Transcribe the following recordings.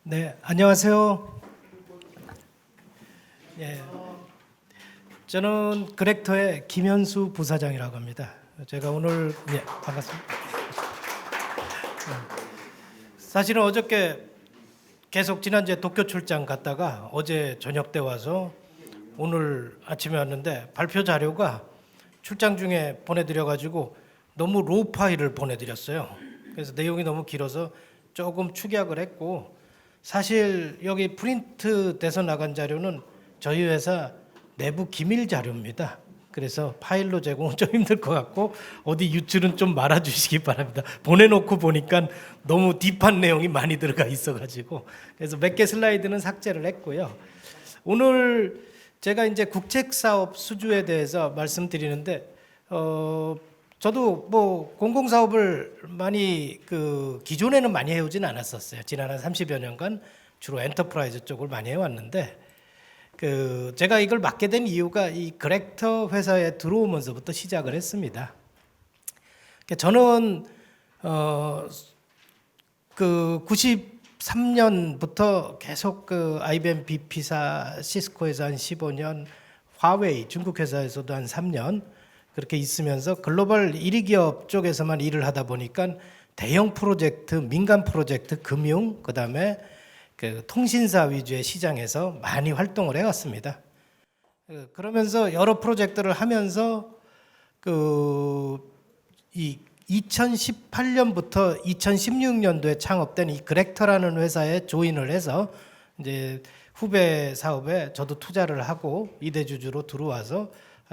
네, 안녕하세요. 예, 저는 그렉터의 김현수 부사장이라고 합니다. 제가 오늘 반갑습니다. 사실은 어저께 계속 지난주에 도쿄 출장 갔다가 어제 저녁 때 와서 오늘 아침에 왔는데 발표 자료가 출장 중에 보내드려가지고 너무 로우 파일을 보내드렸어요. 그래서 내용이 너무 길어서 조금 축약을 했고, 사실 여기 프린트 돼서 나간 자료는 저희 회사 내부 기밀 자료입니다. 그래서 파일로 제공은 좀 힘들 것 같고 어디 유출은 좀 말아주시기 바랍니다. 보내놓고 보니까 너무 딥한 내용이 많이 들어가 있어가지고 그래서 몇 개 슬라이드는 삭제를 했고요. 오늘 제가 이제 국책사업 수주에 대해서 말씀드리는데 저도 뭐 공공사업을 많이 기존에는 많이 해오진 않았었어요. 지난 한 30여 년간 주로 엔터프라이즈 쪽을 많이 해왔는데 제가 이걸 맡게 된 이유가 이 그렉터 회사에 들어오면서부터 시작을 했습니다. 저는 93년부터 계속 IBM BP사, 시스코에서 한 15년, 화웨이 중국 회사에서도 한 3년 그렇게 있으면서 글로벌 1위 기업 쪽에서만 일을 하다 보니까 대형 프로젝트, 민간 프로젝트, 금융, 그다음에 통신사 위주의 시장에서 많이 활동을 해왔습니다. 그러면서 여러 프로젝트를 하면서 이 2018년부터 2016년도에 창업된 이 그렉터라는 회사에 조인을 해서 이제 후배 사업에 저도 투자를 하고 이대주주로 들어와서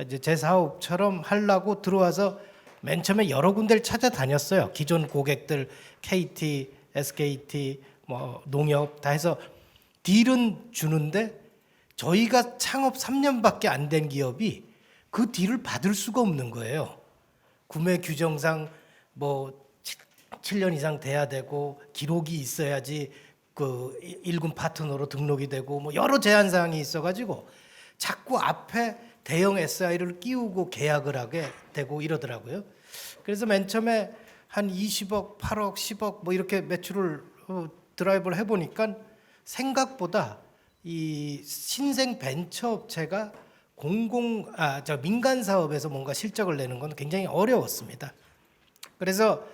이제 제 사업처럼 하려고 들어와서 맨 처음에 여러 군데를 찾아다녔어요. 기존 고객들 KT, SKT, 뭐 농협 다 해서 딜은 주는데 저희가 창업 3년밖에 안 된 기업이 그 딜을 받을 수가 없는 거예요. 구매 규정상 뭐 7년 이상 돼야 되고 기록이 있어야지 1군 파트너로 등록이 되고 뭐 여러 제한 사항이 있어가지고 자꾸 앞에 대형 SI를 끼우고 계약을 하게 되고 이러더라고요. 그래서 맨 처음에 한 20억, 8억, 10억 뭐 이렇게 매출을 드라이브를 해보니까 생각보다 이 신생 벤처 업체가 민간 사업에서 뭔가 실적을 내는 건 굉장히 어려웠습니다. 그래서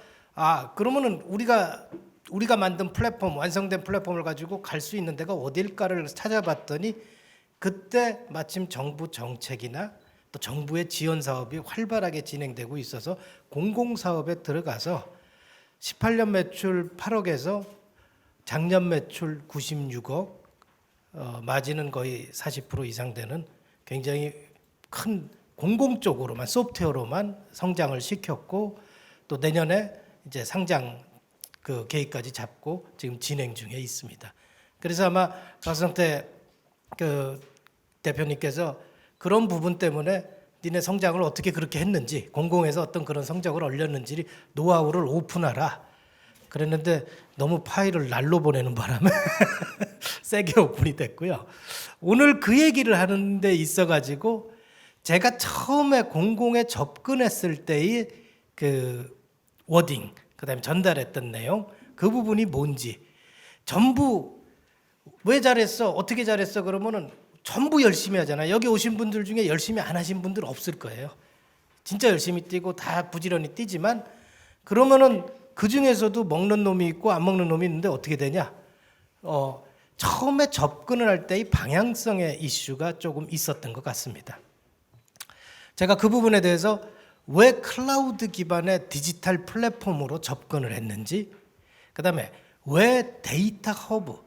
그러면은 우리가 만든 플랫폼, 완성된 플랫폼을 가지고 갈 수 있는 데가 어딜까를 찾아봤더니 그때 마침 정부 정책이나 또 정부의 지원 사업이 활발하게 진행되고 있어서 공공사업에 들어가서 18년 매출 8억에서 작년 매출 96억, 마진은 거의 40% 이상 되는 굉장히 큰 공공 쪽으로만 소프트웨어로만 성장을 시켰고 또 내년에 이제 상장 계획까지 잡고 지금 진행 중에 있습니다. 그래서 아마 박성태 대표님께서 그런 부분 때문에 니네 성장을 어떻게 그렇게 했는지 공공에서 어떤 그런 성적을 올렸는지 노하우를 오픈하라 그랬는데 너무 파일을 날로 보내는 바람에 세게 오픈이 됐고요. 오늘 그 얘기를 하는 데 있어가지고 제가 처음에 공공에 접근했을 때의 워딩, 그다음에 전달했던 내용, 그 부분이 뭔지 전부 왜 잘했어? 어떻게 잘했어? 그러면은 전부 열심히 하잖아요. 여기 오신 분들 중에 열심히 안 하신 분들 없을 거예요. 진짜 열심히 뛰고 다 부지런히 뛰지만 그러면은 그 중에서도 먹는 놈이 있고 안 먹는 놈이 있는데 어떻게 되냐? 처음에 접근을 할 때의 방향성의 이슈가 조금 있었던 것 같습니다. 제가 그 부분에 대해서 왜 클라우드 기반의 디지털 플랫폼으로 접근을 했는지, 그다음에 왜 데이터 허브,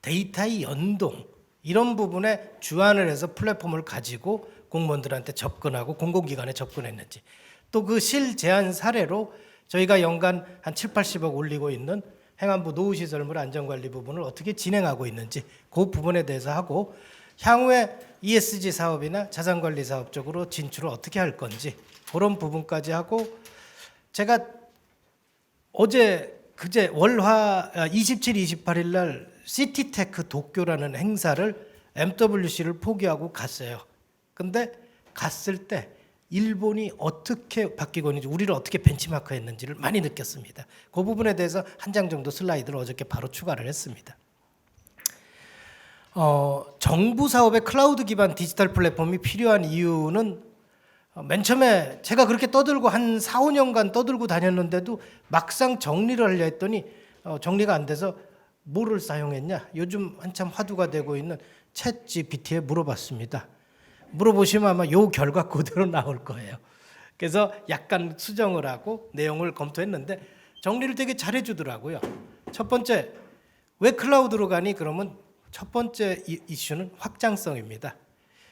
데이터의 연동 이런 부분에 주안을 해서 플랫폼을 가지고 공무원들한테 접근하고 공공기관에 접근했는지, 또 그 실제한 사례로 저희가 연간 한 7, 80억 올리고 있는 행안부 노후시설물 안전관리 부분을 어떻게 진행하고 있는지 그 부분에 대해서 하고 향후에 ESG 사업이나 자산관리 사업 쪽으로 진출을 어떻게 할 건지 그런 부분까지 하고 제가 그제 월화 27, 28일 날 시티테크 도쿄라는 행사를 MWC를 포기하고 갔어요. 근데 갔을 때 일본이 어떻게 바뀌고 있는지 우리를 어떻게 벤치마크 했는지를 많이 느꼈습니다. 그 부분에 대해서 한 장 정도 슬라이드를 어저께 바로 추가를 했습니다. 정부 사업에 클라우드 기반 디지털 플랫폼이 필요한 이유는 맨 처음에 제가 그렇게 떠들고 한 4, 5년간 떠들고 다녔는데도 막상 정리를 하려 했더니 정리가 안 돼서 뭐를 사용했냐? 요즘 한참 화두가 되고 있는 챗 GPT에 물어봤습니다. 물어보시면 아마 요 결과 그대로 나올 거예요. 그래서 약간 수정을 하고 내용을 검토했는데 정리를 되게 잘해주더라고요. 첫 번째, 왜 클라우드로 가니? 그러면 첫 번째 이슈는 확장성입니다.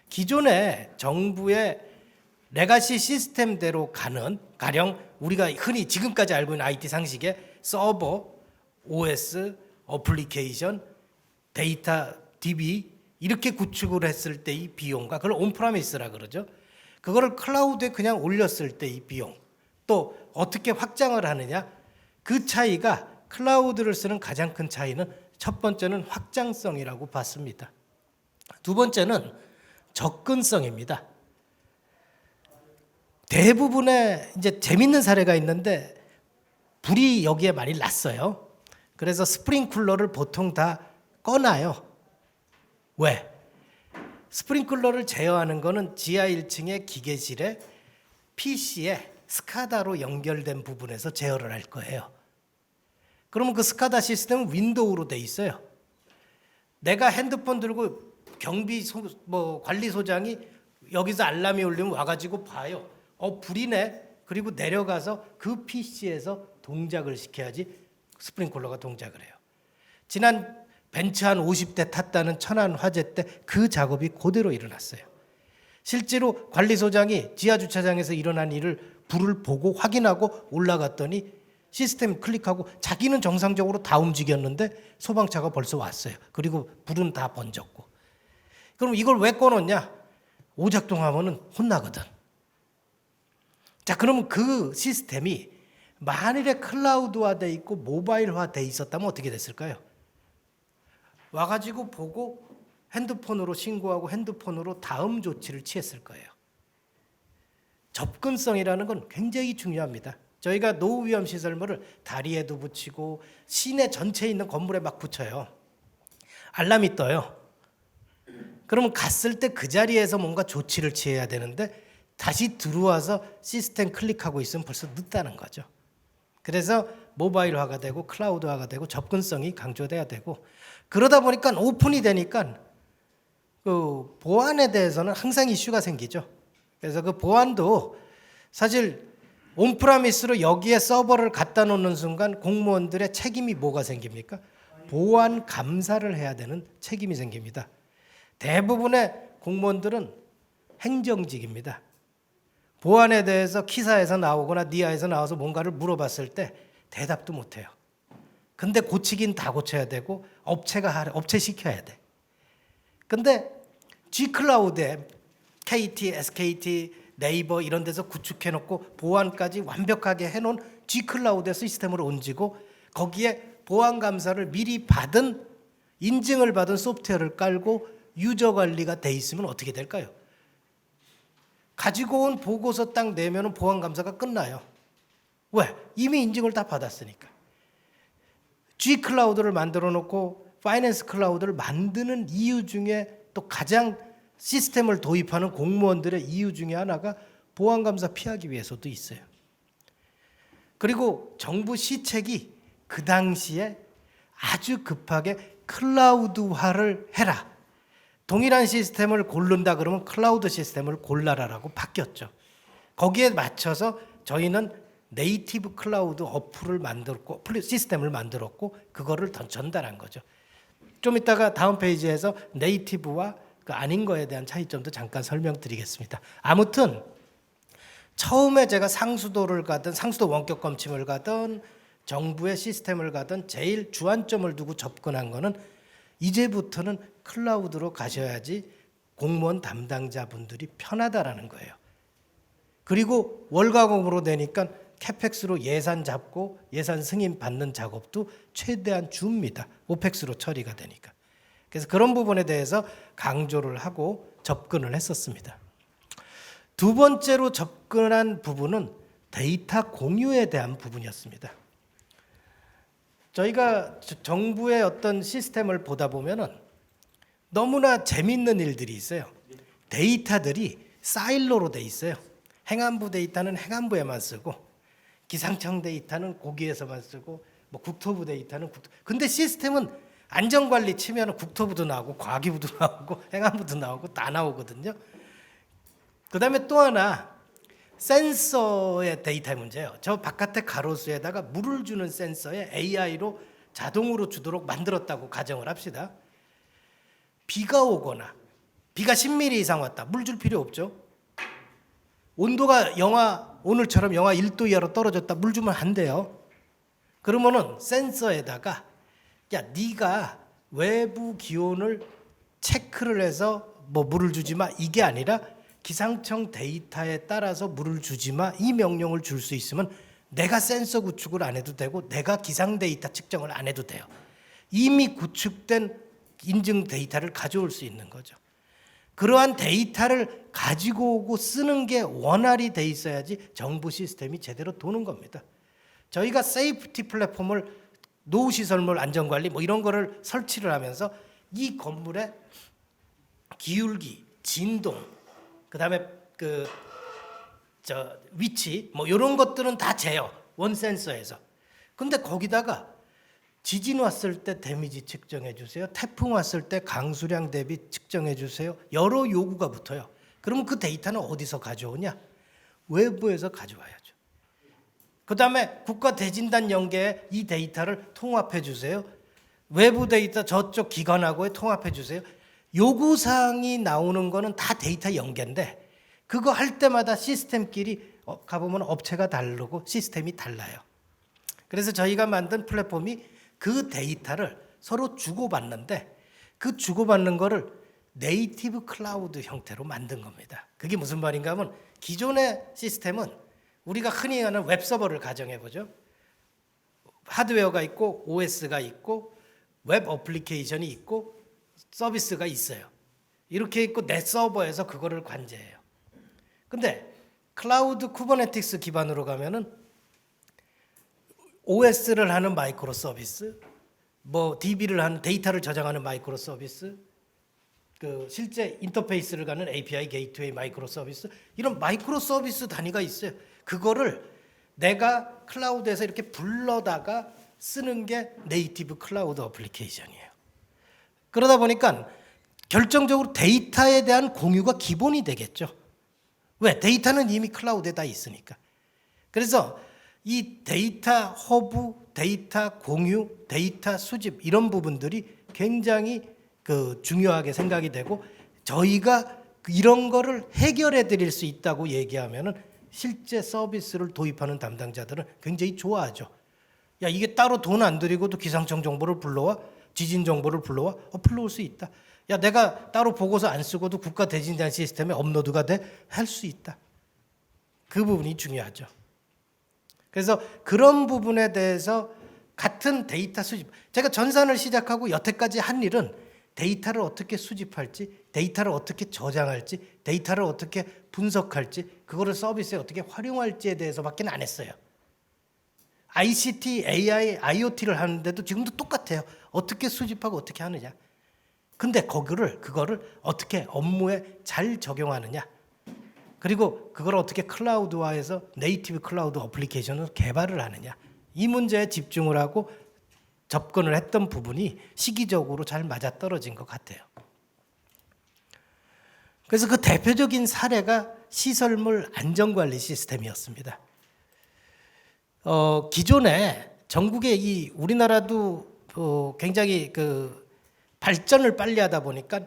기존에 정부의 레가시 시스템대로 가는, 가령 우리가 흔히 지금까지 알고 있는 IT 상식의 서버, OS, 어플리케이션, 데이터, DB 이렇게 구축을 했을 때 이 비용과, 그걸 온프라미스라 그러죠. 그거를 클라우드에 그냥 올렸을 때 이 비용, 또 어떻게 확장을 하느냐, 그 차이가, 클라우드를 쓰는 가장 큰 차이는 첫 번째는 확장성이라고 봤습니다. 두 번째는 접근성입니다. 대부분의 이제 재밌는 사례가 있는데 불이 여기에 많이 났어요. 그래서 스프링클러를 보통 다 꺼놔요. 왜? 스프링클러를 제어하는 거는 지하 1층의 기계실에 PC에 스카다로 연결된 부분에서 제어를 할 거예요. 그러면 그 스카다 시스템은 윈도우로 돼 있어요. 내가 핸드폰 들고 관리소장이 여기서 알람이 울리면 와가지고 봐요. 불이네. 그리고 내려가서 그 PC에서 동작을 시켜야지 스프링클러가 동작을 해요. 지난 벤츠 한 50대 탔다는 천안 화재 때 그 작업이 그대로 일어났어요. 실제로 관리소장이 지하주차장에서 일어난 일을 불을 보고 확인하고 올라갔더니 시스템 클릭하고 자기는 정상적으로 다 움직였는데 소방차가 벌써 왔어요. 그리고 불은 다 번졌고. 그럼 이걸 왜 꺼놓냐? 오작동하면은 혼나거든. 자, 그러면 그 시스템이 만일에 클라우드화돼 있고 모바일화돼 있었다면 어떻게 됐을까요? 와가지고 보고 핸드폰으로 신고하고 핸드폰으로 다음 조치를 취했을 거예요. 접근성이라는 건 굉장히 중요합니다. 저희가 노후위험 시설물을 다리에도 붙이고 시내 전체에 있는 건물에 막 붙여요. 알람이 떠요. 그러면 갔을 때 그 자리에서 뭔가 조치를 취해야 되는데 다시 들어와서 시스템 클릭하고 있으면 벌써 늦다는 거죠. 그래서 모바일화가 되고 클라우드화가 되고 접근성이 강조돼야 되고, 그러다 보니까 오픈이 되니까 그 보안에 대해서는 항상 이슈가 생기죠. 그래서 그 보안도 사실 온프라미스로 여기에 서버를 갖다 놓는 순간 공무원들의 책임이 뭐가 생깁니까? 보안 감사를 해야 되는 책임이 생깁니다. 대부분의 공무원들은 행정직입니다. 보안에 대해서 키사에서 나오거나 니아에서 나와서 뭔가를 물어봤을 때 대답도 못해요. 근데 고치긴 다 고쳐야 되고 업체 시켜야 돼. 근데 G클라우드에 KT, SKT, 네이버 이런 데서 구축해놓고 보안까지 완벽하게 해놓은 G클라우드 시스템으로 옮기고 거기에 보안 감사를 미리 받은, 인증을 받은 소프트웨어를 깔고 유저 관리가 돼 있으면 어떻게 될까요? 가지고 온 보고서 딱 내면 보안 감사가 끝나요. 왜? 이미 인증을 다 받았으니까. G클라우드를 만들어 놓고 파이낸스 클라우드를 만드는 이유 중에 또 가장 시스템을 도입하는 공무원들의 이유 중에 하나가 보안 감사 피하기 위해서도 있어요. 그리고 정부 시책이 그 당시에 아주 급하게 클라우드화를 해라. 동일한 시스템을 고른다 그러면 클라우드 시스템을 골라라라고 바뀌었죠. 거기에 맞춰서 저희는 네이티브 클라우드 어플을 만들었고 시스템을 만들었고 그거를 전달한 거죠. 좀 이따가 다음 페이지에서 네이티브와 그 아닌 거에 대한 차이점도 잠깐 설명드리겠습니다. 아무튼 처음에 제가 상수도를 가든 상수도 원격 검침을 가든 정부의 시스템을 가든 제일 주안점을 두고 접근한 거는 이제부터는 클라우드로 가셔야지 공무원 담당자분들이 편하다라는 거예요. 그리고 월가공으로 되니까 캐펙스로 예산 잡고 예산 승인 받는 작업도 최대한 줍니다. 오펙스로 처리가 되니까. 그래서 그런 부분에 대해서 강조를 하고 접근을 했었습니다. 두 번째로 접근한 부분은 데이터 공유에 대한 부분이었습니다. 저희가 정부의 어떤 시스템을 보다 보면은 너무나 재밌는 일들이 있어요. 데이터들이 사일로로 돼 있어요. 행안부 데이터는 행안부에만 쓰고, 기상청 데이터는 거기에서만 쓰고, 뭐 국토부 데이터는 국토부. 근데 시스템은 안전관리 치면 국토부도 나오고 과기부도 나오고 행안부도 나오고 다 나오거든요. 그다음에 또 하나 센서의 데이터의 문제예요. 저 바깥에 가로수에다가 물을 주는 센서에 AI로 자동으로 주도록 만들었다고 가정을 합시다. 비가 오거나 비가 10mm 이상 왔다. 물 줄 필요 없죠. 온도가 오늘처럼 영하 1도 이하로 떨어졌다. 물 주면 안 돼요. 그러면은 센서에다가 야, 네가 외부 기온을 체크를 해서 뭐 물을 주지 마, 이게 아니라 기상청 데이터에 따라서 물을 주지 마, 이 명령을 줄 수 있으면 내가 센서 구축을 안 해도 되고 내가 기상 데이터 측정을 안 해도 돼요. 이미 구축된 인증 데이터를 가져올 수 있는 거죠. 그러한 데이터를 가지고 오고 쓰는 게 원활히 돼 있어야지 정부 시스템이 제대로 도는 겁니다. 저희가 세이프티 플랫폼을 노후시설물 안전관리 뭐 이런 거를 설치를 하면서 이 건물의 기울기, 진동, 그다음에 위치 뭐 이런 것들은 다 재요. 원 센서에서. 근데 거기다가 지진 왔을 때 데미지 측정해 주세요. 태풍 왔을 때 강수량 대비 측정해 주세요. 여러 요구가 붙어요. 그러면 그 데이터는 어디서 가져오냐? 외부에서 가져와야죠. 그다음에 국가대진단 연계에 이 데이터를 통합해 주세요. 외부 데이터 저쪽 기관하고에 통합해 주세요. 요구사항이 나오는 거는 다 데이터 연계인데 그거 할 때마다 시스템끼리 가보면 업체가 다르고 시스템이 달라요. 그래서 저희가 만든 플랫폼이 그 데이터를 서로 주고받는데 그 주고받는 거를 네이티브 클라우드 형태로 만든 겁니다. 그게 무슨 말인가 하면 기존의 시스템은 우리가 흔히 하는 웹서버를 가정해 보죠. 하드웨어가 있고 OS가 있고 웹 어플리케이션이 있고 서비스가 있어요. 이렇게 있고 내 서버에서 그거를 관제해요. 근데 클라우드 쿠버네티스 기반으로 가면은 OS를 하는 마이크로 서비스, 뭐 DB를 하는 데이터를 저장하는 마이크로 서비스, 그 실제 인터페이스를 가는 API 게이트웨이 마이크로 서비스, 이런 마이크로 서비스 단위가 있어요. 그거를 내가 클라우드에서 이렇게 불러다가 쓰는 게 네이티브 클라우드 어플리케이션이에요. 그러다 보니까 결정적으로 데이터에 대한 공유가 기본이 되겠죠. 왜? 데이터는 이미 클라우드에 다 있으니까. 그래서 이 데이터 허브, 데이터 공유, 데이터 수집 이런 부분들이 굉장히 중요하게 생각이 되고 저희가 이런 거를 해결해 드릴 수 있다고 얘기하면은 실제 서비스를 도입하는 담당자들은 굉장히 좋아하죠. 야, 이게 따로 돈 안 들이고도 기상청 정보를 불러와, 지진 정보를 불러와, 불러올 수 있다. 야, 내가 따로 보고서 안 쓰고도 국가 대진단 시스템에 업로드가 돼, 할 수 있다. 그 부분이 중요하죠. 그래서 그런 부분에 대해서 같은 데이터 수집, 제가 전산을 시작하고 여태까지 한 일은 데이터를 어떻게 수집할지, 데이터를 어떻게 저장할지, 데이터를 어떻게 분석할지, 그거를 서비스에 어떻게 활용할지에 대해서밖에 안 했어요. ICT, AI, IoT를 하는데도 지금도 똑같아요. 어떻게 수집하고 어떻게 하느냐. 근데 그거를 어떻게 업무에 잘 적용하느냐. 그리고 그걸 어떻게 클라우드화해서 네이티브 클라우드 어플리케이션을 개발을 하느냐. 이 문제에 집중을 하고 접근을 했던 부분이 시기적으로 잘 맞아떨어진 것 같아요. 그래서 그 대표적인 사례가 시설물 안전관리 시스템이었습니다. 기존에 전국에 이 우리나라도 굉장히 발전을 빨리 하다 보니까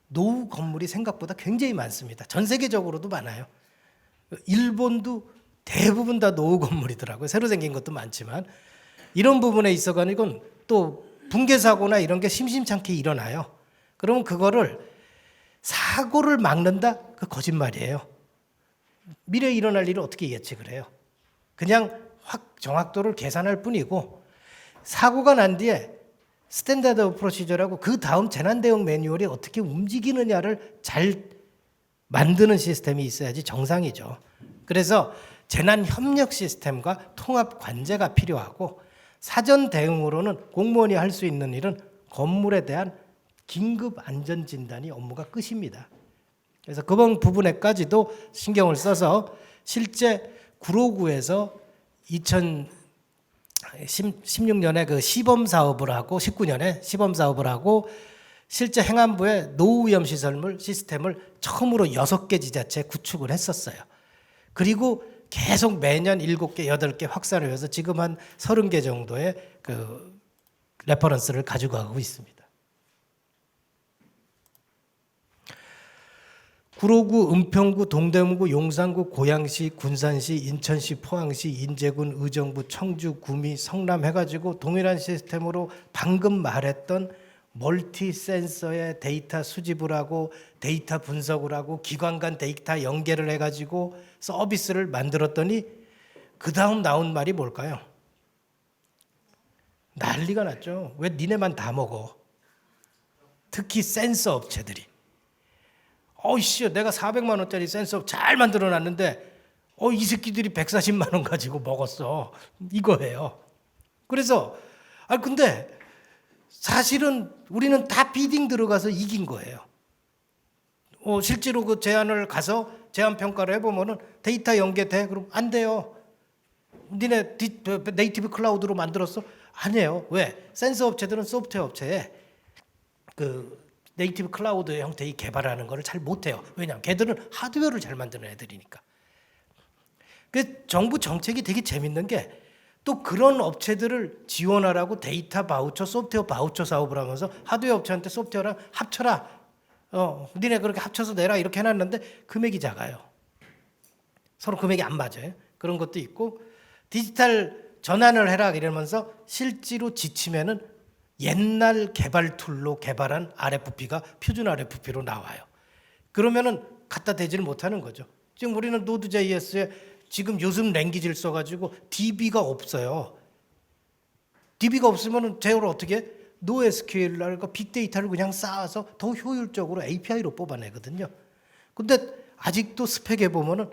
노후 건물이 생각보다 굉장히 많습니다. 전 세계적으로도 많아요. 일본도 대부분 다 노후 건물이더라고요. 새로 생긴 것도 많지만 이런 부분에 있어가지고는 또 붕괴 사고나 이런 게 심심찮게 일어나요. 그러면 그거를 사고를 막는다? 그 거짓말이에요. 미래에 일어날 일을 어떻게 예측을 해요? 그냥 정확도를 계산할 뿐이고 사고가 난 뒤에 스탠다드 오브 프로시저라고 그 다음 재난 대응 매뉴얼이 어떻게 움직이느냐를 잘 만드는 시스템이 있어야지 정상이죠. 그래서 재난 협력 시스템과 통합 관제가 필요하고 사전 대응으로는 공무원이 할 수 있는 일은 건물에 대한 긴급 안전 진단이 업무가 끝입니다. 그래서 그런 부분에까지도 신경을 써서 실제 구로구에서 2016년에 그 시범 사업을 하고 19년에 시범 사업을 하고 실제 행안부에 노후위험 시설물 시스템을 처음으로 6개 지자체에 구축을 했었어요. 그리고 계속 매년 7개, 8개 확산을 해서 지금 한 30개 정도의 그 레퍼런스를 가지고 가고 있습니다. 구로구, 은평구, 동대문구, 용산구, 고양시, 군산시, 인천시, 포항시, 인제군, 의정부, 청주, 구미, 성남 해가지고 동일한 시스템으로 방금 말했던 멀티 센서의 데이터 수집을 하고 데이터 분석을 하고 기관 간 데이터 연계를 해가지고 서비스를 만들었더니 그 다음 나온 말이 뭘까요? 난리가 났죠. 왜 니네만 다 먹어? 특히 센서 업체들이. 어이씨, 내가 400만 원짜리 센서 잘 만들어놨는데 이 새끼들이 140만 원 가지고 먹었어. 이거예요. 그래서 근데 사실은 우리는 다 비딩 들어가서 이긴 거예요. 실제로 그 제안을 가서 제안 평가를 해보면은 데이터 연계돼? 그럼 안 돼요. 니네 네이티브 클라우드로 만들었어? 아니에요. 왜? 센서 업체들은 소프트웨어 업체에 그 네이티브 클라우드 형태의 개발하는 거를 잘 못해요. 왜냐하면 걔들은 하드웨어를 잘 만드는 애들이니까. 그 정부 정책이 되게 재밌는 게 또 그런 업체들을 지원하라고 데이터 바우처, 소프트웨어 바우처 사업을 하면서 하드웨어 업체한테 소프트웨어랑 합쳐라. 니네 그렇게 합쳐서 내라 이렇게 해놨는데 금액이 작아요. 서로 금액이 안 맞아요. 그런 것도 있고 디지털 전환을 해라 이러면서 실제로 지치면은 옛날 개발 툴로 개발한 RFP가 표준 RFP로 나와요. 그러면은 갖다 대지를 못하는 거죠. 지금 우리는 노드.js에 지금 요즘 랭귀지를 써가지고 DB가 없어요. DB가 없으면은 제어를 어떻게 해? NoSQL과 빅데이터를 그냥 쌓아서 더 효율적으로 API로 뽑아내거든요. 근데 아직도 스펙에 보면은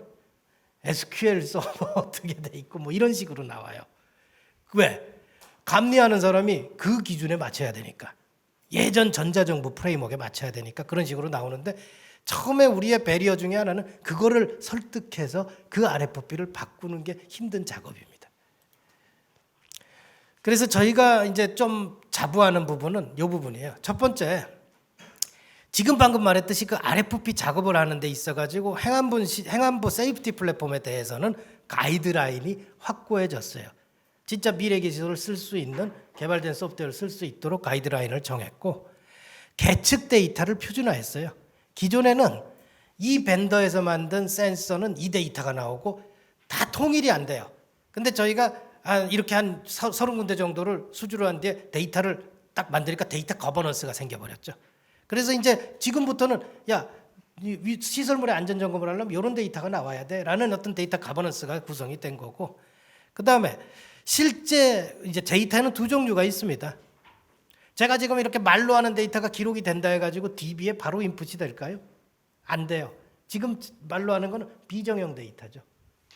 SQL 서버 어떻게 돼 있고 뭐 이런 식으로 나와요. 왜? 감리하는 사람이 그 기준에 맞춰야 되니까. 예전 전자정부 프레임워크에 맞춰야 되니까 그런 식으로 나오는데 처음에 우리의 배리어 중에 하나는 그거를 설득해서 그 RFP를 바꾸는 게 힘든 작업입니다. 그래서 저희가 이제 좀 자부하는 부분은 이 부분이에요. 첫 번째, 지금 방금 말했듯이 그 RFP 작업을 하는 데 있어가지고 행안부 세이프티 플랫폼에 대해서는 가이드라인이 확고해졌어요. 진짜 미래 기술을 쓸 수 있는 개발된 소프트웨어를 쓸 수 있도록 가이드라인을 정했고 계측 데이터를 표준화했어요. 기존에는 이 벤더에서 만든 센서는 이 데이터가 나오고 다 통일이 안 돼요. 근데 저희가 이렇게 한 30군데 정도를 수주를 한 뒤에 데이터를 딱 만드니까 데이터 거버넌스가 생겨버렸죠. 그래서 이제 지금부터는 시설물의 안전 점검을 하려면 이런 데이터가 나와야 돼라는 어떤 데이터 거버넌스가 구성이 된 거고, 그 다음에 실제 이제 데이터는 두 종류가 있습니다. 제가 지금 이렇게 말로 하는 데이터가 기록이 된다 해가지고 DB에 바로 인풋이 될까요? 안 돼요. 지금 말로 하는 거는 비정형 데이터죠.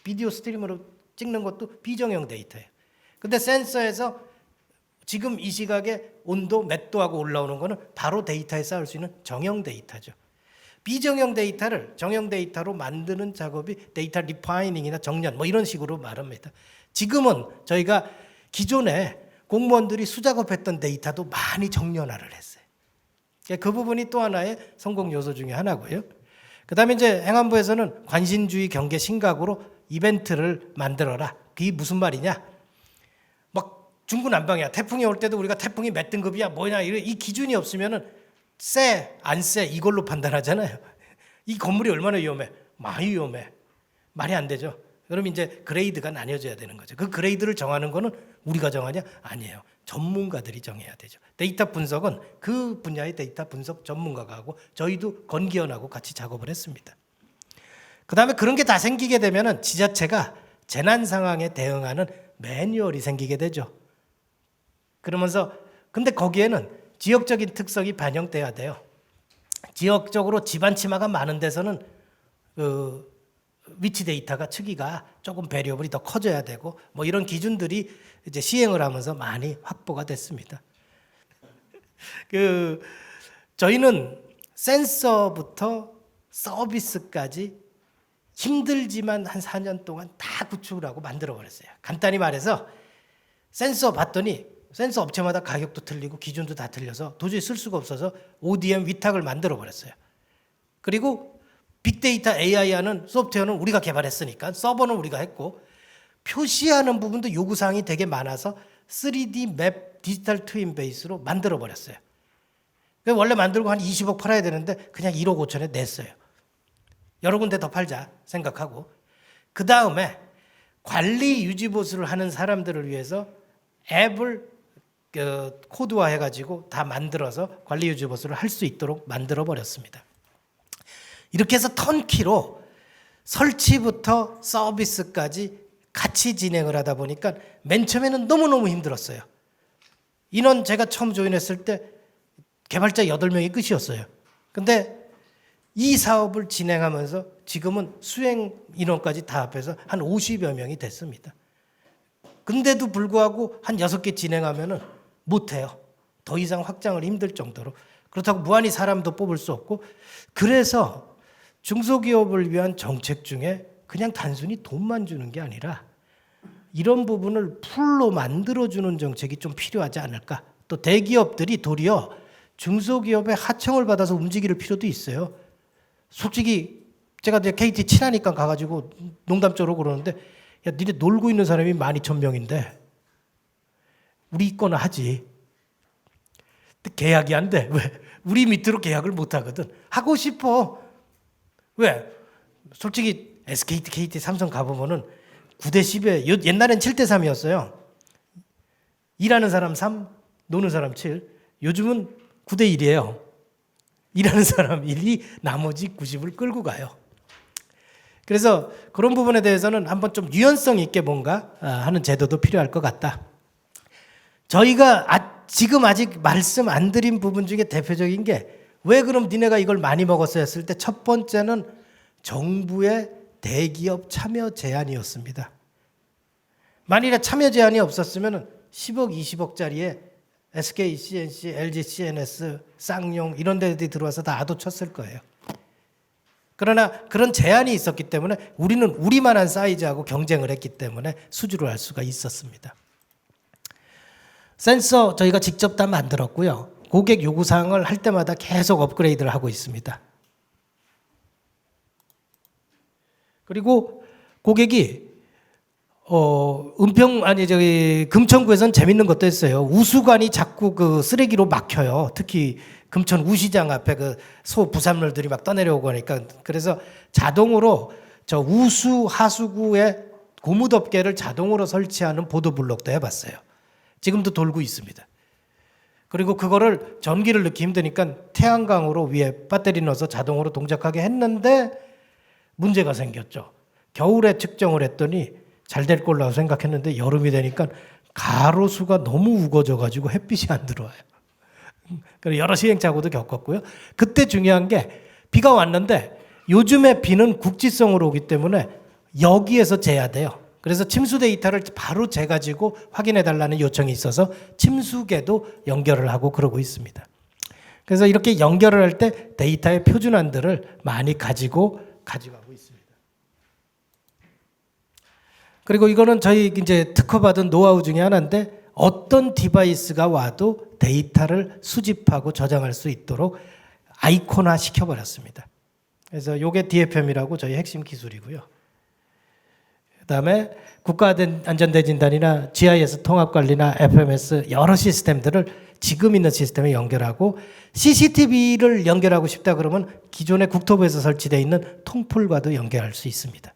비디오 스트리머로 찍는 것도 비정형 데이터예요. 근데 센서에서 지금 이 시각에 온도 몇 도하고 올라오는 거는 바로 데이터에 쌓을 수 있는 정형 데이터죠. 비정형 데이터를 정형 데이터로 만드는 작업이 데이터 리파이닝이나 정렬 뭐 이런 식으로 말합니다. 지금은 저희가 기존에 공무원들이 수작업했던 데이터도 많이 정렬화를 했어요. 그 부분이 또 하나의 성공 요소 중에 하나고요. 그다음에 이제 행안부에서는 관신주의 경계 심각으로 이벤트를 만들어라. 그게 무슨 말이냐? 막 중구난방이야. 태풍이 올 때도 우리가 태풍이 몇 등급이야, 뭐냐 이 기준이 없으면은 세, 안 세 이걸로 판단하잖아요. 이 건물이 얼마나 위험해? 많이 위험해. 말이 안 되죠. 그럼 이제 그레이드가 나뉘어져야 되는 거죠. 그 그레이드를 정하는 거는 우리가 정하냐? 아니에요. 전문가들이 정해야 되죠. 데이터 분석은 그 분야의 데이터 분석 전문가가 하고 저희도 건기원하고 같이 작업을 했습니다. 그 다음에 그런 게 다 생기게 되면은 지자체가 재난 상황에 대응하는 매뉴얼이 생기게 되죠. 그러면서 근데 거기에는 지역적인 특성이 반영돼야 돼요. 지역적으로 집안 침하가 많은 데서는 위치 데이터가 측이가 조금 베리어블이 더 커져야 되고 뭐 이런 기준들이 이제 시행을 하면서 많이 확보가 됐습니다. 저희는 센서부터 서비스까지 힘들지만 한 4년 동안 다 구축을 하고 만들어 버렸어요. 간단히 말해서 센서 봤더니 센서 업체마다 가격도 틀리고 기준도 다 틀려서 도저히 쓸 수가 없어서 ODM 위탁을 만들어 버렸어요. 그리고 빅데이터 AI 하는 소프트웨어는 우리가 개발했으니까 서버는 우리가 했고 표시하는 부분도 요구사항이 되게 많아서 3D 맵 디지털 트윈 베이스로 만들어 버렸어요. 원래 만들고 한 20억 팔아야 되는데 그냥 1억 5천에 냈어요. 여러 군데 더 팔자 생각하고 그 다음에 관리 유지 보수를 하는 사람들을 위해서 앱을 코드화 해가지고 다 만들어서 관리 유지 보수를 할 수 있도록 만들어 버렸습니다. 이렇게 해서 턴키로 설치부터 서비스까지 같이 진행을 하다 보니까 맨 처음에는 너무너무 힘들었어요. 인원 제가 처음 조인했을 때 개발자 8명이 끝이었어요. 근데 이 사업을 진행하면서 지금은 수행 인원까지 다 합해서 한 50여 명이 됐습니다. 근데도 불구하고 한 6개 진행하면은 못해요. 더 이상 확장을 힘들 정도로. 그렇다고 무한히 사람도 뽑을 수 없고 그래서 중소기업을 위한 정책 중에 그냥 단순히 돈만 주는 게 아니라 이런 부분을 풀로 만들어주는 정책이 좀 필요하지 않을까. 또 대기업들이 도리어 중소기업의 하청을 받아서 움직일 필요도 있어요. 솔직히 제가 이제 KT 친하니까 가가지고 농담적으로 그러는데 야 니네 놀고 있는 사람이 12,000명인데 우리 거나 하지. 근데 계약이 안 돼. 왜? 우리 밑으로 계약을 못 하거든. 하고 싶어. 왜? 솔직히 SKT, KT, 삼성 가보면은 9대 10에 옛날엔 7대 3이었어요. 일하는 사람 3, 노는 사람 7. 요즘은 9대 1이에요. 일하는 사람 1이 나머지 90을 끌고 가요. 그래서 그런 부분에 대해서는 한번 좀 유연성 있게 뭔가 하는 제도도 필요할 것 같다. 저희가 지금 아직 말씀 안 드린 부분 중에 대표적인 게 왜 그럼 니네가 이걸 많이 먹었어야 했을 때 첫 번째는 정부의 대기업 참여 제한이었습니다. 만일에 참여 제한이 없었으면 10억, 20억짜리에 SK, CNC, LG, CNS, 쌍용 이런 데들이 들어와서 다 아도 쳤을 거예요. 그러나 그런 제한이 있었기 때문에 우리는 우리만한 사이즈하고 경쟁을 했기 때문에 수주를 할 수가 있었습니다. 센서 저희가 직접 다 만들었고요. 고객 요구사항을 할 때마다 계속 업그레이드를 하고 있습니다. 그리고 고객이 금천구에서는 재밌는 것도 했어요. 우수관이 자꾸 그 쓰레기로 막혀요. 특히 금천 우시장 앞에 그 소 부산물들이 막 떠내려오고 하니까 그래서 자동으로 저 우수 하수구에 고무덮개를 자동으로 설치하는 보도블록도 해봤어요. 지금도 돌고 있습니다. 그리고 그거를 전기를 넣기 힘드니까 태양광으로 위에 배터리 넣어서 자동으로 동작하게 했는데 문제가 생겼죠. 겨울에 측정을 했더니 잘 될 걸로 생각했는데 여름이 되니까 가로수가 너무 우거져 가지고 햇빛이 안 들어와요. 그래서 여러 시행착오도 겪었고요. 그때 중요한 게 비가 왔는데 요즘에 비는 국지성으로 오기 때문에 여기에서 재야 돼요. 그래서 침수 데이터를 바로 재가지고 확인해 달라는 요청이 있어서 침수계도 연결을 하고 그러고 있습니다. 그래서 이렇게 연결을 할 때 데이터의 표준안들을 많이 가지고 가고 있습니다. 그리고 이거는 저희 이제 특허받은 노하우 중에 하나인데 어떤 디바이스가 와도 데이터를 수집하고 저장할 수 있도록 아이콘화 시켜버렸습니다. 그래서 이게 DFM이라고 저희 핵심 기술이고요. 그다음에 국가안전대진단이나 GIS 통합관리나 FMS 여러 시스템들을 지금 있는 시스템에 연결하고 CCTV를 연결하고 싶다 그러면 기존의 국토부에서 설치되어 있는 통풀과도 연결할 수 있습니다.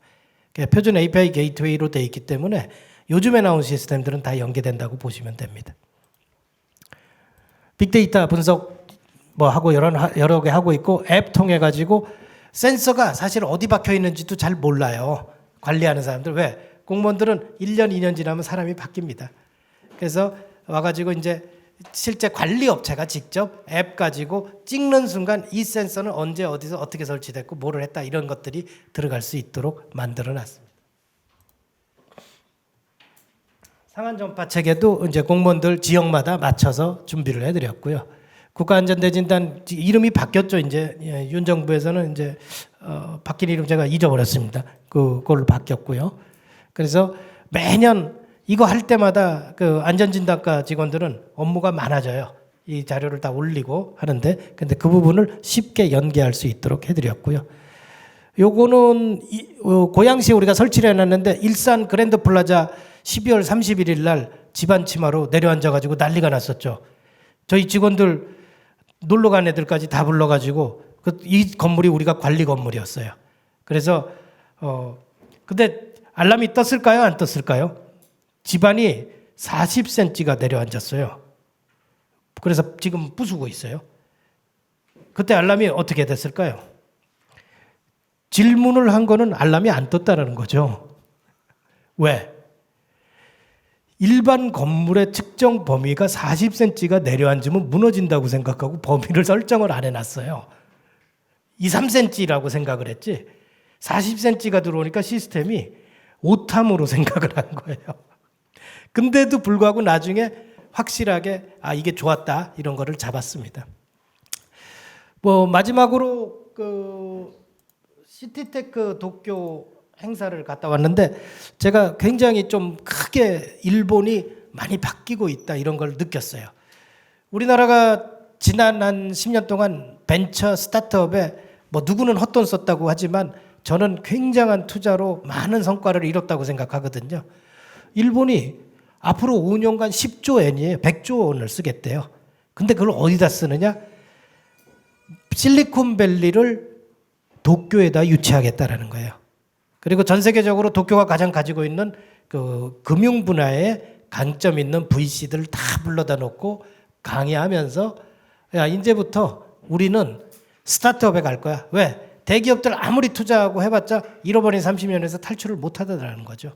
표준 API 게이트웨이로 되어 있기 때문에 요즘에 나온 시스템들은 다 연계된다고 보시면 됩니다. 빅데이터 분석 하고 여러 개 하고 있고 앱 통해 가지고 센서가 사실 어디 박혀 있는지도 잘 몰라요. 관리하는 사람들. 왜? 공무원들은 1년, 2년 지나면 사람이 바뀝니다. 그래서 와가지고 이제 실제 관리 업체가 직접 앱 가지고 찍는 순간 이 센서는 언제 어디서 어떻게 설치됐고 뭐를 했다 이런 것들이 들어갈 수 있도록 만들어 놨습니다. 상한 전파 체계도 이제 공무원들 지역마다 맞춰서 준비를 해드렸고요. 국가안전대진단 이름이 바뀌었죠. 이제 윤 정부에서는 이제 바뀐 이름 제가 잊어버렸습니다. 그걸로 바뀌었고요. 그래서 매년 이거 할 때마다 그 안전진단과 직원들은 업무가 많아져요. 이 자료를 다 올리고 하는데, 근데 그 부분을 쉽게 연계할 수 있도록 해드렸고요. 요거는 고양시에 우리가 설치를 해놨는데 일산 그랜드 플라자 12월 31일 날 집안 치마로 내려앉아가지고 난리가 났었죠. 저희 직원들 놀러 간 애들까지 다 불러가지고 이 건물이 우리가 관리 건물이었어요. 그래서 근데 알람이 떴을까요? 안 떴을까요? 집안이 40cm가 내려앉았어요. 그래서 지금 부수고 있어요. 그때 알람이 어떻게 됐을까요? 질문을 한 거는 알람이 안 떴다는 거죠. 왜? 일반 건물의 측정 범위가 40cm가 내려앉으면 무너진다고 생각하고 범위를 설정을 안 해놨어요. 2, 3cm라고 생각을 했지 40cm가 들어오니까 시스템이 오탐으로 생각을 한 거예요. 근데도 불구하고 나중에 확실하게 이게 좋았다 이런 거를 잡았습니다. 뭐 마지막으로 그 시티테크 도쿄 행사를 갔다 왔는데 제가 굉장히 좀 크게 일본이 많이 바뀌고 있다 이런 걸 느꼈어요. 우리나라가 지난 한 10년 동안 벤처 스타트업에 뭐 누구는 헛돈 썼다고 하지만 저는 굉장한 투자로 많은 성과를 이뤘다고 생각하거든요. 일본이 앞으로 5년간 10조 엔이에요. 100조 원을 쓰겠대요. 근데 그걸 어디다 쓰느냐? 실리콘밸리를 도쿄에다 유치하겠다라는 거예요. 그리고 전 세계적으로 도쿄가 가장 가지고 있는 그 금융 분야에 강점 있는 VC들 다 불러다 놓고 강의하면서 야, 이제부터 우리는 스타트업에 갈 거야. 왜? 대기업들 아무리 투자하고 해봤자 잃어버린 30년에서 탈출을 못 하더라는 거죠.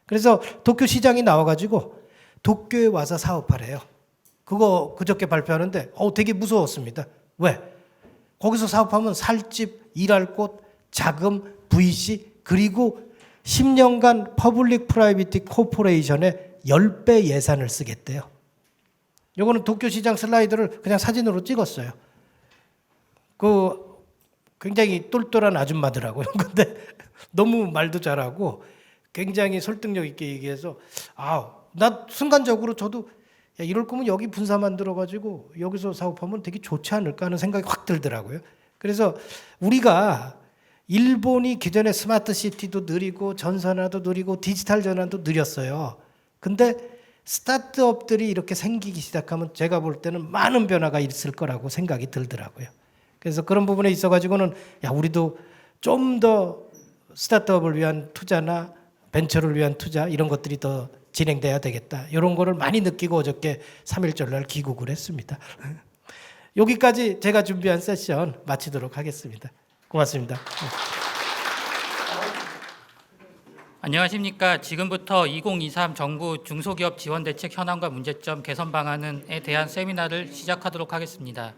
그래서 도쿄 시장이 나와가지고 도쿄에 와서 사업하래요. 그거 그저께 발표하는데 되게 무서웠습니다. 왜? 거기서 사업하면 살 집, 일할 곳, 자금, VC 그리고 10년간 퍼블릭 프라이빗 코퍼레이션에 10배 예산을 쓰겠대요. 요거는 도쿄 시장 슬라이드를 그냥 사진으로 찍었어요. 그 굉장히 똘똘한 아줌마더라고요. 근데 너무 말도 잘하고 굉장히 설득력 있게 얘기해서 나 순간적으로 저도 야, 이럴 거면 여기 분사 만들어가지고 여기서 사업하면 되게 좋지 않을까 하는 생각이 확 들더라고요. 그래서 우리가 일본이 기존의 스마트 시티도 느리고 전산화도 느리고 디지털 전환도 느렸어요. 근데 스타트업들이 이렇게 생기기 시작하면 제가 볼 때는 많은 변화가 있을 거라고 생각이 들더라고요. 그래서 그런 부분에 있어가지고는 야 우리도 좀 더 스타트업을 위한 투자나 벤처를 위한 투자 이런 것들이 더 진행돼야 되겠다. 이런 거를 많이 느끼고 어저께 3.1절 날 귀국을 했습니다. 여기까지 제가 준비한 세션 마치도록 하겠습니다. 고맙습니다. 안녕하십니까. 지금부터 2023 정부 중소기업 지원대책 현황과 문제점 개선 방안에 대한 세미나를 시작하도록 하겠습니다.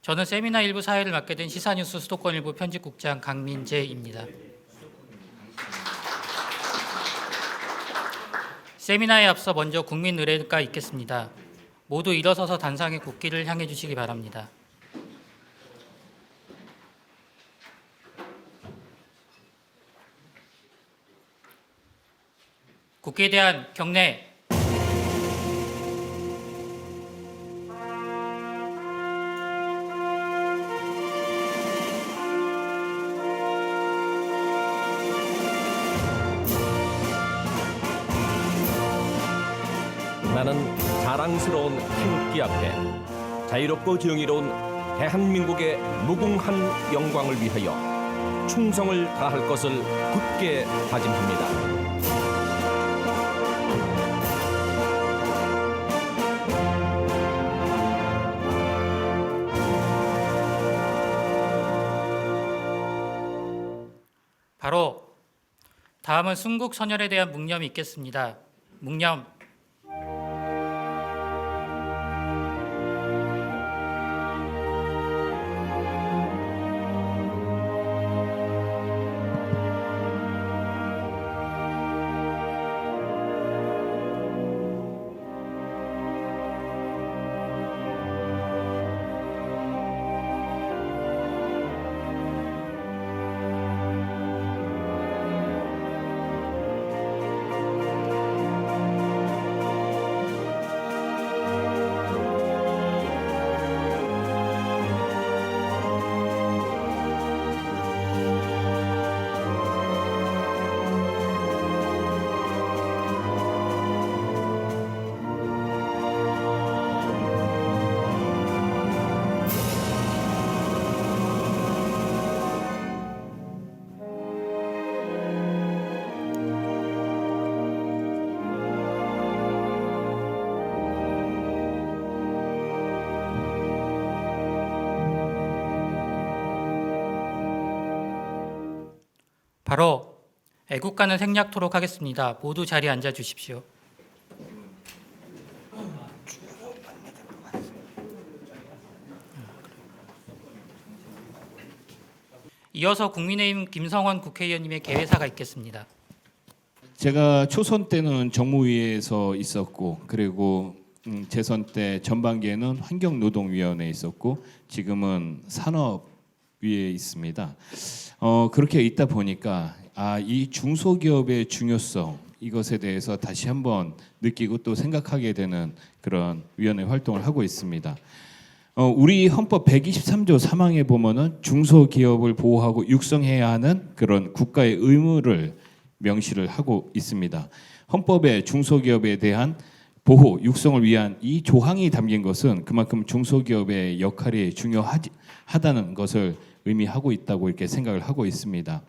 저는 세미나 일부 사회를 맡게 된 시사뉴스 수도권 일부 편집국장 강민재입니다. 세미나에 앞서 먼저 국민 의례가 있겠습니다. 모두 일어서서 단상의 국기를 향해 주시기 바랍니다. 국기에 대한 경례. 나는 자랑스러운 태극기 앞에 자유롭고 정의로운 대한민국의 무궁한 영광을 위하여 충성을 다할 것을 굳게 다짐합니다. 바로 다음은 순국 선열에 대한 묵념이 있겠습니다. 묵념. 바로 애국가는 생략토록 하겠습니다. 모두 자리에 앉아 주십시오. 이어서 국민의힘 김성원 국회의원님의 개회사가 있겠습니다. 제가 초선 때는 정무위에서 있었고, 그리고 재선 때 전반기에는 환경노동위원회에 있었고, 지금은 산업위에 있습니다. 그렇게 있다 보니까 이 중소기업의 중요성, 이것에 대해서 다시 한번 느끼고 또 생각하게 되는 그런 위원회 활동을 하고 있습니다. 우리 헌법 123조 3항에 보면은 중소기업을 보호하고 육성해야 하는 그런 국가의 의무를 명시를 하고 있습니다. 헌법에 중소기업에 대한 보호, 육성을 위한 이 조항이 담긴 것은 그만큼 중소기업의 역할이 중요하다는 것을 의미하고 있다고 이렇게 생각을 하고 있습니다.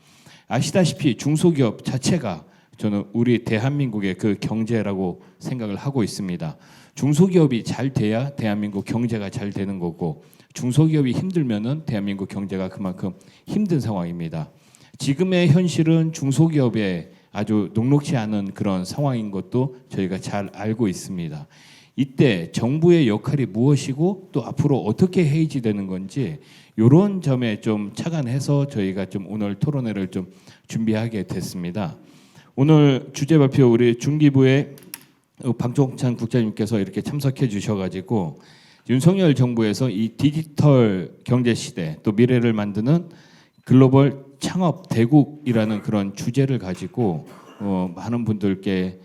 아시다시피 중소기업 자체가 저는 우리 대한민국의 그 경제라고 생각을 하고 있습니다. 중소기업이 잘 돼야 대한민국 경제가 잘 되는 거고, 중소기업이 힘들면은 대한민국 경제가 그만큼 힘든 상황입니다. 지금의 현실은 중소기업에 아주 녹록지 않은 그런 상황인 것도 저희가 잘 알고 있습니다. 이때 정부의 역할이 무엇이고 또 앞으로 어떻게 해야지 되는 건지 이런 점에 좀 착안해서 저희가 좀 오늘 토론회를 좀 준비하게 됐습니다. 오늘 주제 발표 우리 중기부의 박종찬 국장님께서 이렇게 참석해 주셔가지고 윤석열 정부에서 이 디지털 경제 시대 또 미래를 만드는 글로벌 창업 대국이라는 그런 주제를 가지고 많은 분들께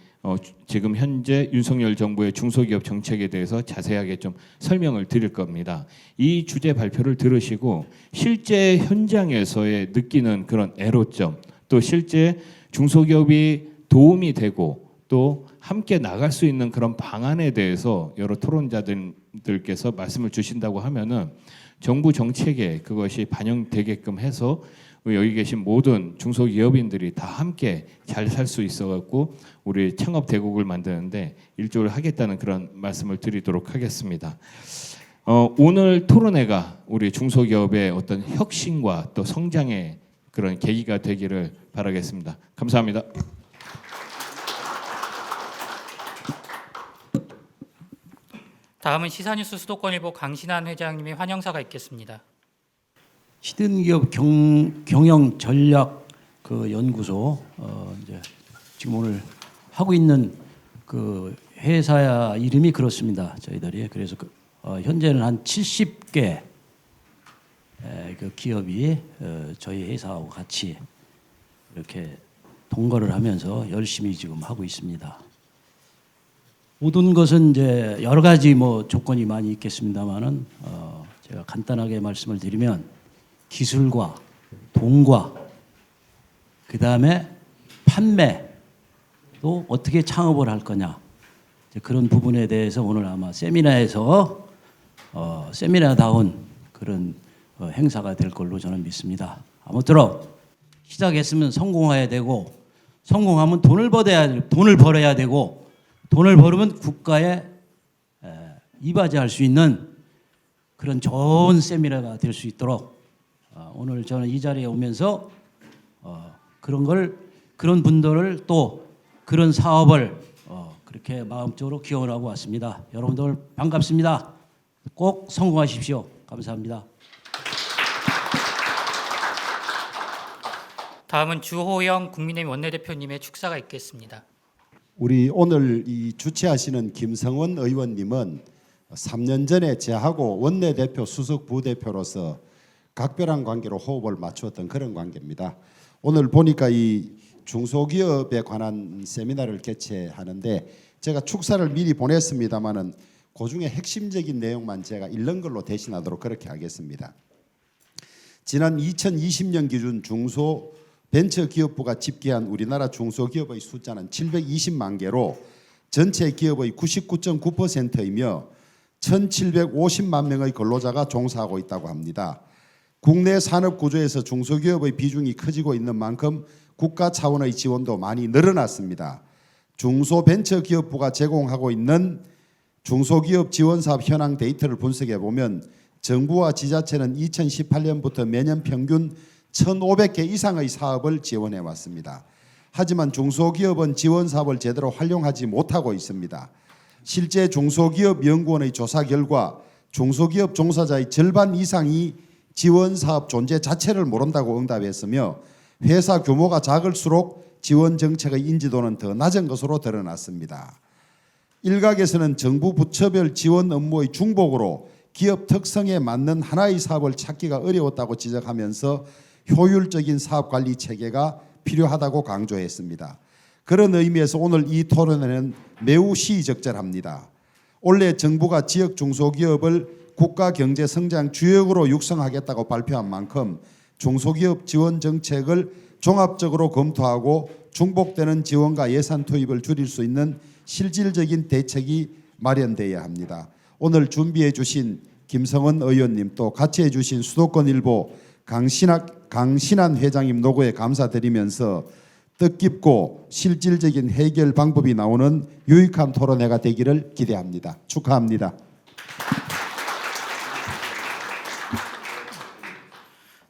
지금 현재 윤석열 정부의 중소기업 정책에 대해서 자세하게 좀 설명을 드릴 겁니다. 이 주제 발표를 들으시고 실제 현장에서의 느끼는 그런 애로점, 또 실제 중소기업이 도움이 되고 또 함께 나갈 수 있는 그런 방안에 대해서 여러 토론자들께서 말씀을 주신다고 하면은 정부 정책에 그것이 반영되게끔 해서 여기 계신 모든 중소기업인들이 다 함께 잘 살 수 있어갖고 우리 창업 대국을 만드는데 일조를 하겠다는 그런 말씀을 드리도록 하겠습니다. 오늘 토론회가 우리 중소기업의 어떤 혁신과 또 성장의 그런 계기가 되기를 바라겠습니다. 감사합니다. 다음은 시사뉴스 수도권일보 강신한 회장님의 환영사가 있겠습니다. 히든기업 경영 전략 그 연구소 이제 지금 오늘 하고 있는 그 회사 이름이 그렇습니다. 저희들이 그래서 현재는 한 70개 그 기업이 저희 회사하고 같이 이렇게 동거를 하면서 열심히 지금 하고 있습니다. 모든 것은 이제 여러 가지 뭐 조건이 많이 있겠습니다만은 제가 간단하게 말씀을 드리면 기술과 돈과 그 다음에 판매 또 어떻게 창업을 할 거냐 그런 부분에 대해서 오늘 아마 세미나에서 세미나다운 그런 행사가 될 걸로 저는 믿습니다. 아무쪼록 시작했으면 성공해야 되고 성공하면 돈을 벌어야 되고 돈을 벌으면 국가에 이바지할 수 있는 그런 좋은 세미나가 될 수 있도록 오늘 저는 이 자리에 오면서 그런 분들을 또 그런 사업을 그렇게 마음적으로 기원하고 왔습니다. 여러분들 반갑습니다. 꼭 성공하십시오. 감사합니다. 다음은 주호영 국민의힘 원내대표님의 축사가 있겠습니다. 우리 오늘 이 주최하시는 김성원 의원님은 3년 전에 저하고 원내대표 수석 부대표로서 각별한 관계로 호흡을 맞추었던 그런 관계입니다. 오늘 보니까 이 중소기업에 관한 세미나를 개최하는데 제가 축사를 미리 보냈습니다마는 그 중에 핵심적인 내용만 제가 읽는 걸로 대신하도록 그렇게 하겠습니다. 지난 2020년 기준 중소벤처기업부가 집계한 우리나라 중소기업의 숫자는 720만 개로 전체 기업의 99.9%이며 1,750만 명의 근로자가 종사하고 있다고 합니다. 국내 산업 구조에서 중소기업의 비중이 커지고 있는 만큼 국가 차원의 지원도 많이 늘어났습니다. 중소벤처기업부가 제공하고 있는 중소기업 지원사업 현황 데이터를 분석해 보면 정부와 지자체는 2018년부터 매년 평균 1,500개 이상의 사업을 지원해 왔습니다. 하지만 중소기업은 지원 사업을 제대로 활용하지 못하고 있습니다. 실제 중소기업연구원의 조사 결과 중소기업 종사자의 절반 이상이 지원 사업 존재 자체를 모른다고 응답했으며 회사 규모가 작을수록 지원 정책의 인지도는 더 낮은 것으로 드러났습니다. 일각에서는 정부 부처별 지원 업무의 중복으로 기업 특성에 맞는 하나의 사업을 찾기가 어려웠다고 지적하면서 효율적인 사업 관리 체계가 필요하다고 강조했습니다. 그런 의미에서 오늘 이 토론회는 매우 시의적절합니다. 올해 정부가 지역 중소기업을 국가 경제 성장 주역으로 육성하겠다고 발표한 만큼 중소기업 지원 정책을 종합적으로 검토하고 중복되는 지원과 예산 투입을 줄일 수 있는 실질적인 대책이 마련돼야 합니다. 오늘 준비해 주신 김성원 의원님 또 같이 해주신 수도권일보 강신한 회장님 노고에 감사드리면서 뜻깊고 실질적인 해결 방법이 나오는 유익한 토론회가 되기를 기대합니다. 축하합니다.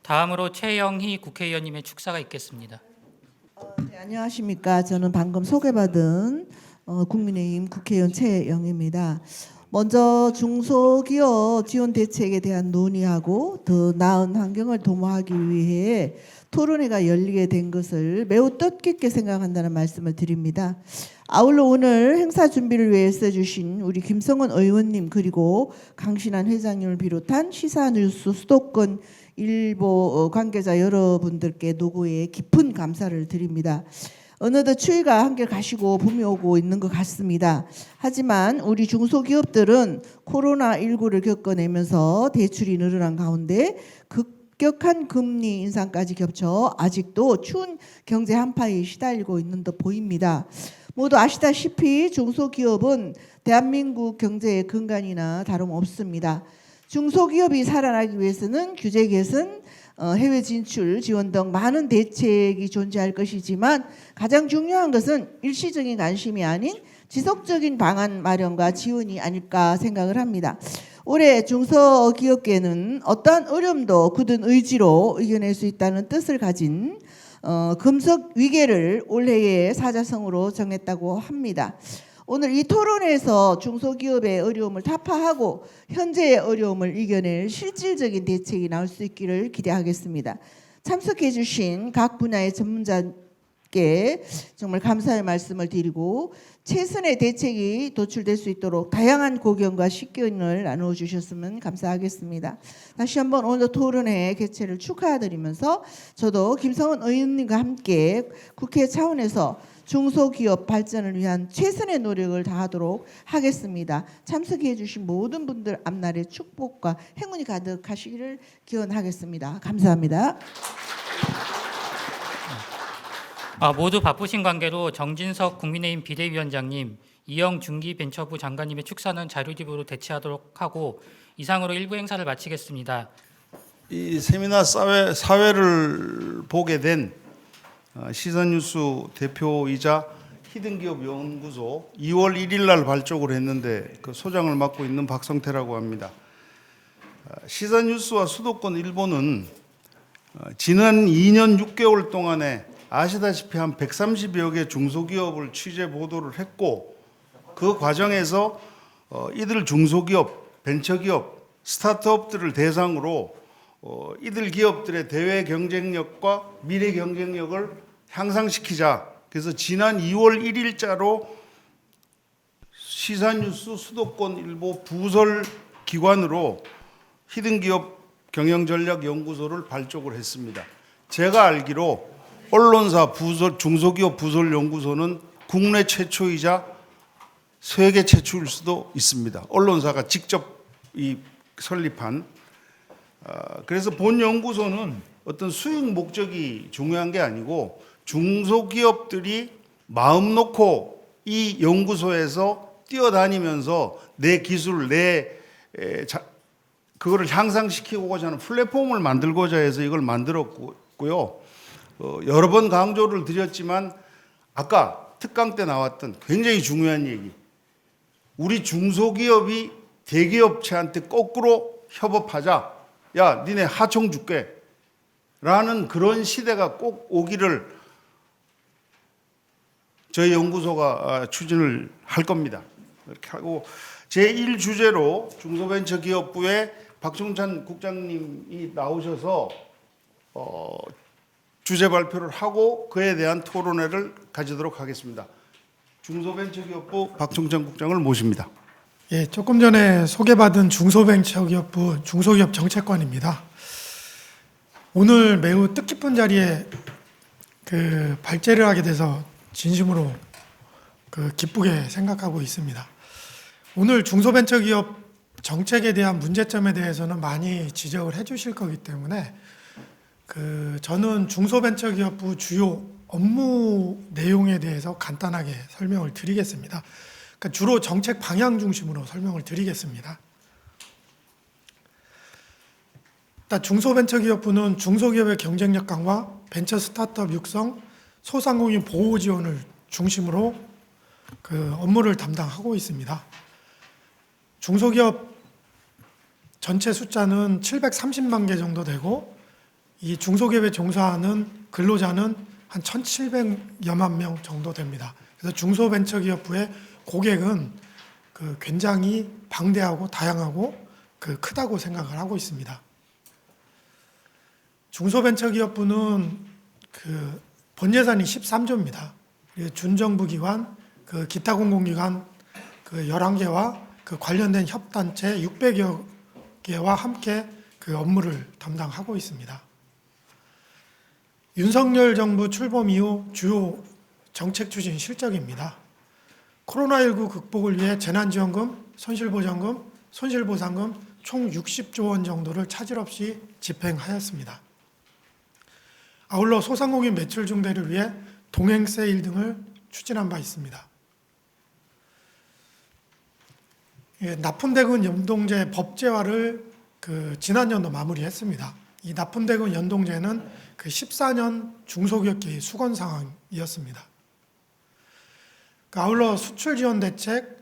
다음으로 최영희 국회의원님의 축사가 있겠습니다. 네, 안녕하십니까. 저는 방금 소개받은 국민의힘 국회의원 최영희입니다. 먼저 중소기업 지원 대책에 대한 논의하고 더 나은 환경을 도모하기 위해 토론회가 열리게 된 것을 매우 뜻깊게 생각한다는 말씀을 드립니다. 아울러 오늘 행사 준비를 위해 써주신 우리 김성원 의원님 그리고 강신한 회장님을 비롯한 시사뉴스 수도권 일보 관계자 여러분들께 노고에 깊은 감사를 드립니다. 어느덧 추위가 한결 가시고 봄이 오고 있는 것 같습니다. 하지만 우리 중소기업들은 코로나19를 겪어내면서 대출이 늘어난 가운데 급격한 금리 인상까지 겹쳐 아직도 추운 경제 한파에 시달리고 있는 듯 보입니다. 모두 아시다시피 중소기업은 대한민국 경제의 근간이나 다름없습니다. 중소기업이 살아나기 위해서는 규제 개선, 해외 진출 지원 등 많은 대책이 존재할 것이지만 가장 중요한 것은 일시적인 관심이 아닌 지속적인 방안 마련과 지원이 아닐까 생각을 합니다. 올해 중소기업계는 어떠한 어려움도 굳은 의지로 이겨낼 수 있다는 뜻을 가진 금속 위계를 올해의 사자성어로 정했다고 합니다. 오늘 이 토론에서 중소기업의 어려움을 타파하고 현재의 어려움을 이겨낼 실질적인 대책이 나올 수 있기를 기대하겠습니다. 참석해 주신 각 분야의 전문자께 정말 감사의 말씀을 드리고 최선의 대책이 도출될 수 있도록 다양한 고견과 식견을 나누어 주셨으면 감사하겠습니다. 다시 한번 오늘 토론회 개최를 축하드리면서 저도 김성원 의원님과 함께 국회 차원에서 중소기업 발전을 위한 최선의 노력을 다하도록 하겠습니다. 참석해 주신 모든 분들 앞날의 축복과 행운이 가득하시기를 기원하겠습니다. 감사합니다. 모두 바쁘신 관계로 정진석 국민의힘 비대위원장님, 이영 중기벤처부 장관님의 축사는 자료집으로 대체하도록 하고 이상으로 일부 행사를 마치겠습니다. 이 세미나 사회를 보게 된 시선뉴스 대표이자 히든기업연구소 2월 1일 날 발족을 했는데 그 소장을 맡고 있는 박성태라고 합니다. 시선뉴스와 수도권 일보는 지난 2년 6개월 동안에 아시다시피 한 130여 개 중소기업을 취재 보도를 했고 그 과정에서 이들 중소기업, 벤처기업, 스타트업들을 대상으로 이들 기업들의 대외 경쟁력과 미래 경쟁력을 향상시키자. 그래서 지난 2월 1일자로 시사뉴스 수도권 일보 부설 기관으로 히든기업 경영전략연구소를 발족을 했습니다. 제가 알기로 언론사 부설 중소기업 부설 연구소는 국내 최초이자 세계 최초일 수도 있습니다. 언론사가 직접 설립한. 그래서 본 연구소는 어떤 수익 목적이 중요한 게 아니고 중소기업들이 마음 놓고 이 연구소에서 뛰어다니면서 내 기술, 그거를 향상시키고자 하는 플랫폼을 만들고자 해서 이걸 만들었고요. 여러 번 강조를 드렸지만 아까 특강 때 나왔던 굉장히 중요한 얘기. 우리 중소기업이 대기업체한테 거꾸로 협업하자. 야, 니네 하청 줄게. 라는 그런 시대가 꼭 오기를 저희 연구소가 추진을 할 겁니다. 이렇게 하고 제1주제로 중소벤처기업부의 박종찬 국장님이 나오셔서 주제 발표를 하고 그에 대한 토론회를 가지도록 하겠습니다. 중소벤처기업부 박종찬 국장을 모십니다. 예, 조금 전에 소개받은 중소벤처기업부 중소기업 정책관입니다. 오늘 매우 뜻깊은 자리에 발제를 하게 돼서 진심으로 기쁘게 생각하고 있습니다. 오늘 중소벤처기업 정책에 대한 문제점에 대해서는 많이 지적을 해주실 거기 때문에 저는 중소벤처기업부 주요 업무 내용에 대해서 간단하게 설명을 드리겠습니다. 그러니까 주로 정책 방향 중심으로 설명을 드리겠습니다. 일단 중소벤처기업부는 중소기업의 경쟁력 강화, 벤처 스타트업 육성, 소상공인 보호 지원을 중심으로 업무를 담당하고 있습니다. 중소기업 전체 숫자는 730만 개 정도 되고 이 중소기업에 종사하는 근로자는 한 1,700여만 명 정도 됩니다. 그래서 중소벤처기업부의 고객은 굉장히 방대하고 다양하고 크다고 생각을 하고 있습니다. 중소벤처기업부는 본 예산이 13조입니다. 준정부 기관, 기타 공공기관 11개와 관련된 협단체 600여 개와 함께 업무를 담당하고 있습니다. 윤석열 정부 출범 이후 주요 정책 추진 실적입니다. 코로나19 극복을 위해 재난지원금, 손실보전금, 손실보상금 총 60조 원 정도를 차질 없이 집행하였습니다. 아울러 소상공인 매출 증대를 위해 동행 세일 등을 추진한 바 있습니다. 납품대금 연동제 법제화를 지난년도 마무리했습니다. 이 납품대금 연동제는 14년 중소기업계의 수건 상황이었습니다. 아울러 수출 지원 대책,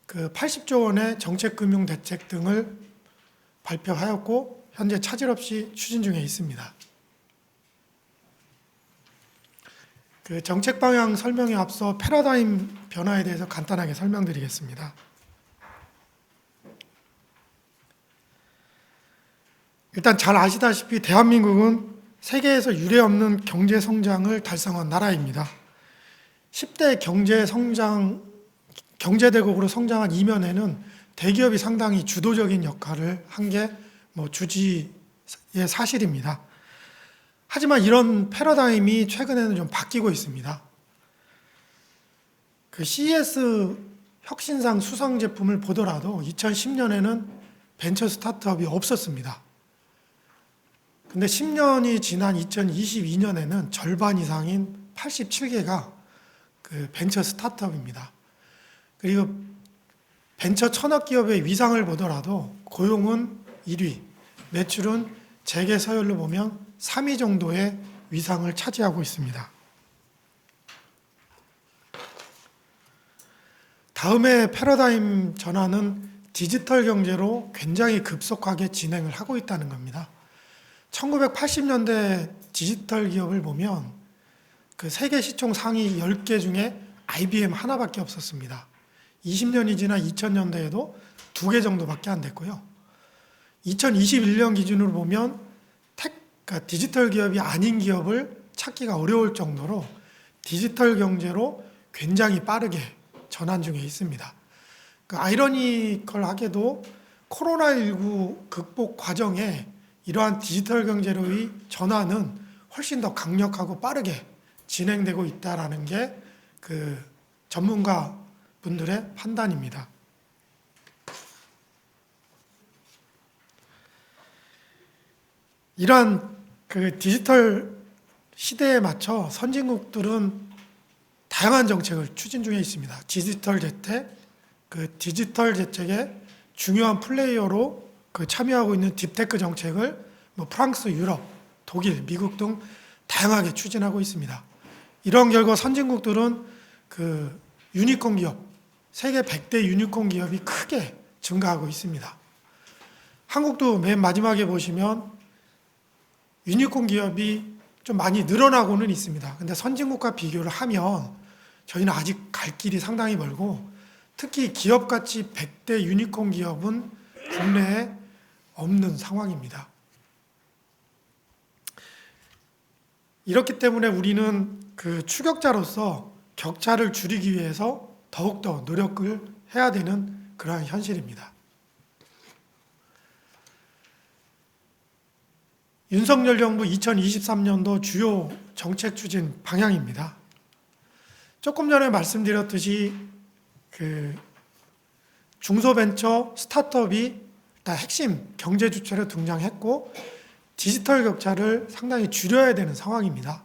80조 원의 정책금융 대책 등을 발표하였고 현재 차질 없이 추진 중에 있습니다. 정책 방향 설명에 앞서 패러다임 변화에 대해서 간단하게 설명드리겠습니다. 일단 잘 아시다시피 대한민국은 세계에서 유례없는 경제 성장을 달성한 나라입니다. 10대 경제대국으로 성장한 이면에는 대기업이 상당히 주도적인 역할을 한 게 주지의 사실입니다. 하지만 이런 패러다임이 최근에는 좀 바뀌고 있습니다. CES 혁신상 수상 제품을 보더라도 2010년에는 벤처 스타트업이 없었습니다. 근데 10년이 지난 2022년에는 절반 이상인 87개가 벤처 스타트업입니다. 그리고 벤처 천억 기업의 위상을 보더라도 고용은 1위, 매출은 재계 서열로 보면 3위 정도의 위상을 차지하고 있습니다. 다음에 패러다임 전환은 디지털 경제로 굉장히 급속하게 진행을 하고 있다는 겁니다. 1980년대 디지털 기업을 보면 세계 시총 상위 10개 중에 IBM 하나밖에 없었습니다. 20년이 지난 2000년대에도 2개 정도밖에 안 됐고요. 2021년 기준으로 보면 디지털 기업이 아닌 기업을 찾기가 어려울 정도로 디지털 경제로 굉장히 빠르게 전환 중에 있습니다. 아이러니컬하게도 코로나19 극복 과정에 이러한 디지털 경제로의 전환은 훨씬 더 강력하고 빠르게 진행되고 있다는 게 전문가 분들의 판단입니다. 이러한 디지털 시대에 맞춰 선진국들은 다양한 정책을 추진 중에 있습니다. 디지털 대책, 디지털 대책의 중요한 플레이어로 참여하고 있는 딥테크 정책을 프랑스, 유럽, 독일, 미국 등 다양하게 추진하고 있습니다. 이런 결과 선진국들은 유니콘 기업, 세계 100대 유니콘 기업이 크게 증가하고 있습니다. 한국도 맨 마지막에 보시면 유니콘 기업이 좀 많이 늘어나고는 있습니다. 근데 선진국과 비교를 하면 저희는 아직 갈 길이 상당히 멀고, 특히 기업가치 100대 유니콘 기업은 국내에 없는 상황입니다. 이렇기 때문에 우리는 그 추격자로서 격차를 줄이기 위해서 더욱더 노력을 해야 되는 그러한 현실입니다. 윤석열 정부 2023년도 주요 정책 추진 방향입니다. 조금 전에 말씀드렸듯이 그 중소벤처 스타트업이 일단 핵심 경제 주체로 등장했고, 디지털 격차를 상당히 줄여야 되는 상황입니다.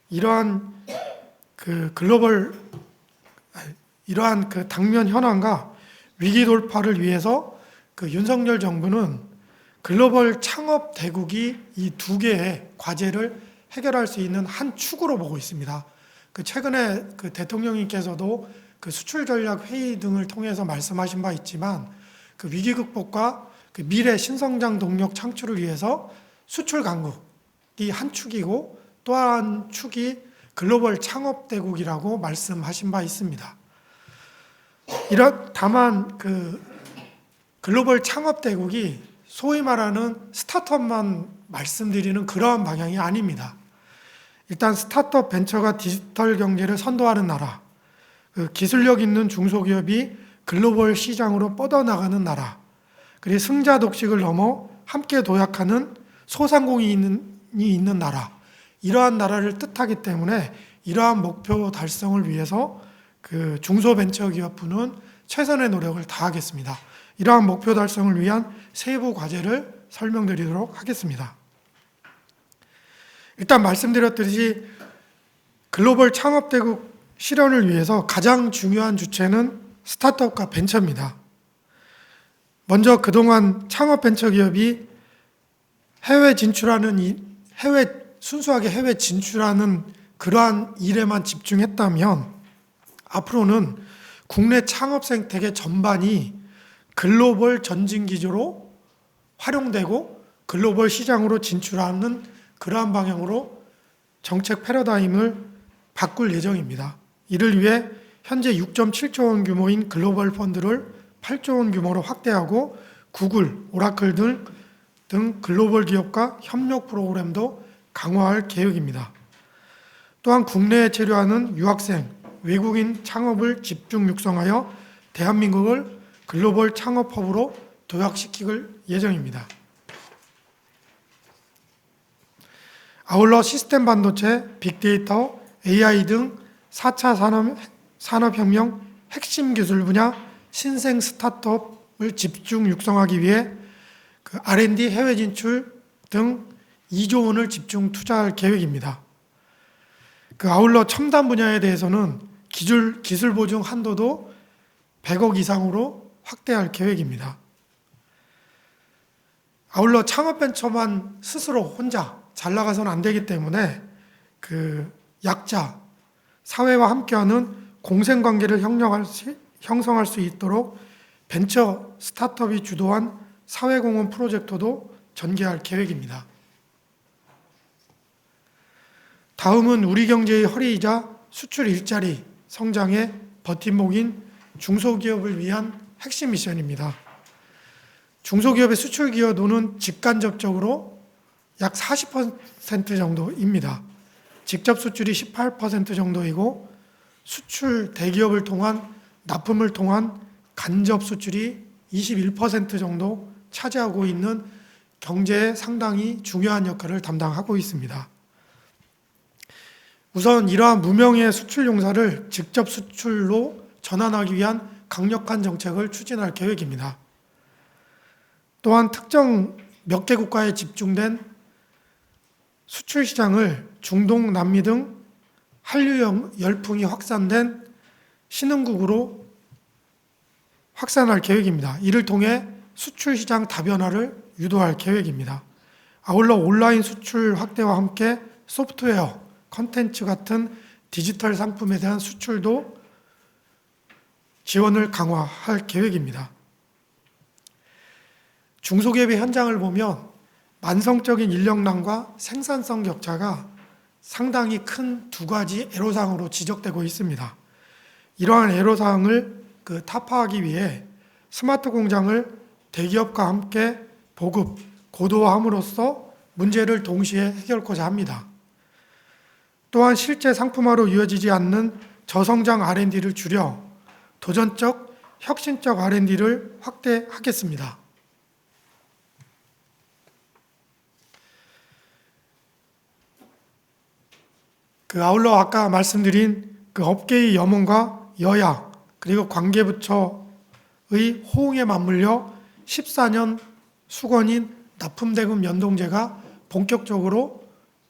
이러한 그 이러한 그 당면 현황과 위기 돌파를 위해서 그 윤석열 정부는 글로벌 창업 대국이 이 두 개의 과제를 해결할 수 있는 한 축으로 보고 있습니다. 그 최근에 그 대통령님께서도 그 수출 전략 회의 등을 통해서 말씀하신 바 있지만, 그 위기 극복과 그 미래 신성장 동력 창출을 위해서 수출 강국이 한 축이고, 또 한 축이 글로벌 창업 대국이라고 말씀하신 바 있습니다. 다만 그 글로벌 창업 대국이 소위 말하는 스타트업만 말씀드리는 그러한 방향이 아닙니다. 일단 스타트업 벤처가 디지털 경제를 선도하는 나라, 그 기술력 있는 중소기업이 글로벌 시장으로 뻗어나가는 나라, 그리고 승자 독식을 넘어 함께 도약하는 소상공인이 있는 나라, 이러한 나라를 뜻하기 때문에 이러한 목표 달성을 위해서 그 중소벤처기업부는 최선의 노력을 다하겠습니다. 이러한 목표 달성을 위한 세부 과제를 설명드리도록 하겠습니다. 일단 말씀드렸듯이 글로벌 창업대국 실현을 위해서 가장 중요한 주체는 스타트업과 벤처입니다. 먼저 그동안 창업벤처기업이 순수하게 해외 진출하는 그러한 일에만 집중했다면, 앞으로는 국내 창업 생태계 전반이 글로벌 전진 기조로 활용되고 글로벌 시장으로 진출하는 그러한 방향으로 정책 패러다임을 바꿀 예정입니다. 이를 위해 현재 6.7조 원 규모인 글로벌 펀드를 8조 원 규모로 확대하고, 구글, 오라클 등 글로벌 기업과 협력 프로그램도 강화할 계획입니다. 또한 국내에 체류하는 유학생, 외국인 창업을 집중 육성하여 대한민국을 글로벌 창업허브로 도약시킬 예정입니다. 아울러 시스템 반도체, 빅데이터, AI 등 4차 산업혁명 핵심 기술 분야 신생 스타트업을 집중 육성하기 위해 그 R&D 해외 진출 등 2조 원을 집중 투자할 계획입니다. 그 아울러 첨단 분야에 대해서는 기술 보증 한도도 100억 이상으로 확대할 계획입니다. 아울러 창업벤처만 스스로 혼자 잘 나가서는 안 되기 때문에 그 약자, 사회와 함께하는 공생관계를 형성할 수 있도록 벤처 스타트업이 주도한 사회공헌 프로젝트도 전개할 계획입니다. 다음은 우리 경제의 허리이자 수출 일자리 성장의 버팀목인 중소기업을 위한 핵심 미션입니다. 중소기업의 수출 기여도는 직간접적으로 약 40% 정도입니다. 직접 수출이 18% 정도이고, 수출 대기업을 통한 납품을 통한 간접 수출이 21% 정도 차지하고 있는 경제에 상당히 중요한 역할을 담당하고 있습니다. 우선 이러한 무명의 수출 용사를 직접 수출로 전환하기 위한 강력한 정책을 추진할 계획입니다. 또한 특정 몇 개 국가에 집중된 수출 시장을 중동, 남미 등 한류 열풍이 확산된 신흥국으로 확산할 계획입니다. 이를 통해 수출 시장 다변화를 유도할 계획입니다. 아울러 온라인 수출 확대와 함께 소프트웨어, 컨텐츠 같은 디지털 상품에 대한 수출도 지원을 강화할 계획입니다. 중소기업의 현장을 보면 만성적인 인력난과 생산성 격차가 상당히 큰 두 가지 애로사항으로 지적되고 있습니다. 이러한 애로사항을 타파하기 위해 스마트 공장을 대기업과 함께 보급, 고도화함으로써 문제를 동시에 해결하고자 합니다. 또한 실제 상품화로 이어지지 않는 저성장 R&D를 줄여 도전적, 혁신적 R&D를 확대하겠습니다. 아울러 아까 말씀드린 업계의 염원과 여야 그리고 관계부처의 호응에 맞물려 14년 수건인 납품대금 연동제가 본격적으로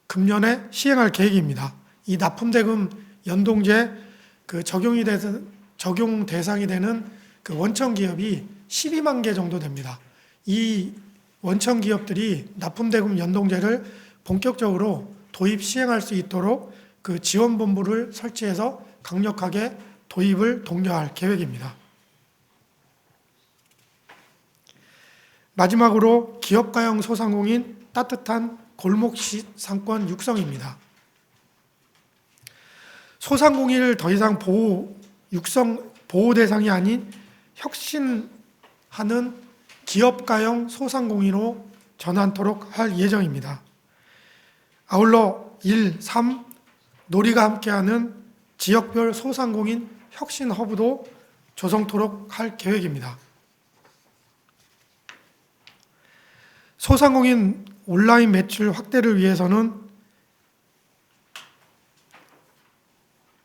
금년에 시행할 계획입니다. 이 납품대금 연동제 적용 대상이 되는 원청 기업이 12만 개 정도 됩니다. 이 원청 기업들이 납품대금 연동제를 본격적으로 도입 시행할 수 있도록 지원본부를 설치해서 강력하게 도입을 독려할 계획입니다. 마지막으로 기업가형 소상공인 따뜻한 골목 상권 육성입니다. 소상공인을 더 이상 보호 대상이 아닌 혁신하는 기업가형 소상공인으로 전환토록 할 예정입니다. 아울러 1, 3, 놀이가 함께하는 지역별 소상공인 혁신 허브도 조성토록 할 계획입니다. 소상공인 온라인 매출 확대를 위해서는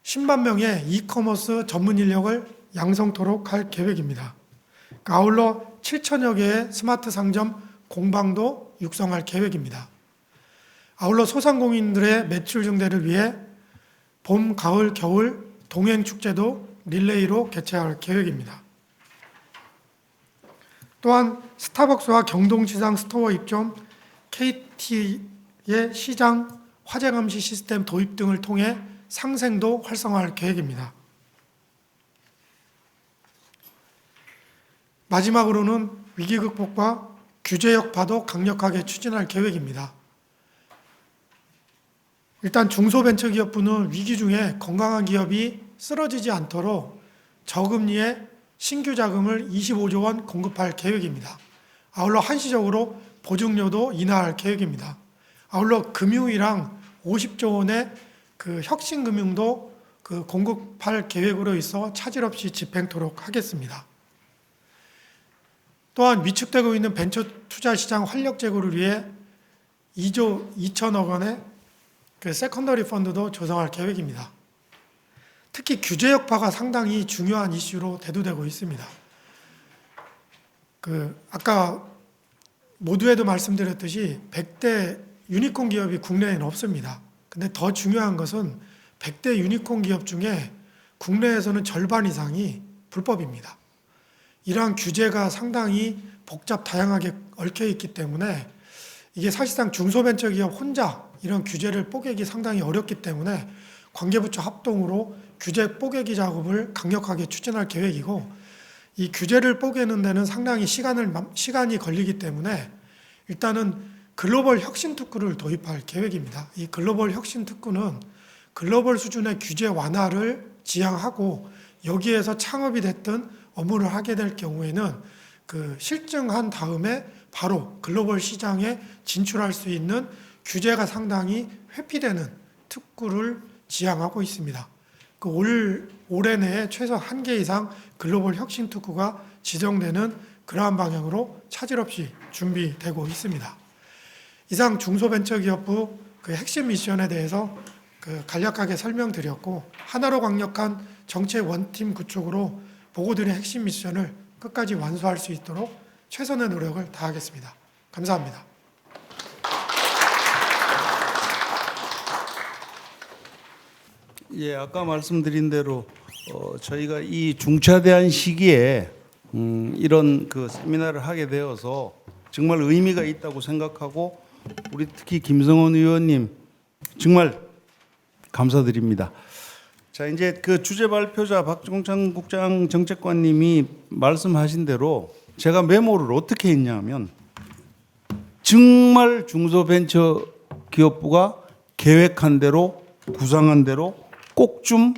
10만 명의 이커머스 전문 인력을 양성토록 할 계획입니다. 아울러 7천여 개의 스마트 상점 공방도 육성할 계획입니다. 아울러 소상공인들의 매출 증대를 위해 봄, 가을, 겨울 동행축제도 릴레이로 개최할 계획입니다. 또한 스타벅스와 경동시장 스토어 입점, KT의 시장 화재 감시 시스템 도입 등을 통해 상생도 활성화할 계획입니다. 마지막으로는 위기 극복과 규제 여파도 강력하게 추진할 계획입니다. 일단 중소벤처기업부는 위기 중에 건강한 기업이 쓰러지지 않도록 저금리의 신규 자금을 25조 원 공급할 계획입니다. 아울러 한시적으로 보증료도 인하할 계획입니다. 아울러 금융이랑 50조 원의 혁신금융도 공급할 계획으로 있어 차질 없이 집행토록 하겠습니다. 또한 위축되고 있는 벤처 투자 시장 활력 제고를 위해 2조 2천억 원의 세컨더리 펀드도 조성할 계획입니다. 특히 규제 여파가 상당히 중요한 이슈로 대두되고 있습니다. 아까 모두에도 말씀드렸듯이 100대 유니콘 기업이 국내에는 없습니다. 근데 더 중요한 것은 100대 유니콘 기업 중에 국내에서는 절반 이상이 불법입니다. 이러한 규제가 상당히 복잡 다양하게 얽혀 있기 때문에 이게 사실상 중소벤처기업 혼자 이런 규제를 뽀개기 상당히 어렵기 때문에 관계부처 합동으로 규제 뽀개기 작업을 강력하게 추진할 계획이고, 이 규제를 뽀개는 데는 상당히 시간이 걸리기 때문에 일단은 글로벌 혁신 특구를 도입할 계획입니다. 이 글로벌 혁신 특구는 글로벌 수준의 규제 완화를 지향하고 여기에서 창업이 됐든 업무를 하게 될 경우에는 실증한 다음에 바로 글로벌 시장에 진출할 수 있는 규제가 상당히 회피되는 특구를 지향하고 있습니다. 올해 내에 최소 1개 이상 글로벌 혁신 특구가 지정되는 그러한 방향으로 차질 없이 준비되고 있습니다. 이상 중소벤처기업부 핵심 미션에 대해서 간략하게 설명드렸고, 하나로 강력한 정책 원팀 구축으로 보고드린 핵심 미션을 끝까지 완수할 수 있도록 최선의 노력을 다하겠습니다. 감사합니다. 예, 아까 말씀드린 대로 저희가 이 중차대한 시기에 이런 세미나를 하게 되어서 정말 의미가 있다고 생각하고, 우리 특히 김성원 의원님 정말 감사드립니다. 자, 이제 주제 발표자 박종찬 국장 정책관님이 말씀하신 대로 제가 메모를 어떻게 했냐면 정말 중소벤처기업부가 계획한 대로 구상한 대로 꼭 좀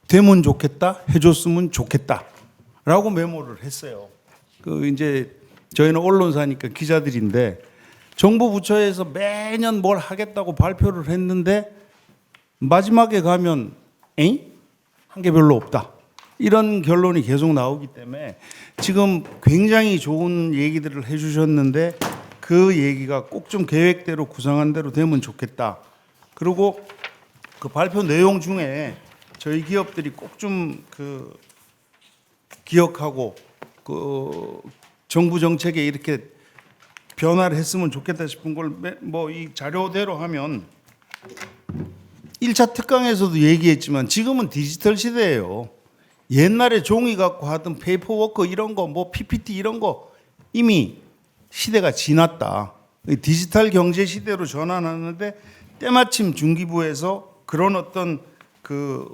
되면 좋겠다, 해줬으면 좋겠다라고 메모를 했어요. 그 이제 저희는 언론사니까 기자들인데 정부 부처에서 매년 뭘 하겠다고 발표를 했는데 마지막에 가면 한 게 별로 없다. 이런 결론이 계속 나오기 때문에 지금 굉장히 좋은 얘기들을 해주셨는데 그 얘기가 꼭 좀 계획대로 구상한 대로 되면 좋겠다. 그리고 그 발표 내용 중에 저희 기업들이 꼭 좀 그 기억하고 그 정부 정책에 이렇게 변화를 했으면 좋겠다 싶은 걸 뭐 이 자료대로 하면 1차 특강에서도 얘기했지만 지금은 디지털 시대예요. 옛날에 종이 갖고 하던 페이퍼워크 이런 거 뭐 PPT 이런 거 이미 시대가 지났다. 디지털 경제 시대로 전환하는데 때마침 중기부에서 그런 어떤 그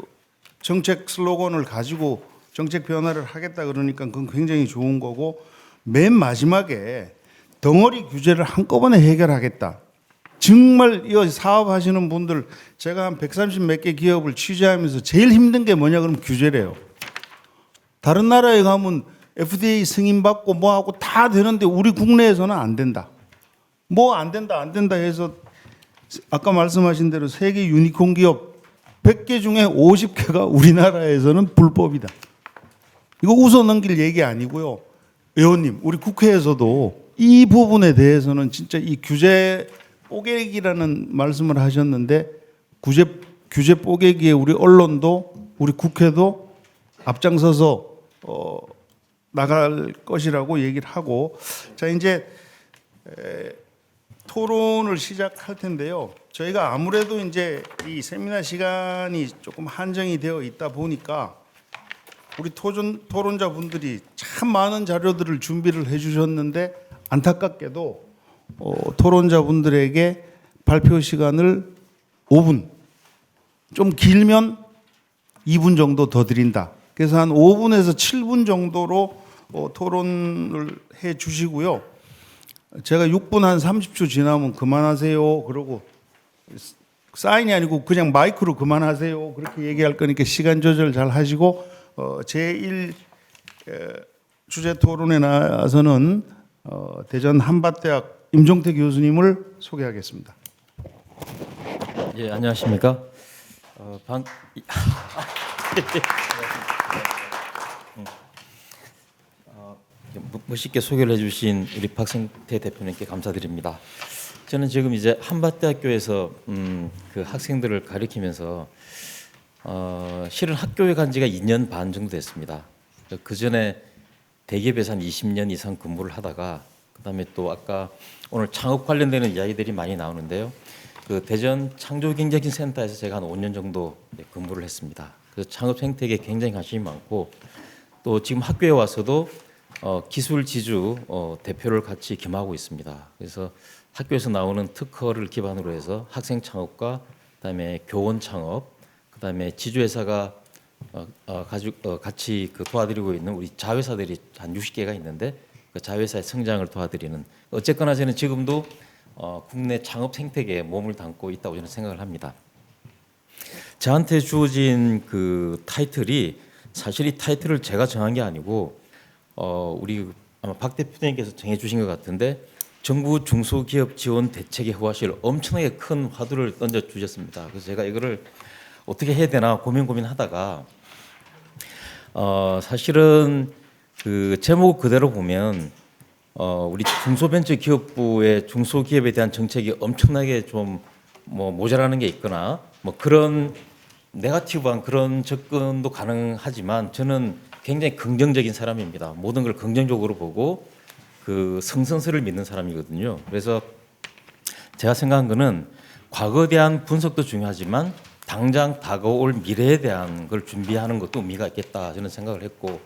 정책 슬로건을 가지고 정책 변화를 하겠다 그러니까 그건 굉장히 좋은 거고 맨 마지막에 덩어리 규제를 한꺼번에 해결하겠다. 정말 이 사업하시는 분들 제가 한 130 몇 개 기업을 취재하면서 제일 힘든 게 뭐냐 그러면 규제래요. 다른 나라에 가면 FDA 승인 받고 뭐 하고 다 되는데 우리 국내에서는 안 된다. 뭐 안 된다 해서 아까 말씀하신 대로 세계 유니콘 기업 100개 중에 50개가 우리나라에서는 불법이다. 이거 웃어 넘길 얘기 아니고요. 의원님, 우리 국회에서도 이 부분에 대해서는 진짜 이 규제 뽀개기라는 말씀을 하셨는데 규제 뽀개기에 우리 언론도 우리 국회도 앞장서서 나갈 것이라고 얘기를 하고 자 이제 토론을 시작할 텐데요. 저희가 아무래도 이제 이 세미나 시간이 조금 한정이 되어 있다 보니까 우리 토론자분들이 참 많은 자료들을 준비를 해주셨는데 안타깝게도 토론자분들에게 발표 시간을 5분, 좀 길면 2분 정도 더 드린다. 그래서 한 5분에서 7분 정도로 토론을 해 주시고요. 제가 6분 한 30초 지나면 그만하세요. 그러고 사인이 아니고 그냥 마이크로 그만하세요. 그렇게 얘기할 거니까 시간 조절 잘 하시고 제1 주제 토론에 나서는 대전 한밭대학 임종태 교수님을 소개하겠습니다. 예, 안녕하십니까? 멋있게 소개를 해주신 우리 박성태 대표님께 감사드립니다. 저는 지금 이제 한밭대학교에서 그 학생들을 가르치면서 실은 학교에 간 지가 2년 반 정도 됐습니다. 그 전에 대기업에서 한 20년 이상 근무를 하다가 그다음에 또 아까 오늘 창업 관련되는 이야기들이 많이 나오는데요. 그 대전 창조경제센터에서 제가 한 5년 정도 근무를 했습니다. 그래서 창업 생태계에 굉장히 관심이 많고 또 지금 학교에 와서도 기술 지주 대표를 같이 겸하고 있습니다. 그래서 학교에서 나오는 특허를 기반으로 해서 학생 창업과 그다음에 교원 창업, 그다음에 지주회사가 같이 도와드리고 있는 우리 자회사들이 한 60개가 있는데 그 자회사의 성장을 도와드리는 어쨌거나 저는 지금도 국내 창업 생태계에 몸을 담고 있다고 저는 생각을 합니다. 저한테 주어진 그 타이틀이 사실 이 타이틀을 제가 정한 게 아니고 우리 아마 박 대표님께서 정해주신 것 같은데 정부 중소기업 지원 대책의 허화실 엄청나게 큰 화두를 던져주셨습니다. 그래서 제가 이거를 어떻게 해야 되나 고민하다가 사실은 그 제목 그대로 보면 우리 중소벤처기업부의 중소기업에 대한 정책이 엄청나게 좀 뭐 모자라는 게 있거나 뭐 그런 네거티브한 그런 접근도 가능하지만 저는 굉장히 긍정적인 사람입니다. 모든 걸 긍정적으로 보고 그 성선설을 믿는 사람이거든요. 그래서 제가 생각한 거는 과거에 대한 분석도 중요하지만 당장 다가올 미래에 대한 걸 준비하는 것도 의미가 있겠다 저는 생각을 했고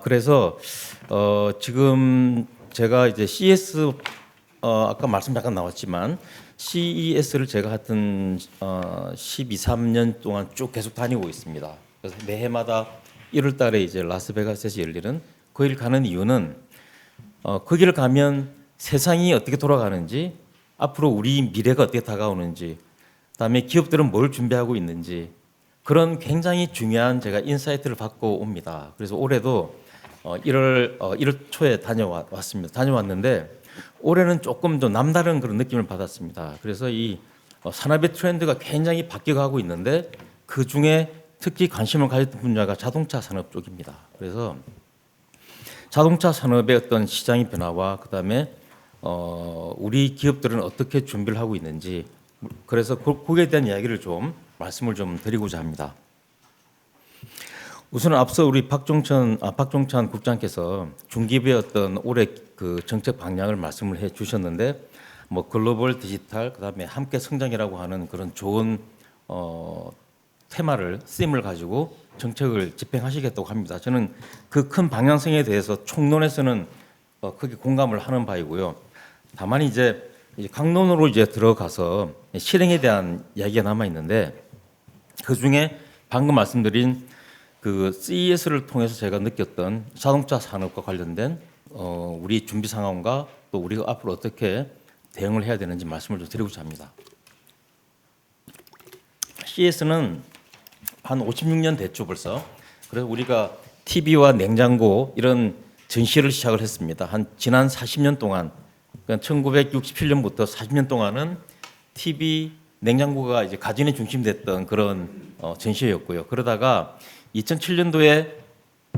그래서 지금 제가 이제 CES 아까 말씀 잠깐 나왔지만 CES를 제가 하여튼 12, 13년 동안 쭉 계속 다니고 있습니다. 그래서 매해마다 1월 달에 이제 라스베가스에서 열리는 거기를 가는 이유는 거기를 가면 세상이 어떻게 돌아가는지, 앞으로 우리 미래가 어떻게 다가오는지, 그다음에 기업들은 뭘 준비하고 있는지, 그런 굉장히 중요한 제가 인사이트를 받고 옵니다. 그래서 올해도 1월 초에 다녀왔습니다. 다녀왔는데 올해는 조금 더 남다른 그런 느낌을 받았습니다. 그래서 이 산업의 트렌드가 굉장히 바뀌어가고 있는데 그 중에 특히 관심을 가졌던 분야가 자동차 산업 쪽입니다. 그래서 자동차 산업의 어떤 시장의 변화와 그다음에 우리 기업들은 어떻게 준비를 하고 있는지, 그래서 거기에 대한 이야기를 좀 말씀을 좀 드리고자 합니다. 우선 앞서 우리 박종찬 국장께서 중기부의 어떤 올해 그 정책 방향을 말씀을 해 주셨는데, 뭐 글로벌 디지털 그다음에 함께 성장이라고 하는 그런 좋은 테마를 쓰임을 가지고 정책을 집행하시겠다고 합니다. 저는 그 큰 방향성에 대해서 총론에서는 크게 공감을 하는 바이고요. 다만 이제 강론으로 이제 들어가서 실행에 대한 이야기가 남아 있는데, 그 중에 방금 말씀드린 그 CES를 통해서 제가 느꼈던 자동차 산업과 관련된 우리 준비 상황과 또 우리가 앞으로 어떻게 대응을 해야 되는지 말씀을 좀 드리고자 합니다. CES는 한 56년 됐죠 벌써. 그래서 우리가 TV와 냉장고 이런 전시를 시작을 했습니다. 한 지난 40년 동안, 그러니까 1967년부터 40년 동안은 TV, 냉장고가 이제 가전이 중심됐던 그런 전시회였고요. 그러다가 2007년도에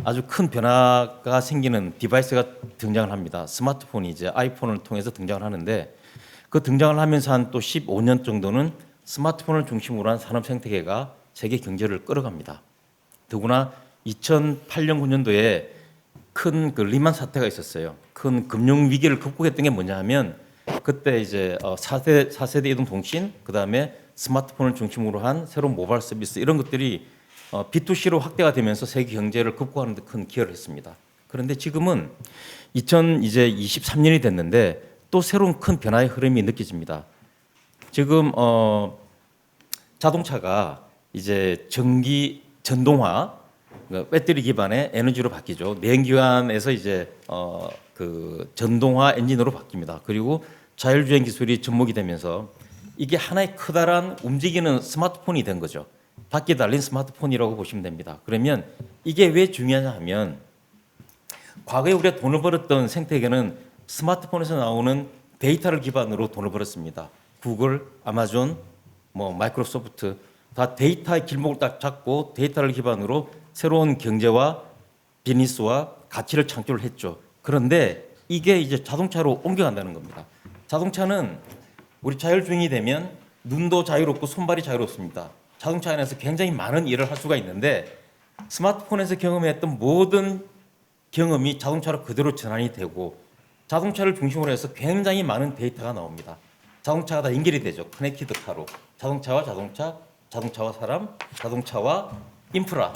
아주 큰 변화가 생기는 디바이스가 등장을 합니다. 스마트폰이 이제 아이폰을 통해서 등장을 하는데, 그 등장을 하면서 한 또 15년 정도는 스마트폰을 중심으로 한 산업 생태계가 세계 경제를 끌어갑니다. 더구나 2008년 9년도에 큰 그 리만 사태가 있었어요. 큰 금융 위기를 극복했던 게 뭐냐 하면, 그때 이제 4세대 이동 통신, 그다음에 스마트폰을 중심으로 한 새로운 모바일 서비스, 이런 것들이 B2C로 확대가 되면서 세계 경제를 극복하는 데 큰 기여를 했습니다. 그런데 지금은 2023년이 됐는데 또 새로운 큰 변화의 흐름이 느껴집니다. 지금 자동차가 이제 전동화, 배터리 기반의 에너지로 바뀌죠. 내연기관에서 이제 그 전동화 엔진으로 바뀝니다. 그리고 자율주행 기술이 접목이 되면서 이게 하나의 커다란 움직이는 스마트폰이 된 거죠. 바퀴 달린 스마트폰이라고 보시면 됩니다. 그러면 이게 왜 중요하냐 하면, 과거에 우리가 돈을 벌었던 생태계는 스마트폰에서 나오는 데이터를 기반으로 돈을 벌었습니다. 구글, 아마존, 뭐 마이크로소프트 다 데이터의 길목을 딱 잡고 데이터를 기반으로 새로운 경제와 비즈니스와 가치를 창출을 했죠. 그런데 이게 이제 자동차로 옮겨간다는 겁니다. 자동차는 우리 자율주행이 되면 눈도 자유롭고 손발이 자유롭습니다. 자동차 안에서 굉장히 많은 일을 할 수가 있는데, 스마트폰에서 경험했던 모든 경험이 자동차로 그대로 전환이 되고, 자동차를 중심으로 해서 굉장히 많은 데이터가 나옵니다. 자동차가 다 연결이 되죠. 커넥티드 카로. 자동차와 자동차, 자동차와 사람, 자동차와 인프라,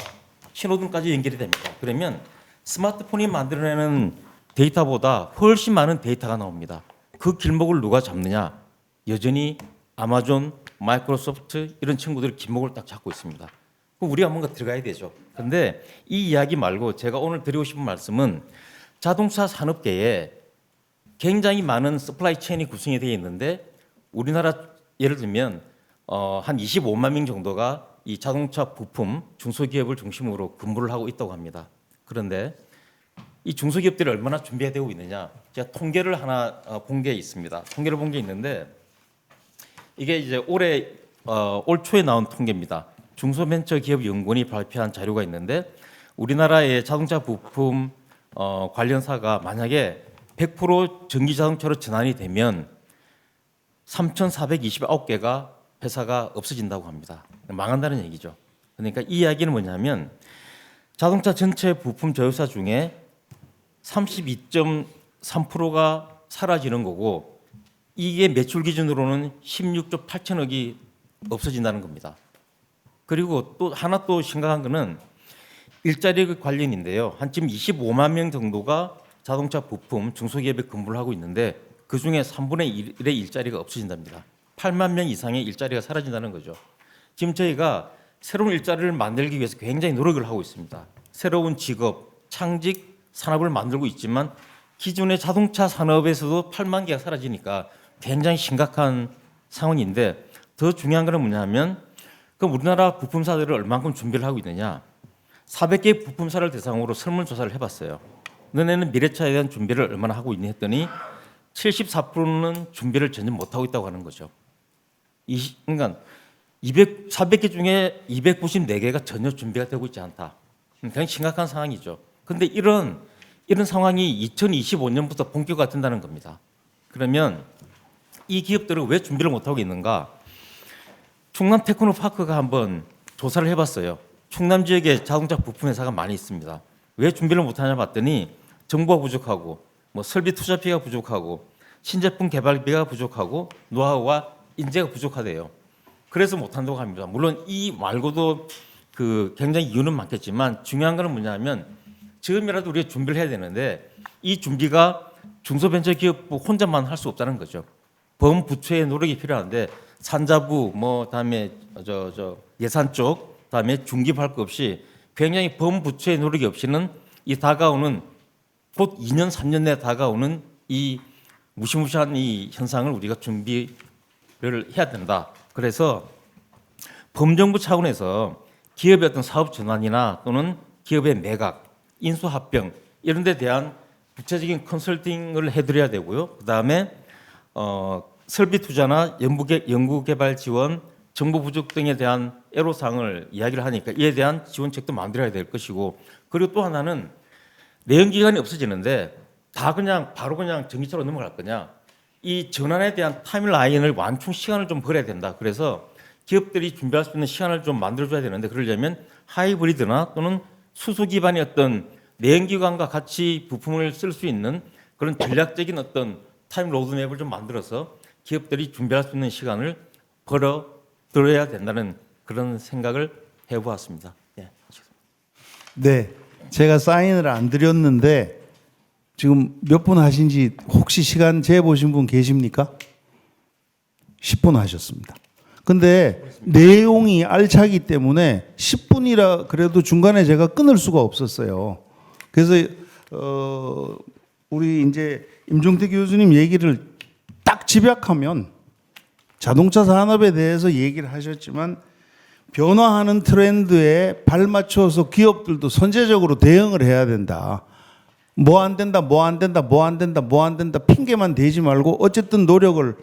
신호등까지 연결이 됩니다. 그러면 스마트폰이 만들어내는 데이터보다 훨씬 많은 데이터가 나옵니다. 그 길목을 누가 잡느냐? 여전히 아마존, 마이크로소프트 이런 친구들이 길목을 딱 잡고 있습니다. 그럼 우리가 뭔가 들어가야 되죠. 그런데 이 이야기 말고 제가 오늘 드리고 싶은 말씀은, 자동차 산업계에 굉장히 많은 서플라이 체인이 구성이 되어 있는데, 우리나라 예를 들면 한 25만 명 정도가 이 자동차 부품 중소기업을 중심으로 근무를 하고 있다고 합니다. 그런데 이 중소기업들이 얼마나 준비되고 있느냐, 제가 통계를 하나 본 게 있습니다. 통계를 본 게 있는데, 이게 이제 올해 올 초에 나온 통계입니다. 중소벤처기업연구원이 발표한 자료가 있는데, 우리나라의 자동차 부품 관련사가 만약에 100% 전기자동차로 전환이 되면 3,429개가 회사가 없어진다고 합니다. 망한다는 얘기죠. 그러니까 이 이야기는 뭐냐면, 자동차 전체 부품 제조사 중에 32.3%가 사라지는 거고, 이게 매출 기준으로는 16조 8천억이 없어진다는 겁니다. 그리고 또 하나 또 심각한 거는 일자리 관련인데요. 한 지금 25만 명 정도가 자동차 부품 중소기업에 근무를 하고 있는데, 그 중에 3분의 1의 일자리가 없어진답니다. 8만 명 이상의 일자리가 사라진다는 거죠. 지금 저희가 새로운 일자리를 만들기 위해서 굉장히 노력을 하고 있습니다. 새로운 직업, 창직, 산업을 만들고 있지만 기존의 자동차 산업에서도 8만 개가 사라지니까 굉장히 심각한 상황인데 더 중요한 것은 뭐냐면 그럼 우리나라 부품사들을 얼만큼 준비를 하고 있느냐. 400개 부품사를 대상으로 설문조사를 해봤어요. 너네는 미래차에 대한 준비를 얼마나 하고 있니 했더니 74%는 준비를 전혀 못하고 있다고 하는 거죠. 그러니까 400개 중에 294개가 전혀 준비가 되고 있지 않다. 굉장히 심각한 상황이죠. 그런데 이런 상황이 2025년부터 본격화 된다는 겁니다. 그러면 이 기업들은 왜 준비를 못하고 있는가? 충남 테크노파크가 한번 조사를 해봤어요. 충남 지역에 자동차 부품 회사가 많이 있습니다. 왜 준비를 못하냐 봤더니 정보가 부족하고 뭐 설비 투자비가 부족하고 신제품 개발비가 부족하고 노하우와 인재가 부족하대요. 그래서 못한다고 합니다. 물론 이 말고도 굉장히 이유는 많겠지만 중요한 것은 뭐냐면 지금이라도 우리가 준비를 해야 되는데 이 준비가 중소벤처기업부 혼자만 할 수 없다는 거죠. 범부처의 노력이 필요한데 산자부 다음에 예산 쪽 그다음에 중기할 것 없이 굉장히 범부처의 노력이 없이는 이 다가오는 곧 2년 3년 내에 다가오는 이 무시무시한 이 현상을 우리가 준비를 해야 된다. 그래서 범정부 차원에서 기업의 어떤 사업 전환이나 또는 기업의 매각, 인수합병 이런 데 대한 구체적인 컨설팅을 해드려야 되고요. 그다음에 설비 투자나 연구개발 지원, 정보 부족 등에 대한 애로사항을 이야기를 하니까 이에 대한 지원책도 만들어야 될 것이고 그리고 또 하나는 내연기관이 없어지는데 다 바로 전기차로 넘어갈 거냐. 이 전환에 대한 타임라인을 완충 시간을 좀 벌어야 된다. 그래서 기업들이 준비할 수 있는 시간을 좀 만들어줘야 되는데 그러려면 하이브리드나 또는 수소 기반의 어떤 내연기관과 같이 부품을 쓸 수 있는 그런 전략적인 어떤 타임 로드맵을 좀 만들어서 기업들이 준비할 수 있는 시간을 벌어들여야 된다는 그런 생각을 해보았습니다. 예. 네, 제가 사인을 안 드렸는데 지금 몇 분 하신지 혹시 시간 재보신 분 계십니까? 10분 하셨습니다. 근데 내용이 알차기 때문에 10분이라 그래도 중간에 제가 끊을 수가 없었어요. 그래서 우리 이제 임종택 교수님 얘기를 딱 집약하면 자동차 산업에 대해서 얘기를 하셨지만 변화하는 트렌드에 발맞춰서 기업들도 선제적으로 대응을 해야 된다. 뭐 안 된다, 뭐 안 된다, 뭐 안 된다, 뭐 안 된다 핑계만 대지 말고 어쨌든 노력을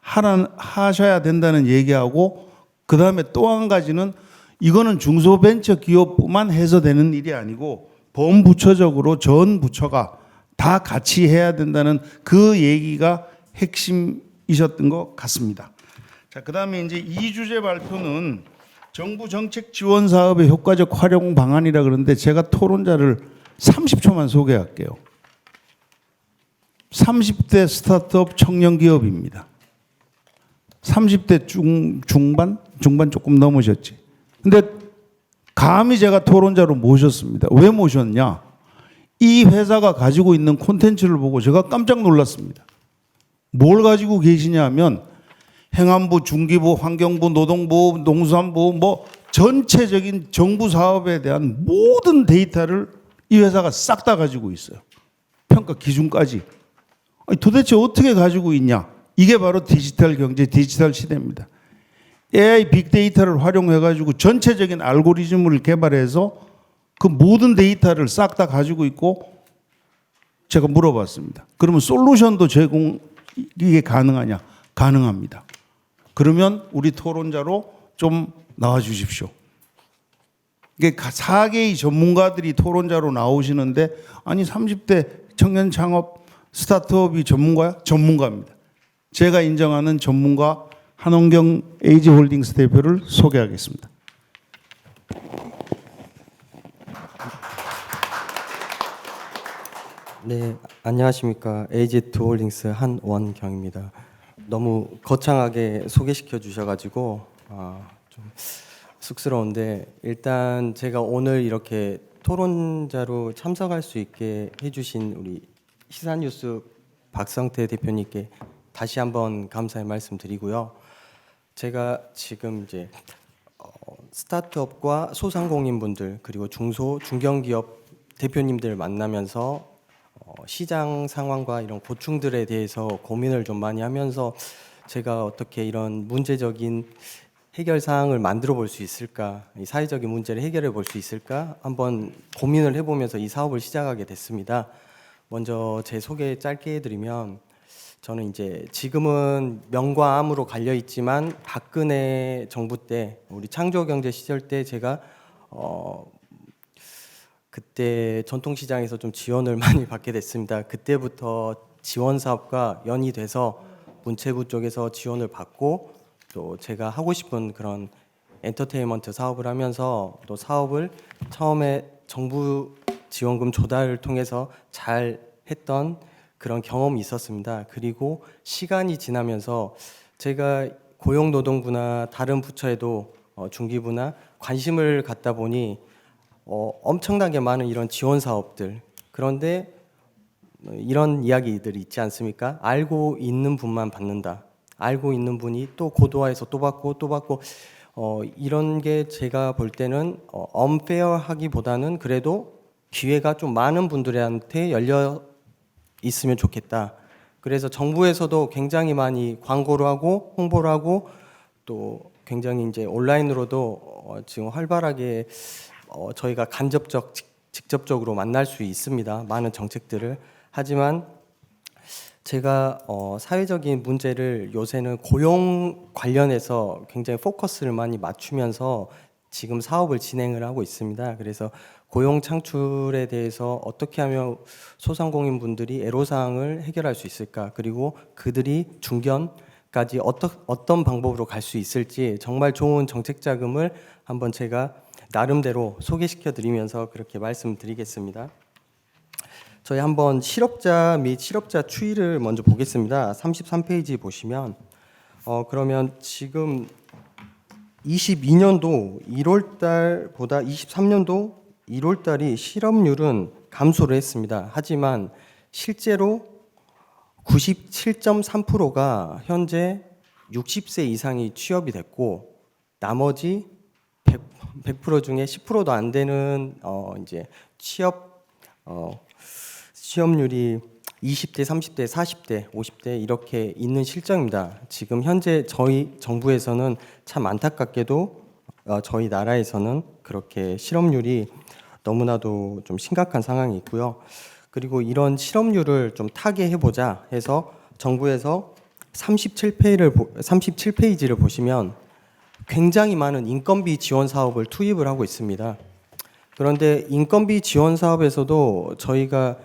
하셔야 된다는 얘기하고 그다음에 또 한 가지는 이거는 중소벤처기업만 해서 되는 일이 아니고 범부처적으로 전 부처가 다 같이 해야 된다는 그 얘기가 핵심이셨던 것 같습니다. 자, 그다음에 이제 이 주제 발표는 정부 정책 지원 사업의 효과적 활용 방안이라 그러는데 제가 토론자를 30초만 소개할게요. 30대 스타트업 청년 기업입니다. 30대 중반 조금 넘으셨지. 근데 감히 제가 토론자로 모셨습니다. 왜 모셨냐? 이 회사가 가지고 있는 콘텐츠를 보고 제가 깜짝 놀랐습니다. 뭘 가지고 계시냐면 행안부, 중기부, 환경부, 노동부, 농수산부 뭐 전체적인 정부 사업에 대한 모든 데이터를 이 회사가 싹 다 가지고 있어요. 평가 기준까지. 아니, 도대체 어떻게 가지고 있냐? 이게 바로 디지털 경제, 디지털 시대입니다. AI 빅데이터를 활용해가지고 전체적인 알고리즘을 개발해서 그 모든 데이터를 싹 다 가지고 있고 제가 물어봤습니다. 그러면 솔루션도 이게 가능하냐? 가능합니다. 그러면 우리 토론자로 좀 나와 주십시오. 이게 4개의 전문가들이 토론자로 나오시는데 아니 30대 청년 창업 스타트업이 전문가야? 전문가입니다. 제가 인정하는 전문가 한원경 에이지홀딩스 대표를 소개하겠습니다. 네, 안녕하십니까. 에이지홀딩스 한원경입니다. 너무 거창하게 소개시켜 주셔가지고 좀 쑥스러운데 일단 제가 오늘 이렇게 토론자로 참석할 수 있게 해주신 우리 시사뉴스 박성태 대표님께 다시 한번 감사의 말씀드리고요. 제가 지금 이제 스타트업과 소상공인분들 그리고 중소 중견기업 대표님들 만나면서 시장 상황과 이런 고충들에 대해서 고민을 좀 많이 하면서 제가 어떻게 이런 문제적인 해결 사항을 만들어 볼 수 있을까, 이 사회적인 문제를 해결해 볼 수 있을까 한번 고민을 해보면서 이 사업을 시작하게 됐습니다. 먼저 제 소개 짧게 해드리면, 저는 이제 지금은 명과 암으로 갈려 있지만 박근혜 정부 때, 우리 창조경제 시절 때 제가 그때 전통시장에서 좀 지원을 많이 받게 됐습니다. 그때부터 지원 사업과 연이 돼서 문체부 쪽에서 지원을 받고, 또 제가 하고 싶은 그런 엔터테인먼트 사업을 하면서 또 사업을 처음에 정부 지원금 조달을 통해서 잘 했던 그런 경험이 있었습니다. 그리고 시간이 지나면서 제가 고용노동부나 다른 부처에도 중기부나 관심을 갖다 보니 엄청나게 많은 이런 지원 사업들, 그런데 이런 이야기들이 있지 않습니까? 알고 있는 분만 받는다. 알고 있는 분이 또 고도화해서 또 받고 또 받고, 이런 게 제가 볼 때는 unfair하기보다는 그래도 기회가 좀 많은 분들한테 열려 있으면 좋겠다. 그래서 정부에서도 굉장히 많이 광고를 하고 홍보를 하고, 또 굉장히 이제 온라인으로도 지금 활발하게 저희가 직접적으로 만날 수 있습니다. 많은 정책들을. 하지만 제가 사회적인 문제를 요새는 고용 관련해서 굉장히 포커스를 많이 맞추면서 지금 사업을 진행을 하고 있습니다. 그래서 고용 창출에 대해서 어떻게 하면 소상공인분들이 애로사항을 해결할 수 있을까, 그리고 그들이 중견까지 어떤 방법으로 갈 수 있을지 정말 좋은 정책 자금을 한번 제가 나름대로 소개시켜 드리면서 그렇게 말씀드리겠습니다. 저희 한번 실업자 및 실업자 추이를 먼저 보겠습니다. 33페이지 보시면 그러면 지금 22년도 1월 달보다 23년도 1월 달이 실업률은 감소를 했습니다. 하지만 실제로 97.3%가 현재 60세 이상이 취업이 됐고, 나머지 100% 중에 10%도 안 되는 이제 취업률이 20대, 30대, 40대, 50대 이렇게 있는 실정입니다. 지금 현재 저희 정부에서는 참 안타깝게도 저희 나라에서는 그렇게 실업률이 너무나도 좀 심각한 상황이 있고요. 그리고 이런 실업률을 좀 타개해보자 해서 정부에서 37페이지를 보시면 굉장히 많은 인건비 지원 사업을 투입을 하고 있습니다. 그런데 인건비 지원 사업에서도 저희가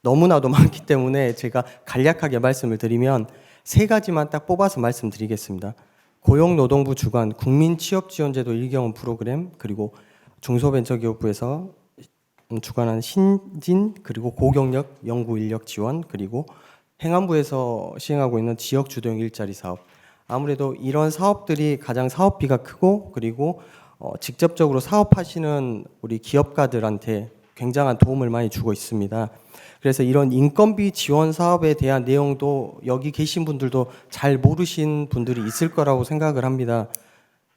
너무나도 많기 때문에 제가 간략하게 말씀을 드리면 세 가지만 딱 뽑아서 말씀드리겠습니다. 고용노동부 주관 국민취업지원제도 일경험 프로그램, 그리고 중소벤처기업부에서 주관하는 신진 그리고 고경력 연구인력 지원, 그리고 행안부에서 시행하고 있는 지역주도형 일자리 사업. 아무래도 이런 사업들이 가장 사업비가 크고, 그리고 직접적으로 사업하시는 우리 기업가들한테 굉장한 도움을 많이 주고 있습니다. 그래서 이런 인건비 지원 사업에 대한 내용도 여기 계신 분들도 잘 모르신 분들이 있을 거라고 생각을 합니다.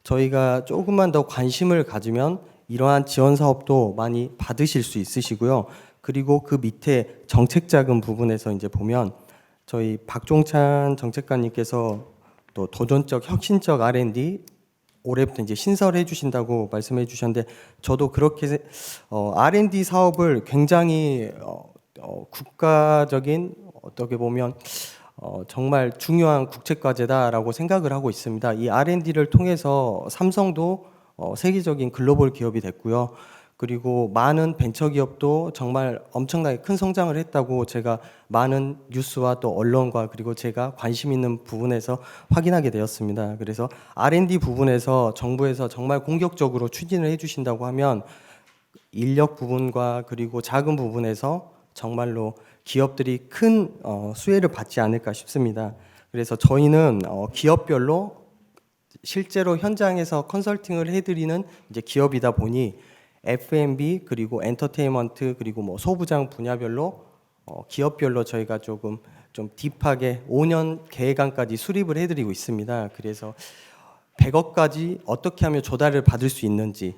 저희가 조금만 더 관심을 가지면 이러한 지원 사업도 많이 받으실 수 있으시고요. 그리고 그 밑에 정책자금 부분에서 이제 보면 저희 박종찬 정책관님께서 또 도전적 혁신적 R&D 올해부터 이제 신설해 주신다고 말씀해 주셨는데, 저도 그렇게 R&D 사업을 굉장히 국가적인 어떻게 보면 정말 중요한 국책과제다라고 생각을 하고 있습니다. 이 R&D를 통해서 삼성도 세계적인 글로벌 기업이 됐고요. 그리고 많은 벤처기업도 정말 엄청나게 큰 성장을 했다고 제가 많은 뉴스와 또 언론과 그리고 제가 관심 있는 부분에서 확인하게 되었습니다. 그래서 R&D 부분에서 정부에서 정말 공격적으로 추진을 해주신다고 하면 인력 부분과 그리고 자금 부분에서 정말로 기업들이 큰 수혜를 받지 않을까 싶습니다. 그래서 저희는 기업별로 실제로 현장에서 컨설팅을 해드리는 이제 기업이다 보니 F&B 그리고 엔터테인먼트 그리고 뭐 소부장 분야별로 기업별로 저희가 조금 좀 딥하게 5년 계획안까지 수립을 해드리고 있습니다. 그래서 100억까지 어떻게 하면 조달을 받을 수 있는지,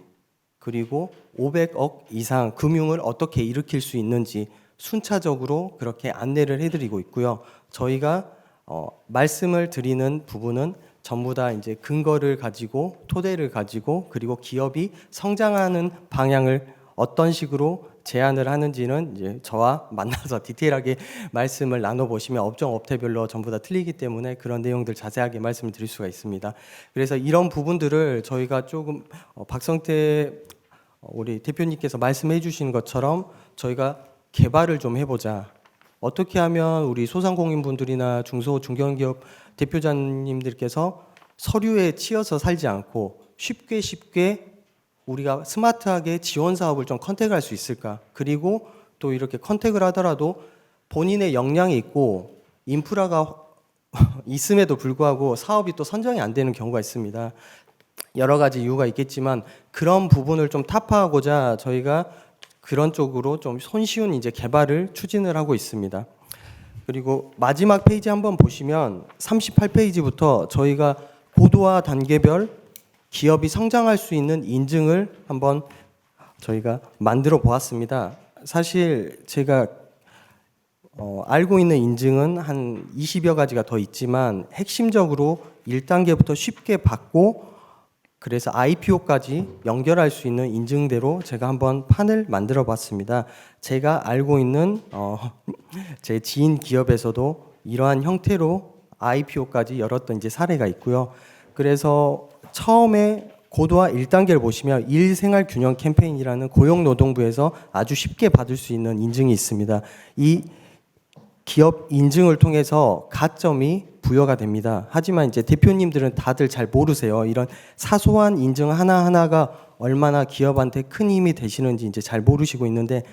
그리고 500억 이상 금융을 어떻게 일으킬 수 있는지, 순차적으로 그렇게 안내를 해드리고 있고요. 저희가 말씀을 드리는 부분은 전부 다 이제 근거를 가지고 토대를 가지고 그리고 기업이 성장하는 방향을 어떤 식으로 제안을 하는지는 이제 저와 만나서 디테일하게 말씀을 나눠보시면 업종 업태별로 전부 다 틀리기 때문에 그런 내용들 자세하게 말씀을 드릴 수가 있습니다. 그래서 이런 부분들을 저희가 조금 박성태 우리 대표님께서 말씀해 주신 것처럼 저희가 개발을 좀 해보자. 어떻게 하면 우리 소상공인분들이나 중소 중견기업 대표자님들께서 서류에 치여서 살지 않고 쉽게 우리가 스마트하게 지원 사업을 좀 컨택할 수 있을까? 그리고 또 이렇게 컨택을 하더라도 본인의 역량이 있고 인프라가 있음에도 불구하고 사업이 또 선정이 안 되는 경우가 있습니다. 여러 가지 이유가 있겠지만 그런 부분을 좀 타파하고자 저희가 그런 쪽으로 좀 손쉬운 이제 개발을 추진을 하고 있습니다. 그리고 마지막 페이지 한번 보시면 38페이지부터 저희가 고도화 단계별 기업이 성장할 수 있는 인증을 한번 저희가 만들어 보았습니다. 사실 제가 알고 있는 인증은 한 20여 가지가 더 있지만 핵심적으로 1단계부터 쉽게 받고 그래서 IPO까지 연결할 수 있는 인증대로 제가 한번 판을 만들어 봤습니다. 제가 알고 있는 제 지인 기업에서도 이러한 형태로 IPO까지 열었던 이제 사례가 있고요. 그래서 처음에 고도화 1단계를 보시면 일생활균형 캠페인이라는 고용노동부에서 아주 쉽게 받을 수 있는 인증이 있습니다. 이 기업 인증을 통해서 가점이 부여가 됩니다. 하지만 이제 대표님들은 다들 잘 모르세요. 이런 사소한 인증 하나하나가 얼마나 기업한테 큰 힘이 되시는지 이제 잘 모르시고 있는데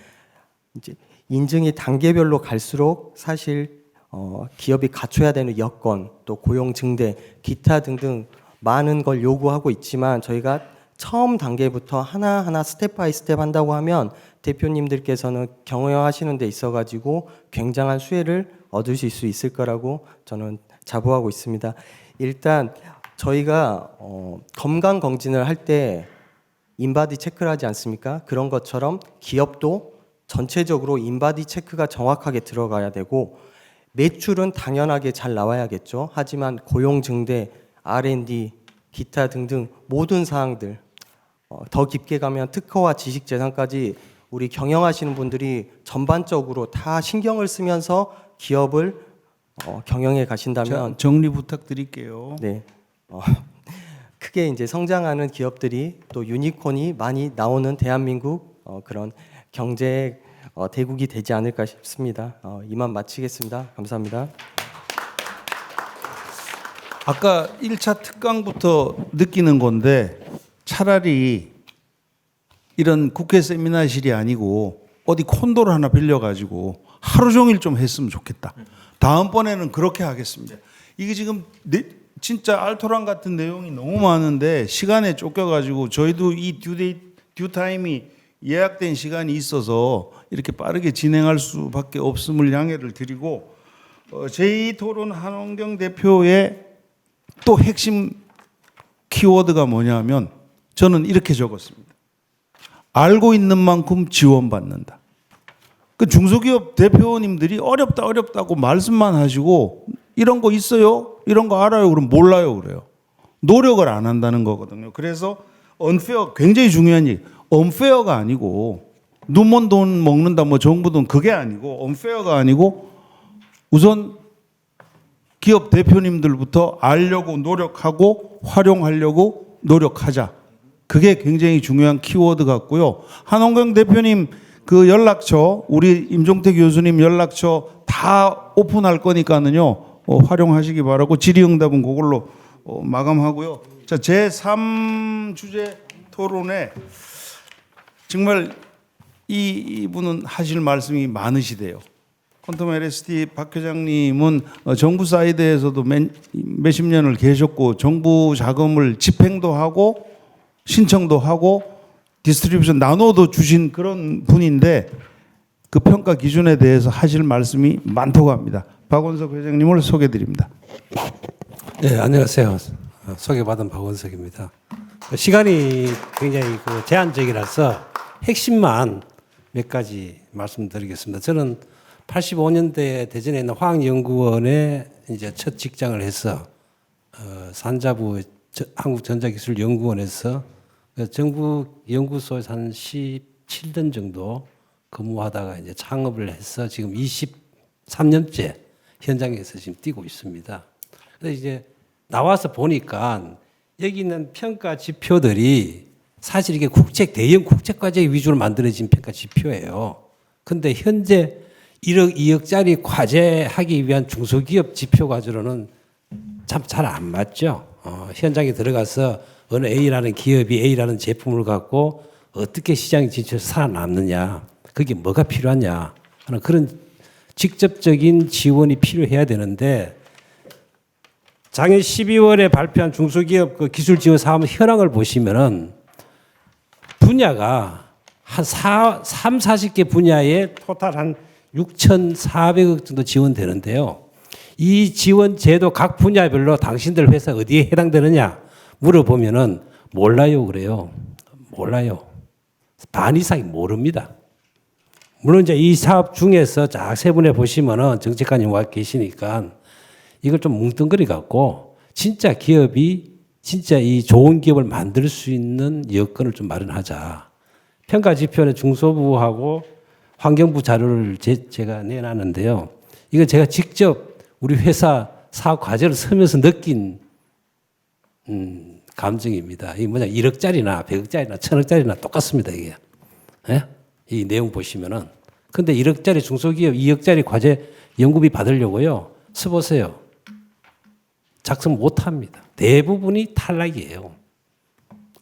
이제 인증이 단계별로 갈수록 사실 기업이 갖춰야 되는 여건, 또 고용 증대, 기타 등등 많은 걸 요구하고 있지만 저희가 처음 단계부터 하나하나 스텝 바이 스텝 한다고 하면 대표님들께서는 경영하시는 데 있어가지고 굉장한 수혜를 얻으실 수 있을 거라고 저는 자부하고 있습니다. 일단 저희가 건강검진을 할 때 인바디 체크를 하지 않습니까? 그런 것처럼 기업도 전체적으로 인바디 체크가 정확하게 들어가야 되고 매출은 당연하게 잘 나와야겠죠. 하지만 고용 증대, R&D, 기타 등등 모든 사항들 더 깊게 가면 특허와 지식재산까지 우리 경영하시는 분들이 전반적으로 다 신경을 쓰면서 기업을 경영해 가신다면 정리 부탁드릴게요. 네, 크게 이제 성장하는 기업들이 또 유니콘이 많이 나오는 대한민국 그런 경제 대국이 되지 않을까 싶습니다. 이만 마치겠습니다. 감사합니다. 아까 1차 특강부터 느끼는 건데 차라리 이런 국회 세미나실이 아니고 어디 콘도를 하나 빌려가지고 하루 종일 좀 했으면 좋겠다. 다음번에는 그렇게 하겠습니다. 이게 지금 진짜 알토란 같은 내용이 너무 많은데 시간에 쫓겨가지고 저희도 이 듀타임이 예약된 시간이 있어서 이렇게 빠르게 진행할 수밖에 없음을 양해를 드리고 제2토론 한원경 대표의 또 핵심 키워드가 뭐냐면 저는 이렇게 적었습니다. 알고 있는 만큼 지원받는다. 그 중소기업 대표님들이 어렵다고 말씀만 하시고 이런 거 있어요? 이런 거 알아요? 그럼 몰라요 그래요. 노력을 안 한다는 거거든요. 그래서 언페어 굉장히 중요한 얘기. 언페어가 아니고 눈먼 돈 먹는다 뭐 정부 돈 그게 아니고 언페어가 아니고 우선 기업 대표님들부터 알려고 노력하고 활용하려고 노력하자. 그게 굉장히 중요한 키워드 같고요. 한원경 대표님 그 연락처 우리 임종택 교수님 연락처 다 오픈할 거니까는요. 활용하시기 바라고 질의응답은 그걸로 마감하고요. 자, 제3주제 토론에 정말 이분은 하실 말씀이 많으시대요. 퀀텀 LST 박 회장님은 정부 사이드에서도 몇십 년을 계셨고 정부 자금을 집행도 하고 신청도 하고 디스트리뷰션 나눠도 주신 그런 분인데 그 평가 기준에 대해서 하실 말씀이 많다고 합니다. 박원석 회장님을 소개드립니다. 네, 안녕하세요. 소개받은 박원석입니다. 시간이 굉장히 제한적이라서 핵심만 몇 가지 말씀드리겠습니다. 저는 85년대 대전에 있는 화학연구원에 이제 첫 직장을 해서 산자부 한국전자기술연구원에서 정부 연구소에서 한 17년 정도 근무하다가 이제 창업을 해서 지금 23년째 현장에서 지금 뛰고 있습니다. 그래서 이제 나와서 보니까 여기 있는 평가 지표들이 사실 이게 대형 국제과제 위주로 만들어진 평가 지표예요. 근데 현재 1억, 2억짜리 과제 하기 위한 중소기업 지표 과제로는 참 잘 안 맞죠. 현장에 들어가서 어느 A라는 기업이 A라는 제품을 갖고 어떻게 시장에 진출해서 살아남느냐, 그게 뭐가 필요하냐 하는 그런 직접적인 지원이 필요해야 되는데 작년 12월에 발표한 중소기업 그 기술 지원 사업 현황을 보시면은 분야가 한 40개 분야에 토탈 한 6,400억 정도 지원되는데요. 이 지원 제도 각 분야별로 당신들 회사 어디에 해당되느냐 물어보면은 몰라요 그래요. 몰라요. 반 이상이 모릅니다. 물론 이제 이 사업 중에서 쫙 세분해 보시면은 정책관님 와 계시니까 이걸 좀 뭉뚱그리 갖고 진짜 기업이 진짜 이 좋은 기업을 만들 수 있는 여건을 좀 마련하자. 평가 지표는 중소부하고 환경부 자료를 제가 내놨는데요. 이거 제가 직접 우리 회사 사업 과제를 쓰면서 느낀 감정입니다. 이 뭐냐 1억짜리나 100억짜리나 1000억짜리나 똑같습니다 이게. 예? 이 내용 보시면은. 근데 1억짜리 중소기업 2억짜리 과제 연구비 받으려고요. 써보세요. 작성 못 합니다. 대부분이 탈락이에요.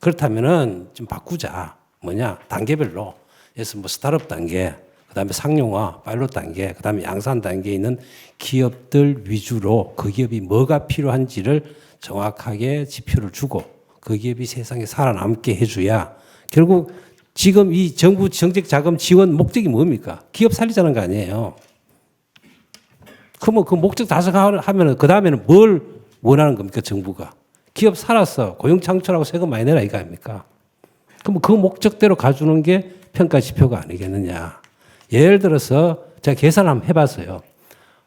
그렇다면은 좀 바꾸자. 뭐냐? 단계별로. 그래서 뭐 스타트업 단계, 그다음에 상용화, 파일럿 단계, 그다음에 양산 단계에 있는 기업들 위주로 그 기업이 뭐가 필요한지를 정확하게 지표를 주고 그 기업이 세상에 살아남게 해줘야 결국 지금 이 정부 정책 자금 지원 목적이 뭡니까? 기업 살리자는 거 아니에요. 그러면 그 목적 달성하면은 그 다음에는 뭘 원하는 겁니까 정부가? 기업 살았어 고용 창출하고 세금 많이 내라 이거 아닙니까? 그럼 그 목적대로 가주는 게 평가 지표가 아니겠느냐? 예를 들어서 제가 계산 한번 해봤어요.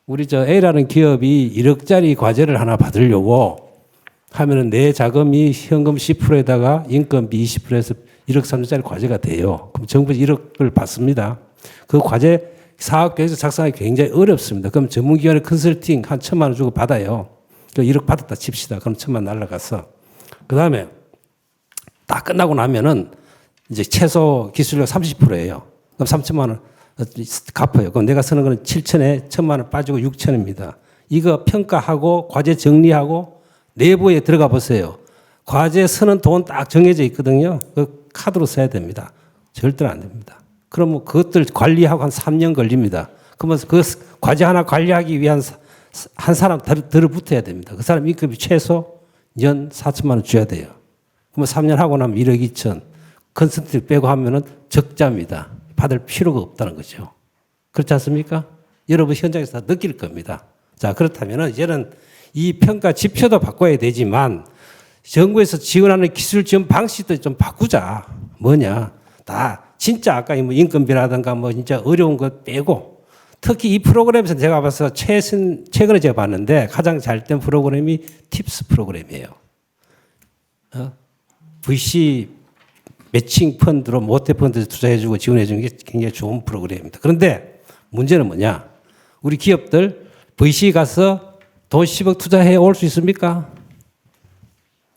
우리 저 A라는 기업이 1억짜리 과제를 하나 받으려고 하면은 내 자금이 현금 10%에다가 인건비 20%에서 1억 3천짜리 과제가 돼요. 그럼 정부 1억을 받습니다. 그 과제 사업 계획서 작성하기 굉장히 어렵습니다. 그럼 전문기관의 컨설팅 한 1,000만 원 주고 받아요. 1억 받았다 칩시다. 그럼 1,000만 날라갔어. 그 다음에 다 끝나고 나면은 이제 최소 기술료 30%예요. 그럼 3,000만 원 갚아요. 그럼 내가 쓰는 거는 7천에 1,000만 원 빠지고 6천입니다. 이거 평가하고 과제 정리하고 내부에 들어가 보세요. 과제 쓰는 돈 딱 정해져 있거든요. 그 카드로 써야 됩니다. 절대로 안 됩니다. 그러면 그것들 관리하고 한 3년 걸립니다. 그러면 그 과제 하나 관리하기 위한 한 사람 들어붙어야 됩니다. 그 사람 인건비 최소 연 4천만 원 줘야 돼요. 그러면 3년 하고 나면 1억 2천. 컨설팅 빼고 하면은 적자입니다. 받을 필요가 없다는 거죠. 그렇지 않습니까? 여러분 현장에서 다 느낄 겁니다. 자, 그렇다면은 이제는 이 평가 지표도 바꿔야 되지만 정부에서 지원하는 기술 지원 방식도 좀 바꾸자. 뭐냐? 다 진짜 아까 뭐 인건비라든가 뭐 진짜 어려운 것 빼고 특히 이 프로그램에서 제가 봐서 최근에 제가 봤는데 가장 잘 된 프로그램이 팁스 프로그램이에요. VC 매칭 펀드로 모태 펀드에 투자해주고 지원해주는 게 굉장히 좋은 프로그램입니다. 그런데 문제는 뭐냐? 우리 기업들 VC 가서 돈 10억 투자해 올 수 있습니까?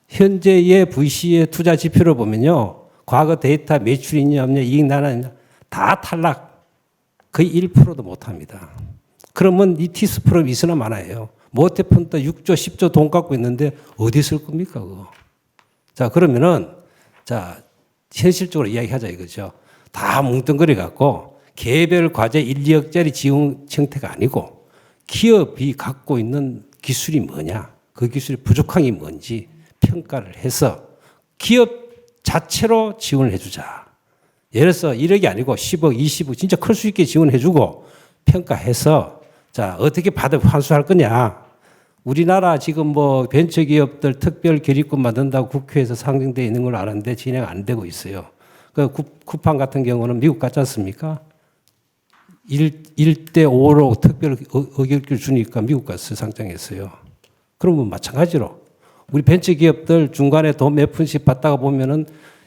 현재의 VC의 투자 지표를 보면요. 과거 데이터 매출이 있냐 없냐 이익 나느냐 다 탈락. 거의 1%도 못합니다. 그러면 이 티스 프로그램 있으나 마나예요. 모태 펀드 6조 10조 돈 갖고 있는데 어디 쓸 겁니까 그거? 자 그러면은 자 현실적으로 이야기하자 이거죠. 다 뭉뚱그려 갖고 개별 과제 1, 2억짜리 지원 형태가 아니고 기업이 갖고 있는 기술이 뭐냐, 그 기술이 부족한 게 뭔지 평가를 해서 기업 자체로 지원을 해주자. 예를 들어서 1억이 아니고 10억, 20억 진짜 클 수 있게 지원해주고 평가해서 자 어떻게 받아 환수할 거냐. 우리나라 지금 뭐 벤처기업들 특별 결의권 만든다고 국회에서 상정되어 있는 걸로 아는데 진행 안 되고 있어요. 그 쿠팡 같은 경우는 미국 같지 않습니까? 1대 5로 특별 의결기를 주니까 미국 가서 상장했어요. 그러면 마찬가지로 우리 벤처 기업들 중간에 돈 몇 푼씩 받다가 보면은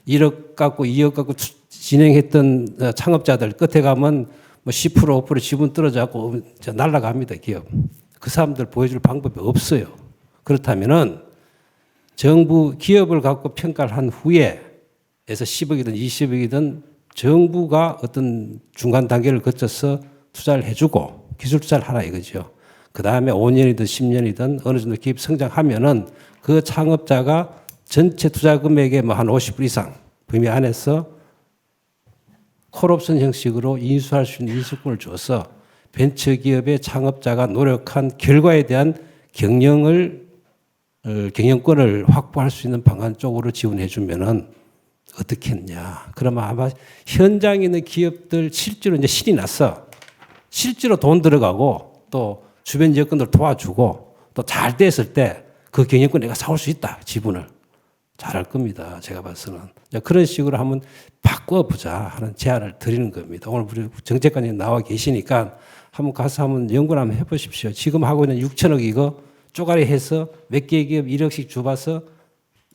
1억 갖고 2억 갖고 진행했던 창업자들 끝에 가면 뭐 10% 5% 지분 떨어져갖고 날아갑니다, 기업. 그 사람들 보여줄 방법이 없어요. 그렇다면은 정부 기업을 갖고 평가를 한 후에 에서 10억이든 20억이든 정부가 어떤 중간 단계를 거쳐서 투자를 해주고 기술 투자를 하라 이거죠. 그 다음에 5년이든 10년이든 어느 정도 기업 성장하면은 그 창업자가 전체 투자 금액의 뭐 한 50% 이상 범위 안에서 콜옵션 형식으로 인수할 수 있는 인수권을 줘서 벤처기업의 창업자가 노력한 결과에 대한 경영권을 확보할 수 있는 방안 쪽으로 지원해 주면은 어떻게 했냐. 그러면 아마 현장에 있는 기업들 실제로 이제 신이 났어. 실제로 돈 들어가고 또 주변 여건들 도와주고 또 잘 됐을 때 그 경영권 내가 사올 수 있다. 지분을. 잘할 겁니다. 제가 봐서는. 그런 식으로 한번 바꿔보자 하는 제안을 드리는 겁니다. 오늘 우리 정책관님 나와 계시니까 한번 가서 한번 연구를 한번 해보십시오. 지금 하고 있는 6천억 이거 쪼가리 해서 몇 개 기업 1억씩 줘봐서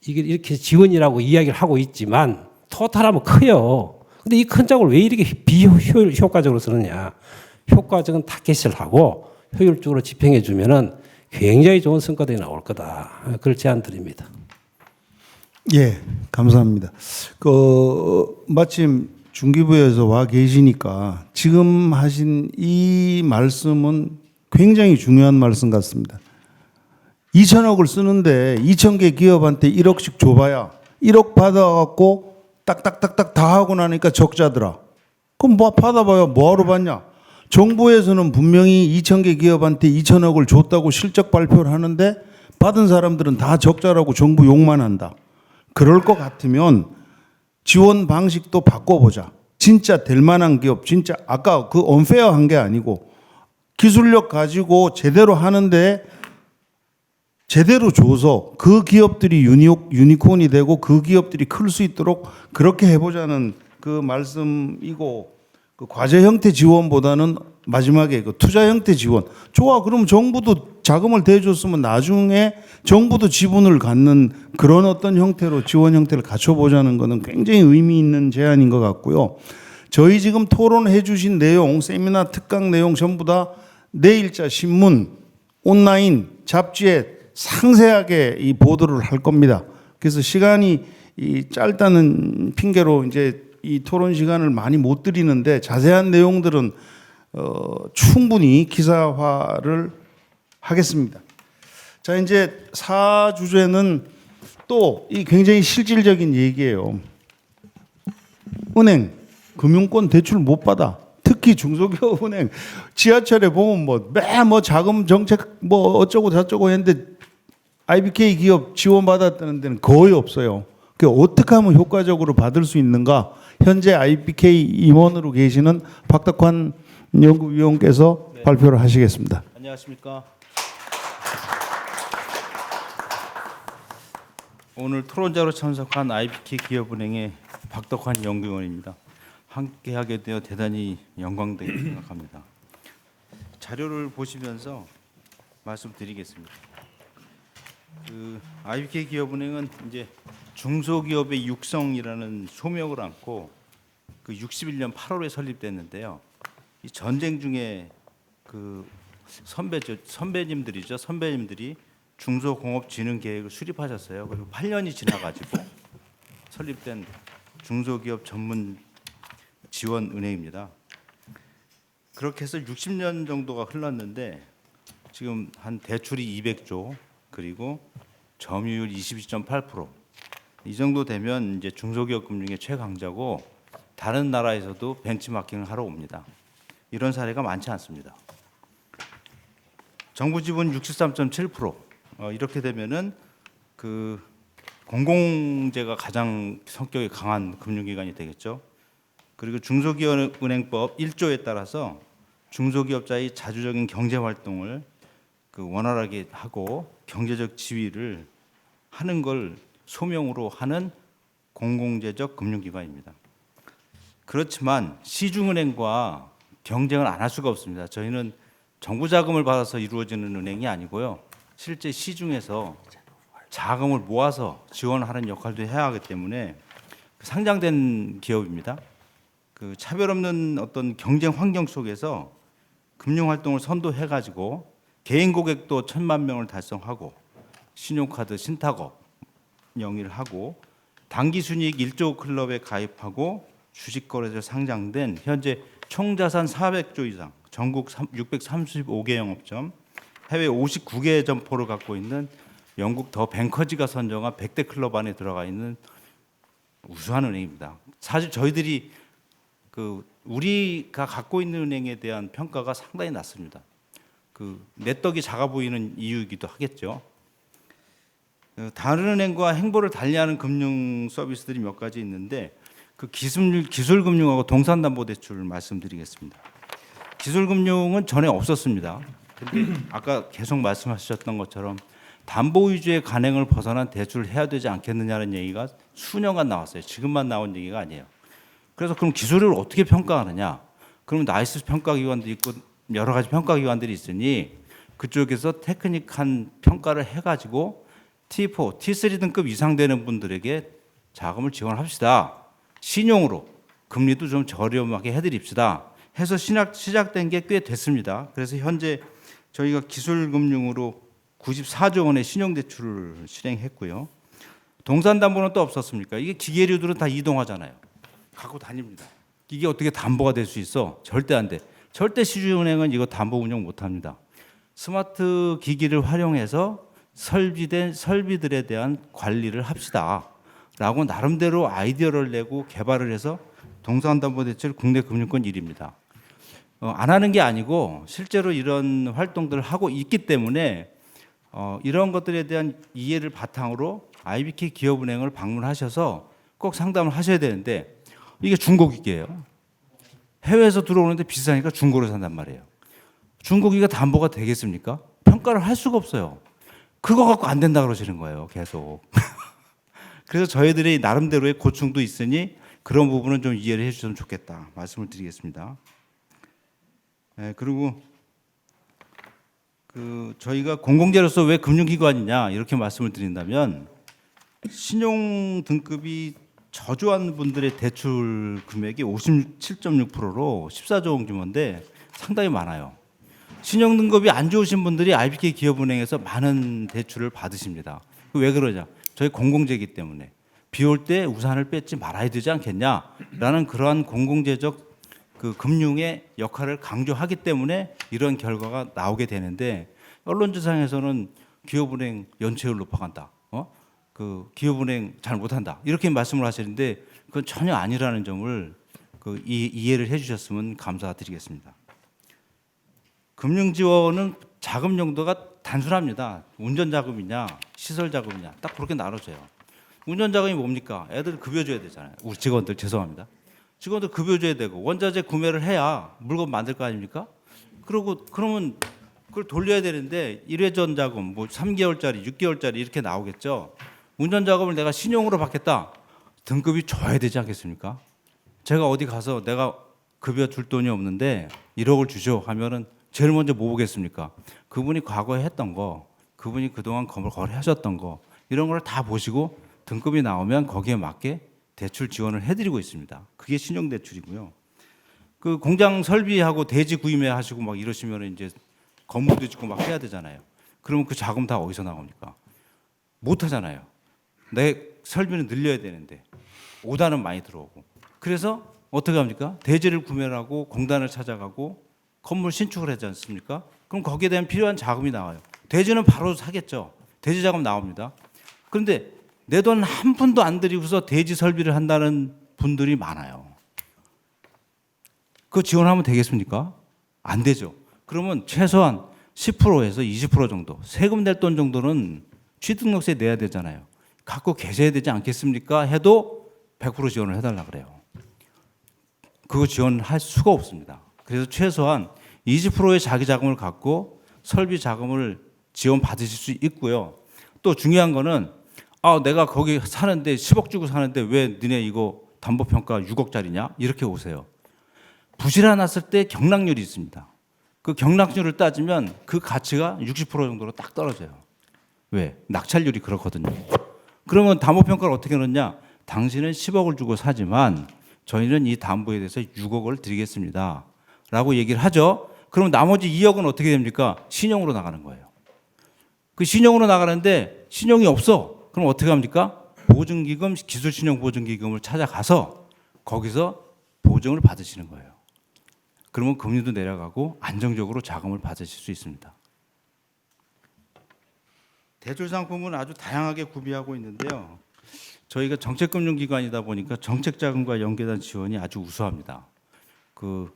이게 이렇게 지원이라고 이야기를 하고 있지만 토탈하면 커요. 근데 이 큰 장을 왜 이렇게 비효과적으로 쓰느냐. 효과적인 타겟을 하고 효율적으로 집행해 주면은 굉장히 좋은 성과들이 나올 거다. 그걸 제안 드립니다. 예, 감사합니다. 마침 중기부에서 와 계시니까 지금 하신 이 말씀은 굉장히 중요한 말씀 같습니다. 2천억을 쓰는데 2,000개 기업한테 1억씩 줘봐야 1억 받아갖고 딱딱딱딱 다 하고 나니까 적자더라. 그럼 뭐 받아봐야 뭐하러 받냐? 정부에서는 분명히 2,000개 기업한테 2천억을 줬다고 실적 발표를 하는데 받은 사람들은 다 적자라고 정부 욕만 한다. 그럴 것 같으면 지원 방식도 바꿔보자. 진짜 될 만한 기업, 진짜 아까 그 언페어한 게 아니고 기술력 가지고 제대로 하는데 제대로 줘서 그 기업들이 유니콘이 되고 그 기업들이 클 수 있도록 그렇게 해보자는 그 말씀이고, 그 과제 형태 지원보다는 마지막에 그 투자 형태 지원. 좋아, 그럼 정부도 자금을 대줬으면 나중에 정부도 지분을 갖는 그런 어떤 형태로 지원 형태를 갖춰보자는 것은 굉장히 의미 있는 제안인 것 같고요. 저희 지금 토론해 주신 내용, 세미나 특강 내용 전부 다 내일자 신문, 온라인, 잡지에 상세하게 이 보도를 할 겁니다. 그래서 시간이 짧다는 핑계로 이제 이 토론 시간을 많이 못 드리는데 자세한 내용들은 충분히 기사화를 하겠습니다. 자, 이제 4주제는 또 이 굉장히 실질적인 얘기예요. 은행, 금융권 대출 못 받아. 특히 중소기업 은행 지하철에 보면 뭐 자금 정책 뭐 어쩌고 저쩌고 했는데 IBK 기업 지원 받았다는 데는 거의 없어요. 그 어떻게 하면 효과적으로 받을 수 있는가? 현재 IBK 임원으로 계시는 박덕환 연구위원께서 발표를 하시겠습니다. 안녕하십니까. 오늘 토론자로 참석한 IBK 기업은행의 박덕환 연구위원입니다. 함께하게 되어 대단히 영광되게 생각합니다. 자료를 보시면서 말씀드리겠습니다. 그 IBK 기업은행은 이제 중소기업의 육성이라는 소명을 안고 그 61년 8월에 설립됐는데요. 이 전쟁 중에 그 선배님들이 중소공업진흥계획을 수립하셨어요. 그리고 8년이 지나가지고 설립된 중소기업 전문 지원은행입니다. 그렇게 해서 60년 정도가 흘렀는데 지금 한 대출이 200조 그리고 점유율 22.8%. 이 정도 되면 이제 중소기업 금융의 최강자고 다른 나라에서도 벤치마킹을 하러 옵니다. 이런 사례가 많지 않습니다. 정부 지분 63.7%. 이렇게 되면은 그 공공재가 가장 성격이 강한 금융기관이 되겠죠. 그리고 중소기업은행법 1조에 따라서 중소기업자의 자주적인 경제 활동을 그 원활하게 하고 경제적 지위를 하는 걸 소명으로 하는 공공재적 금융기관입니다. 그렇지만 시중은행과 경쟁을 안 할 수가 없습니다. 저희는 정부 자금을 받아서 이루어지는 은행이 아니고요. 실제 시중에서 자금을 모아서 지원하는 역할도 해야 하기 때문에 상장된 기업입니다. 그 차별 없는 어떤 경쟁 환경 속에서 금융 활동을 선도해 가지고 개인 고객도 1,000만 명을 달성하고 신용카드 신탁업 영위를 하고 단기 순이익 1조 클럽에 가입하고 주식 거래소에 상장된 현재 총 자산 400조 이상, 전국 635개 영업점, 해외 59개 점포를 갖고 있는 영국 더 뱅커지가 선정한 100대 클럽 안에 들어가 있는 우수한 은행입니다. 사실 저희들이 우리가 갖고 있는 은행에 대한 평가가 상당히 낮습니다. 내 떡이 작아 보이는 이유이기도 하겠죠. 다른 은행과 행보를 달리하는 금융 서비스들이 몇 가지 있는데 그 기술금융하고 동산담보대출 말씀드리겠습니다. 기술금융은 전에 없었습니다. 근데 아까 계속 말씀하셨던 것처럼 담보 위주의 간행을 벗어난 대출을 해야 되지 않겠느냐는 얘기가 수년간 나왔어요. 지금만 나온 얘기가 아니에요. 그래서 그럼 기술을 어떻게 평가하느냐? 그럼 나이스 평가기관도 있고 여러 가지 평가기관들이 있으니 그쪽에서 테크닉한 평가를 해가지고 T4, T3 등급 이상 되는 분들에게 자금을 지원합시다. 신용으로 금리도 좀 저렴하게 해드립시다. 해서 시작된 게 꽤 됐습니다. 그래서 현재 저희가 기술금융으로 94조 원의 신용대출을 실행했고요. 동산담보는 또 없었습니까? 이게 기계류들은 다 이동하잖아요. 갖고 다닙니다. 이게 어떻게 담보가 될 수 있어? 절대 안 돼. 절대 시중은행은 이거 담보 운영 못합니다. 스마트 기기를 활용해서 설비된 설비들에 대한 관리를 합시다. 라고 나름대로 아이디어를 내고 개발을 해서 동산담보대출 국내 금융권 1위입니다. 안 하는 게 아니고 실제로 이런 활동들을 하고 있기 때문에 이런 것들에 대한 이해를 바탕으로 IBK 기업은행을 방문하셔서 꼭 상담을 하셔야 되는데 이게 중고기계예요. 해외에서 들어오는데 비싸니까 중고로 산단 말이에요. 중고기가 담보가 되겠습니까? 평가를 할 수가 없어요. 그거 갖고 안 된다 그러시는 거예요, 계속. 그래서 저희들이 나름대로의 고충도 있으니 그런 부분은 좀 이해를 해주셨으면 좋겠다 말씀을 드리겠습니다. 그리고 저희가 공공재로서 왜 금융기관이냐 이렇게 말씀을 드린다면 신용 등급이 저조한 분들의 대출 금액이 57.6%로 14조 원 규모인데 상당히 많아요. 신용 등급이 안 좋으신 분들이 IBK 기업은행에서 많은 대출을 받으십니다. 왜 그러냐? 저희 공공재이기 때문에 비 올 때 우산을 뺏지 말아야 되지 않겠냐라는 그러한 공공재적 금융의 역할을 강조하기 때문에 이런 결과가 나오게 되는데 언론지상에서는 기업은행 연체율 높아간다. 기업은행 잘 못한다. 이렇게 말씀을 하시는데 그건 전혀 아니라는 점을 이해를 해주셨으면 감사드리겠습니다. 금융지원은 자금 용도가 단순합니다. 운전자금이냐 시설자금이냐 딱 그렇게 나눠져요. 운전자금이 뭡니까? 애들 급여 줘야 되잖아요. 우리 직원들 죄송합니다. 직원들 급여 줘야 되고 원자재 구매를 해야 물건 만들 거 아닙니까? 그러면 그걸 돌려야 되는데 일회전 자금 뭐 3개월짜리 6개월짜리 이렇게 나오겠죠. 운전자금을 내가 신용으로 받겠다. 등급이 줘야 되지 않겠습니까? 제가 어디 가서 내가 급여 줄 돈이 없는데 1억을 주죠 하면은 제일 먼저 뭐 보겠습니까? 그분이 과거에 했던 거, 그분이 그동안 거래하셨던 거 이런 걸 다 보시고 등급이 나오면 거기에 맞게 대출 지원을 해드리고 있습니다. 그게 신용대출이고요. 그 공장 설비하고 대지 구입해 하시고 막 이러시면 이제 건물도 짓고 막 해야 되잖아요. 그러면 그 자금 다 어디서 나옵니까? 못 하잖아요. 내 설비는 늘려야 되는데 오다는 많이 들어오고. 그래서 어떻게 합니까? 대지를 구매를 하고 공단을 찾아가고 건물 신축을 하지 않습니까? 그럼 거기에 대한 필요한 자금이 나와요. 대지는 바로 사겠죠. 대지 자금 나옵니다. 그런데 내 돈 한 푼도 안 들이고서 대지 설비를 한다는 분들이 많아요. 그거 지원하면 되겠습니까? 안 되죠. 그러면 최소한 10%에서 20% 정도 세금 낼 돈 정도는 취득세 내야 되잖아요. 갖고 계셔야 되지 않겠습니까? 해도 100% 지원을 해달라 그래요. 그거 지원할 수가 없습니다. 그래서 최소한 20%의 자기 자금을 갖고 설비 자금을 지원 받으실 수 있고요. 또 중요한 거는 내가 거기 사는데 10억 주고 사는데 왜 너네 이거 담보평가 6억짜리냐 이렇게 오세요. 부실화 났을 때 경락률이 있습니다. 그 경락률을 따지면 그 가치가 60% 정도로 딱 떨어져요. 왜? 낙찰률이 그렇거든요. 그러면 담보평가를 어떻게 넣냐? 당신은 10억을 주고 사지만 저희는 이 담보에 대해서 6억을 드리겠습니다. 라고 얘기를 하죠. 그럼 나머지 2억은 어떻게 됩니까? 신용으로 나가는 거예요. 그 신용으로 나가는데 신용이 없어. 그럼 어떻게 합니까? 보증기금, 기술신용보증기금을 찾아가서 거기서 보증을 받으시는 거예요. 그러면 금리도 내려가고 안정적으로 자금을 받으실 수 있습니다. 대출 상품은 아주 다양하게 구비하고 있는데요. 저희가 정책금융기관이다 보니까 정책자금과 연계된 지원이 아주 우수합니다. 그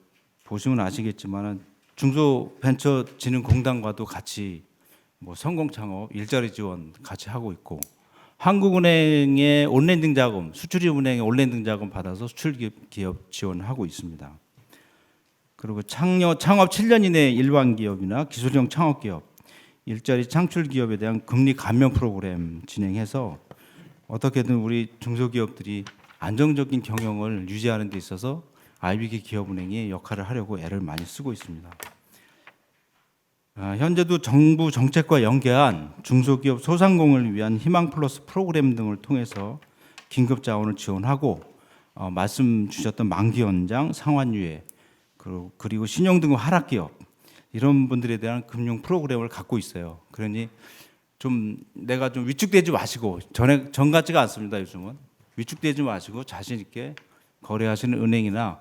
보시면 아시겠지만 중소벤처진흥공단과도 같이 뭐 성공창업, 일자리 지원 같이 하고 있고, 한국은행의 온랜딩 자금, 수출입은행의 온랜딩 자금 받아서 수출기업 지원하고 있습니다. 그리고 창업 7년 이내 일반 기업이나 기술형 창업기업, 일자리 창출 기업에 대한 금리 감면 프로그램 진행해서 어떻게든 우리 중소기업들이 안정적인 경영을 유지하는 데 있어서 IBK 기업은행이 역할을 하려고 애를 많이 쓰고 있습니다. 현재도 정부 정책과 연계한 중소기업 소상공인을 위한 희망 플러스 프로그램 등을 통해서 긴급 자원을 지원하고 말씀 주셨던 만기 연장, 상환유예, 그리고 신용등급 하락 기업 이런 분들에 대한 금융 프로그램을 갖고 있어요. 그러니 내가 좀 위축되지 마시고 전 같지가 않습니다. 요즘은 위축되지 마시고 자신 있게 거래하시는 은행이나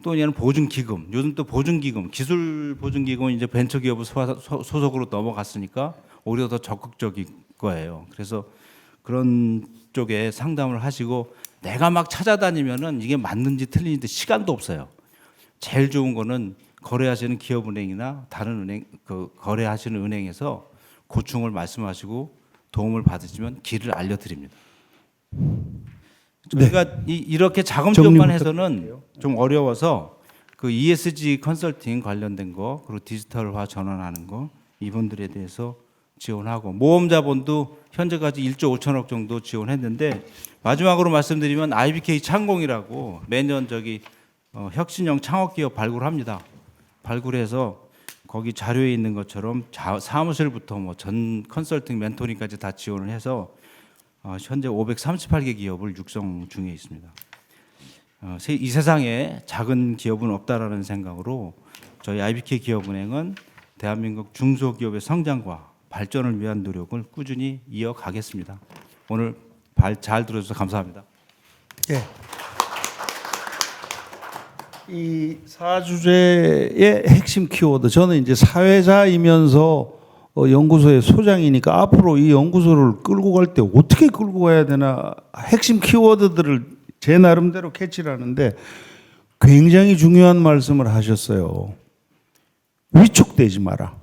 또 얘는 보증기금, 요즘 또 보증기금, 기술보증기금은 이제 벤처기업을 소속으로 넘어갔으니까 오히려 더 적극적인 거예요. 그래서 그런 쪽에 상담을 하시고 내가 막 찾아다니면은 이게 맞는지 틀린지 시간도 없어요. 제일 좋은 거는 거래하시는 기업은행이나 다른 은행, 거래하시는 은행에서 고충을 말씀하시고 도움을 받으시면 길을 알려드립니다. 저희가 이렇게 자금 지원만 해서는 좀 어려워서 그 ESG 컨설팅 관련된 거, 그리고 디지털화 전환하는 거 이분들에 대해서 지원하고, 모험 자본도 현재까지 1조 5천억 정도 지원했는데, 마지막으로 말씀드리면 IBK 창공이라고 매년 혁신형 창업기업 발굴합니다. 발굴해서 거기 자료에 있는 것처럼 사무실부터 뭐 전 컨설팅 멘토링까지 다 지원을 해서 현재 538개 기업을 육성 중에 있습니다. 이 세상에 작은 기업은 없다라는 생각으로 저희 IBK 기업은행은 대한민국 중소기업의 성장과 발전을 위한 노력을 꾸준히 이어가겠습니다. 오늘 잘 들어주셔서 감사합니다. 예. 이 사주제의 핵심 키워드, 저는 이제 사회자이면서 연구소의 소장이니까 앞으로 이 연구소를 끌고 갈 때 어떻게 끌고 가야 되나 핵심 키워드들을 제 나름대로 캐치를 하는데 굉장히 중요한 말씀을 하셨어요. 위축되지 마라.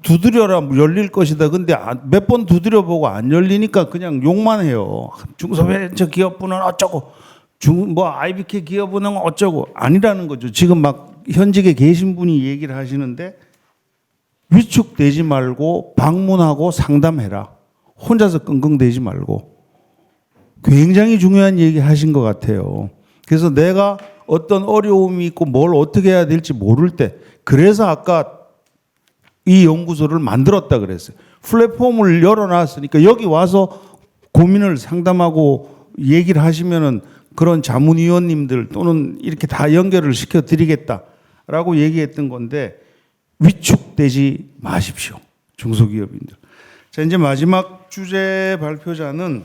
두드려라 열릴 것이다. 근데 몇 번 두드려보고 안 열리니까 그냥 욕만 해요. 중소벤처 기업부는 어쩌고 IBK 기업은행 어쩌고 아니라는 거죠. 지금 막 현직에 계신 분이 얘기를 하시는데 위축되지 말고 방문하고 상담해라. 혼자서 끙끙대지 말고. 굉장히 중요한 얘기 하신 것 같아요. 그래서 내가 어떤 어려움이 있고 뭘 어떻게 해야 될지 모를 때, 그래서 아까 이 연구소를 만들었다 그랬어요. 플랫폼을 열어놨으니까 여기 와서 고민을 상담하고 얘기를 하시면은 그런 자문위원님들 또는 이렇게 다 연결을 시켜드리겠다라고 얘기했던 건데, 위축되지 마십시오. 중소기업인들. 자, 이제 마지막 주제 발표자는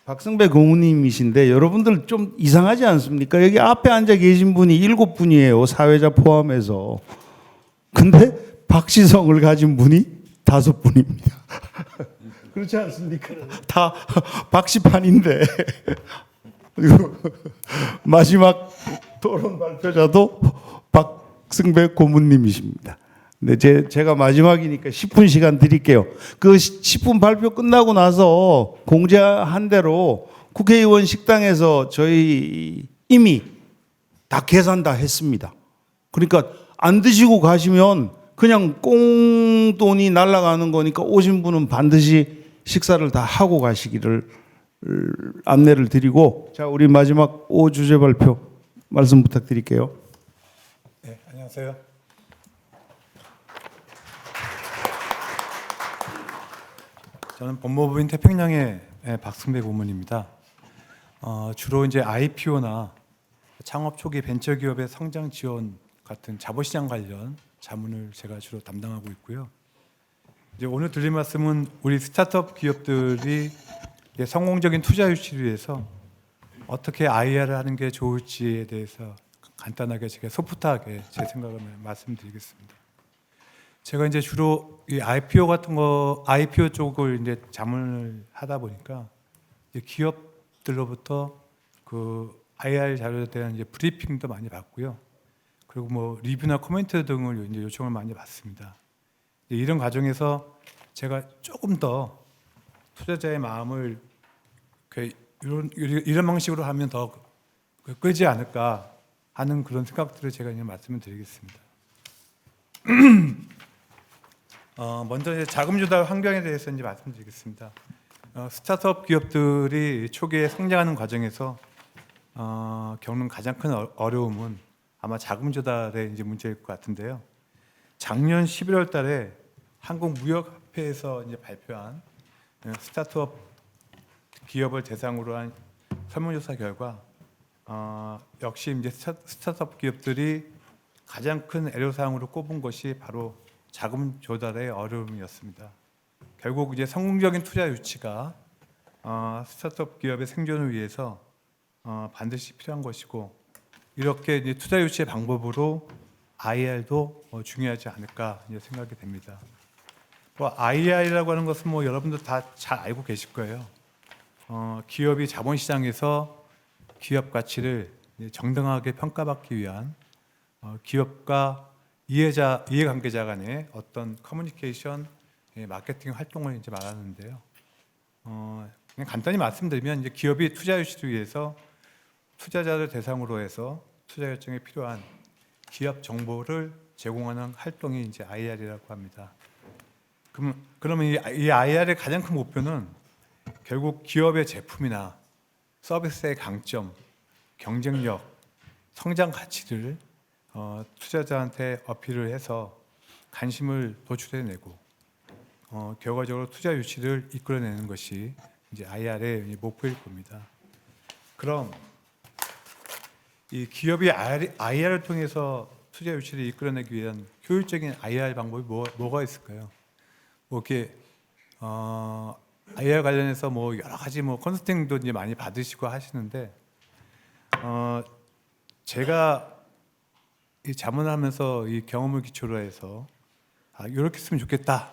박승배 고문님이신데, 여러분들 좀 이상하지 않습니까? 여기 앞에 앉아 계신 분이 7분이에요. 사회자 포함해서. 근데 박시성을 가진 분이 5분입니다. 그렇지 않습니까? 다 박시판인데. 그리고 마지막 토론 발표자도 박승배 고문님이십니다. 근데 제가 마지막이니까 10분 시간 드릴게요. 그 10분 발표 끝나고 나서 공지한 대로 국회의원 식당에서 저희 이미 다 계산 다 했습니다. 그러니까 안 드시고 가시면 그냥 꽁돈이 날아가는 거니까 오신 분은 반드시 식사를 다 하고 가시기를 안내를 드리고, 자, 우리 마지막 5주제 발표 말씀 부탁드릴게요. 네, 안녕하세요. 저는 법무부인 태평양의 박승배 고문입니다. 주로 이제 IPO나 창업 초기 벤처 기업의 성장 지원 같은 자본시장 관련 자문을 제가 주로 담당하고 있고요. 이제 오늘 드릴 말씀은 우리 스타트업 기업들이 성공적인 투자 유치를 위해서 어떻게 IR을 하는 게 좋을지에 대해서 간단하게 제가 소프트하게 제 생각을 말씀드리겠습니다. 제가 이제 주로 이 IPO 같은 거, IPO 쪽을 이제 자문을 하다 보니까 이제 기업들로부터 그 IR 자료에 대한 이제 브리핑도 많이 받고요. 그리고 뭐 리뷰나 코멘트 등을 이제 요청을 많이 받습니다. 이런 과정에서 제가 조금 더 투자자의 마음을 이런 방식으로 하면 더 끌지 않을까 하는 그런 생각들을 제가 이제 말씀을 드리겠습니다. 먼저 이제 자금 조달 환경에 대해서 이제 말씀드리겠습니다. 스타트업 기업들이 초기에 성장하는 과정에서 겪는 가장 큰 어려움은 아마 자금 조달의 이제 문제일 것 같은데요. 작년 11월달에 한국무역협회에서 이제 발표한 스타트업 기업을 대상으로 한 설문조사 결과 역시 이제 스타트업 기업들이 가장 큰 애로사항으로 꼽은 것이 바로 자금 조달의 어려움이었습니다. 결국 이제 성공적인 투자 유치가 스타트업 기업의 생존을 위해서 반드시 필요한 것이고, 이렇게 이제 투자 유치의 방법으로 IR도 중요하지 않을까 이제 생각이 됩니다. IR이라고 하는 것은 뭐 여러분들 다 잘 알고 계실 거예요. 기업이 자본시장에서 기업 가치를 정당하게 평가받기 위한 기업과 이해관계자 간의 어떤 커뮤니케이션, 마케팅 활동을 이제 말하는데요. 그냥 간단히 말씀드리면 이제 기업이 투자 유치를 위해서 투자자를 대상으로 해서 투자 결정에 필요한 기업 정보를 제공하는 활동이 이제 IR이라고 합니다. 그러면 이 IR의 가장 큰 목표는 결국 기업의 제품이나 서비스의 강점, 경쟁력, 성장 가치를 투자자한테 어필을 해서 관심을 도출해내고 결과적으로 투자 유치를 이끌어내는 것이 이제 IR의 목표일 겁니다. 그럼 이 기업이 IR을 통해서 투자 유치를 이끌어내기 위한 효율적인 IR 방법이 뭐가 있을까요? 뭐 이렇게 IR 관련해서 뭐 여러 가지 뭐 컨설팅도 이제 많이 받으시고 하시는데 제가 이 자문하면서 이 경험을 기초로 해서 이렇게 했으면 좋겠다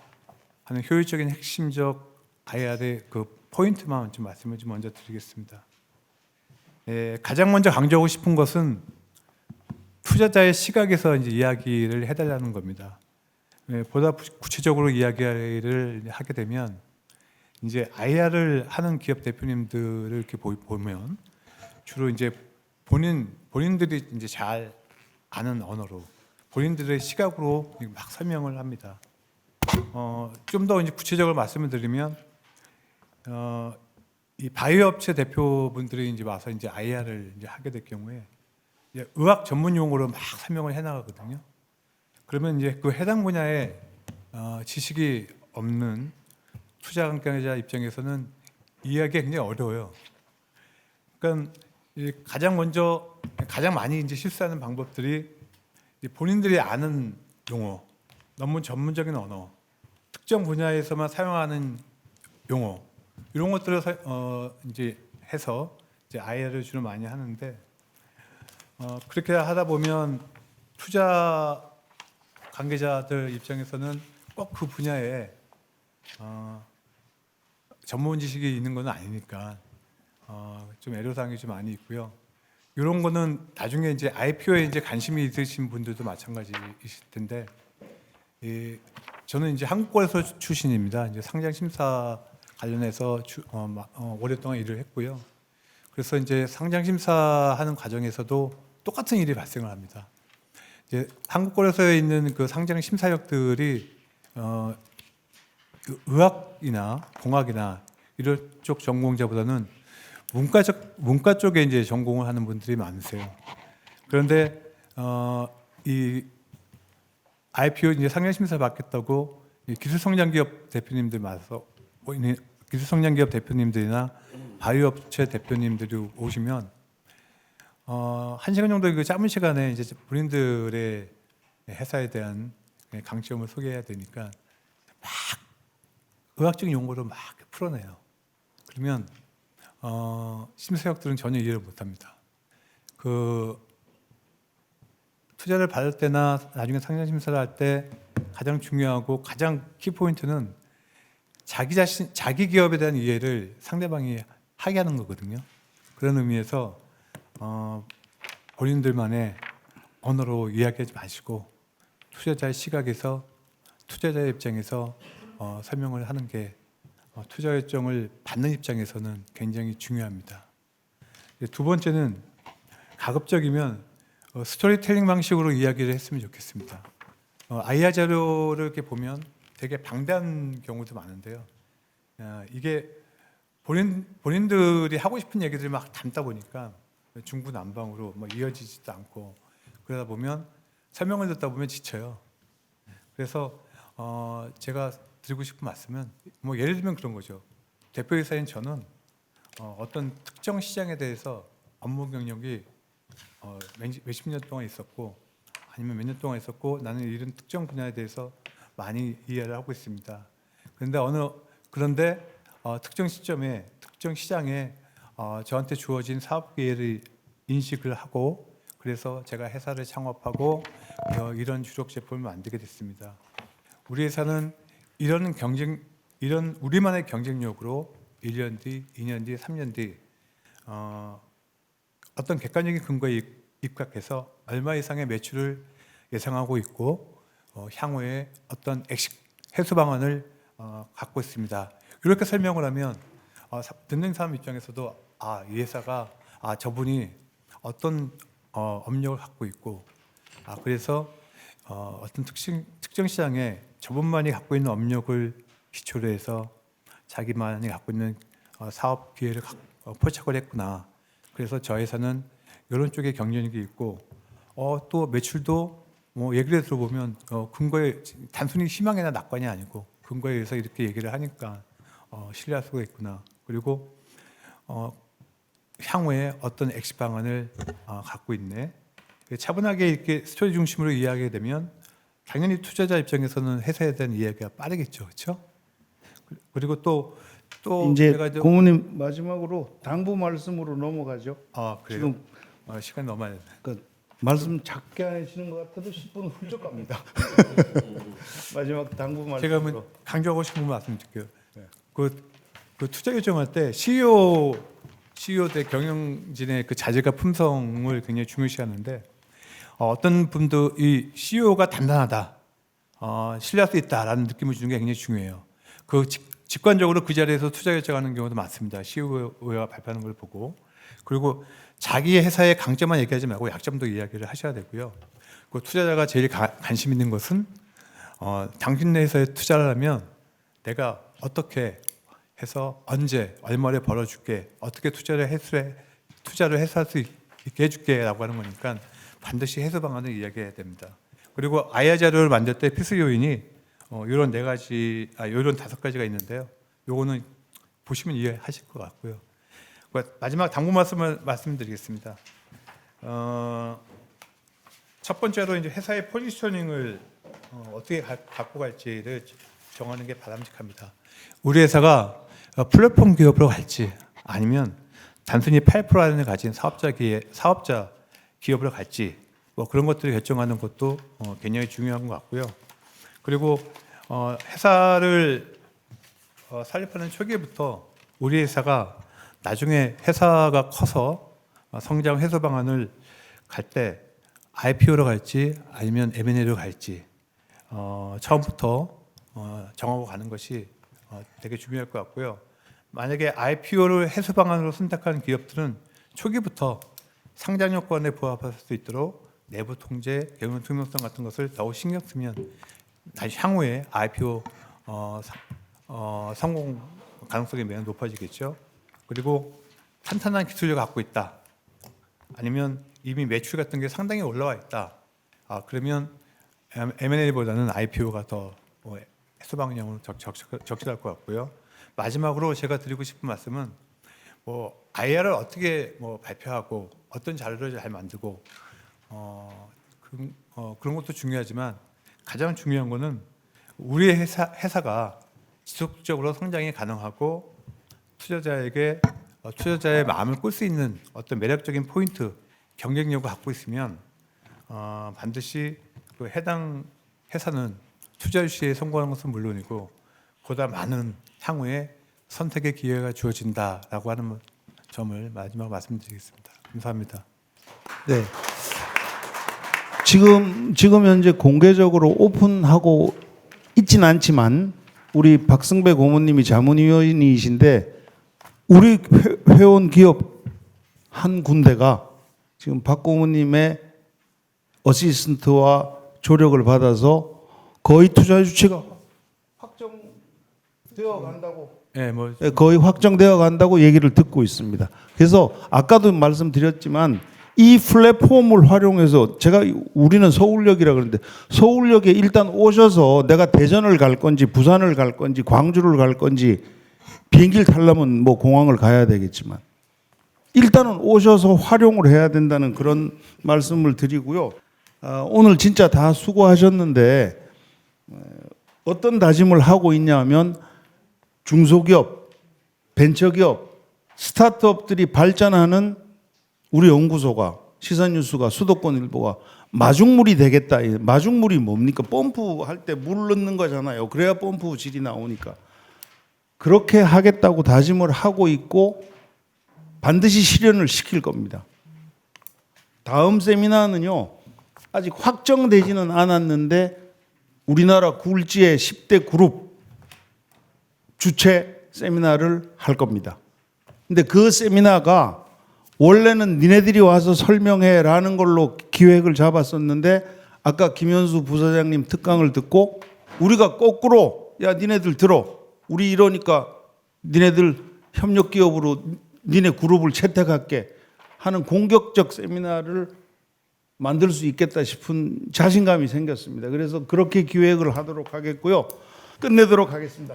하는 효율적인 핵심적 IR의 그 포인트만 좀 말씀을 좀 먼저 드리겠습니다. 가장 먼저 강조하고 싶은 것은 투자자의 시각에서 이제 이야기를 해달라는 겁니다. 보다 구체적으로 이야기를 하게 되면 이제 IR을 하는 기업 대표님들을 이렇게 보면 주로 이제 본인들이 이제 잘 아는 언어로 본인들의 시각으로 막 설명을 합니다. 좀 더 이제 구체적으로 말씀을 드리면 이 바이오 업체 대표분들이 이제 와서 이제 IR을 이제 하게 될 경우에 이제 의학 전문 용어로 막 설명을 해나가거든요. 그러면 이제 그 해당 분야에 지식이 없는 투자 관계자 입장에서는 이해하기가 굉장히 어려워요. 그러니까 가장 많이 이제 실수하는 방법들이 본인들이 아는 용어, 너무 전문적인 언어, 특정 분야에서만 사용하는 용어 이런 것들을 이제 해서 이제 IR을 주로 많이 하는데 그렇게 하다 보면 투자 관계자들 입장에서는 꼭 그 분야에 전문 지식이 있는 건 아니니까 좀 애로사항이 좀 많이 있고요. 이런 거는 나중에 이제 IPO에 이제 관심이 있으신 분들도 마찬가지이실 텐데, 저는 이제 한국거래소 출신입니다. 이제 상장 심사 관련해서 오랫동안 일을 했고요. 그래서 이제 상장 심사하는 과정에서도 똑같은 일이 발생을 합니다. 이제 한국거래소에 있는 그 상장 심사역들이 의학이나 공학이나 이런 쪽 전공자보다는 문과 쪽에 이제 전공을 하는 분들이 많으세요. 그런데 이 IPO 이제 상장 심사 받겠다고 기술성장기업 대표님들 와서 기술성장기업 대표님들이나 바이오업체 대표님들이 오시면 1시간 정도 그 짧은 시간에 이제 본인들의 회사에 대한 강점을 소개해야 되니까 막 의학적인 용어로 막 풀어내요. 그러면 심사역들은 전혀 이해를 못합니다. 그 투자를 받을 때나 나중에 상장 심사를 할 때 가장 중요하고 가장 키포인트는 자기 기업에 대한 이해를 상대방이 하게 하는 거거든요. 그런 의미에서 본인들만의 언어로 이야기하지 마시고 투자자의 시각에서 투자자의 입장에서 설명을 하는 게 투자 결정을 받는 입장에서는 굉장히 중요합니다. 두 번째는 가급적이면 스토리텔링 방식으로 이야기를 했으면 좋겠습니다. IR 자료를 이렇게 보면 되게 방대한 경우도 많은데요. 이게 본인들이 하고 싶은 얘기들을 막 담다 보니까 중구난방으로 뭐 이어지지도 않고 그러다 보면 설명을 듣다 보면 지쳐요. 그래서 제가 드리고 싶은 말씀은 뭐 예를 들면 그런 거죠. 대표이사인 저는 어떤 특정 시장에 대해서 업무 경력이 몇십 년 동안 있었고 아니면 몇 년 동안 있었고 나는 이런 특정 분야에 대해서 많이 이해를 하고 있습니다. 그런데 특정 시점에 특정 시장에 저한테 주어진 사업 기회를 인식을 하고 그래서 제가 회사를 창업하고 이런 주력 제품을 만들게 됐습니다. 우리 회사는 이런 우리만의 경쟁력으로 1년 뒤, 2년 뒤, 3년 뒤 어떤 객관적인 근거에 입각해서 얼마 이상의 매출을 예상하고 있고 향후에 어떤 액식 해소 방안을 갖고 있습니다. 이렇게 설명을 하면 듣는 사람 입장에서도 이 회사가 저분이 어떤 업력을 갖고 있고 그래서 어떤 특정 시장에 저분만이 갖고 있는 업력을 기초로 해서 자기만이 갖고 있는 사업 기회를 포착을 했구나. 그래서 저 회사는 이런 쪽에 경쟁력이 있고 또 매출도 뭐 얘기를 들어보면 근거에 단순히 희망이나 낙관이 아니고 근거에 의해서 이렇게 얘기를 하니까 신뢰할 수가 있구나. 그리고 향후에 어떤 엑시 방안을 갖고 있네. 차분하게 이렇게 스토리 중심으로 이야기하게 되면 당연히 투자자 입장에서는 회사에 대한 이야기가 빠르겠죠, 그렇죠? 그리고 또 이제 제가 고모님 마지막으로 당부 말씀으로 넘어가죠. 그래요? 지금 시간이 너무 많이 말씀 작게 하시는 것 같아도 10분 훌쩍 갑니다. 마지막 당부 말씀. 제가 강조하고 싶은 말씀 드릴게요. 그 투자 결정할 때 CEO 대 경영진의 그 자질과 품성을 굉장히 중요시하는데 어떤 분도 이 CEO가 단단하다, 신뢰할 수 있다라는 느낌을 주는 게 굉장히 중요해요. 직관적으로 그 자리에서 투자 결정하는 경우도 많습니다. CEO가 발표하는 걸 보고. 그리고 자기 회사의 강점만 얘기하지 말고 약점도 이야기를 하셔야 되고요. 그 투자자가 제일 관심 있는 것은 당신 회사에 투자를 하면 내가 어떻게 해서 언제 얼마를 벌어줄게, 어떻게 투자를 해소할 수 있게 해줄게라고 하는 거니까 반드시 해소 방안을 이야기해야 됩니다. 그리고 IR 자료를 만들 때 필수 요인이 이런 이런 5가지가 있는데요. 요거는 보시면 이해하실 것 같고요. 마지막 당부 말씀드리겠습니다. 첫 번째로 이제 회사의 포지셔닝을 어떻게 갖고 갈지를 정하는 게 바람직합니다. 우리 회사가 플랫폼 기업으로 갈지 아니면 단순히 파이프라인을 가진 사업자 기업으로 갈지 뭐 그런 것들을 결정하는 것도 굉장히 중요한 것 같고요. 그리고 회사를 설립하는 초기부터 우리 회사가 나중에 회사가 커서 성장 해소 방안을 갈 때 IPO로 갈지 아니면 M&A로 갈지 처음부터 정하고 가는 것이 되게 중요할 것 같고요. 만약에 IPO를 해소 방안으로 선택하는 기업들은 초기부터 상장 요건에 부합할 수 있도록 내부 통제, 경영 투명성 같은 것을 더욱 신경 쓰면 다시 향후에 IPO 성공 가능성이 매우 높아지겠죠. 그리고 탄탄한 기술력을 갖고 있다. 아니면 이미 매출 같은 게 상당히 올라와 있다. 그러면 M&A보다는 IPO가 더 해소방향으로 적절할 것 같고요. 마지막으로 제가 드리고 싶은 말씀은 IR을 어떻게 발표하고 어떤 자료를 잘 만들고 그런 것도 중요하지만 가장 중요한 거는 우리 회사가 지속적으로 성장이 가능하고 투자자의 마음을 꿀 수 있는 어떤 매력적인 포인트, 경쟁력을 갖고 있으면 반드시 그 해당 회사는 투자 유치에 성공하는 것은 물론이고 보다 많은 향후에 선택의 기회가 주어진다라고 하는 점을 마지막 말씀드리겠습니다. 감사합니다. 네. 지금 현재 공개적으로 오픈하고 있진 않지만 우리 박승배 고모님이 자문위원이신데 우리 회원 기업 한 군데가 지금 박 고모님의 어시스턴트와 조력을 받아서 거의 투자 유치가 확정되어 간다고 거의 확정되어 간다고 얘기를 듣고 있습니다. 그래서 아까도 말씀드렸지만 이 플랫폼을 활용해서 우리는 서울역이라 그러는데 서울역에 일단 오셔서 내가 대전을 갈 건지 부산을 갈 건지 광주를 갈 건지 비행기를 타려면 공항을 가야 되겠지만 일단은 오셔서 활용을 해야 된다는 그런 말씀을 드리고요. 오늘 진짜 다 수고하셨는데 어떤 다짐을 하고 있냐면 중소기업, 벤처기업, 스타트업들이 발전하는 우리 연구소가 시사뉴스가 수도권일보가 마중물이 되겠다. 마중물이 뭡니까? 펌프 할 때 물 넣는 거잖아요. 그래야 펌프 질이 나오니까. 그렇게 하겠다고 다짐을 하고 있고 반드시 실현을 시킬 겁니다. 다음 세미나는요. 아직 확정되지는 않았는데 우리나라 굴지의 10대 그룹 주최 세미나를 할 겁니다. 근데 그 세미나가 원래는 니네들이 와서 설명해라는 걸로 기획을 잡았었는데 아까 김현수 부사장님 특강을 듣고 우리가 거꾸로 야 니네들 들어 우리 이러니까 니네들 협력기업으로 니네 그룹을 채택할게 하는 공격적 세미나를 만들 수 있겠다 싶은 자신감이 생겼습니다. 그래서 그렇게 기획을 하도록 하겠고요. 끝내도록 하겠습니다.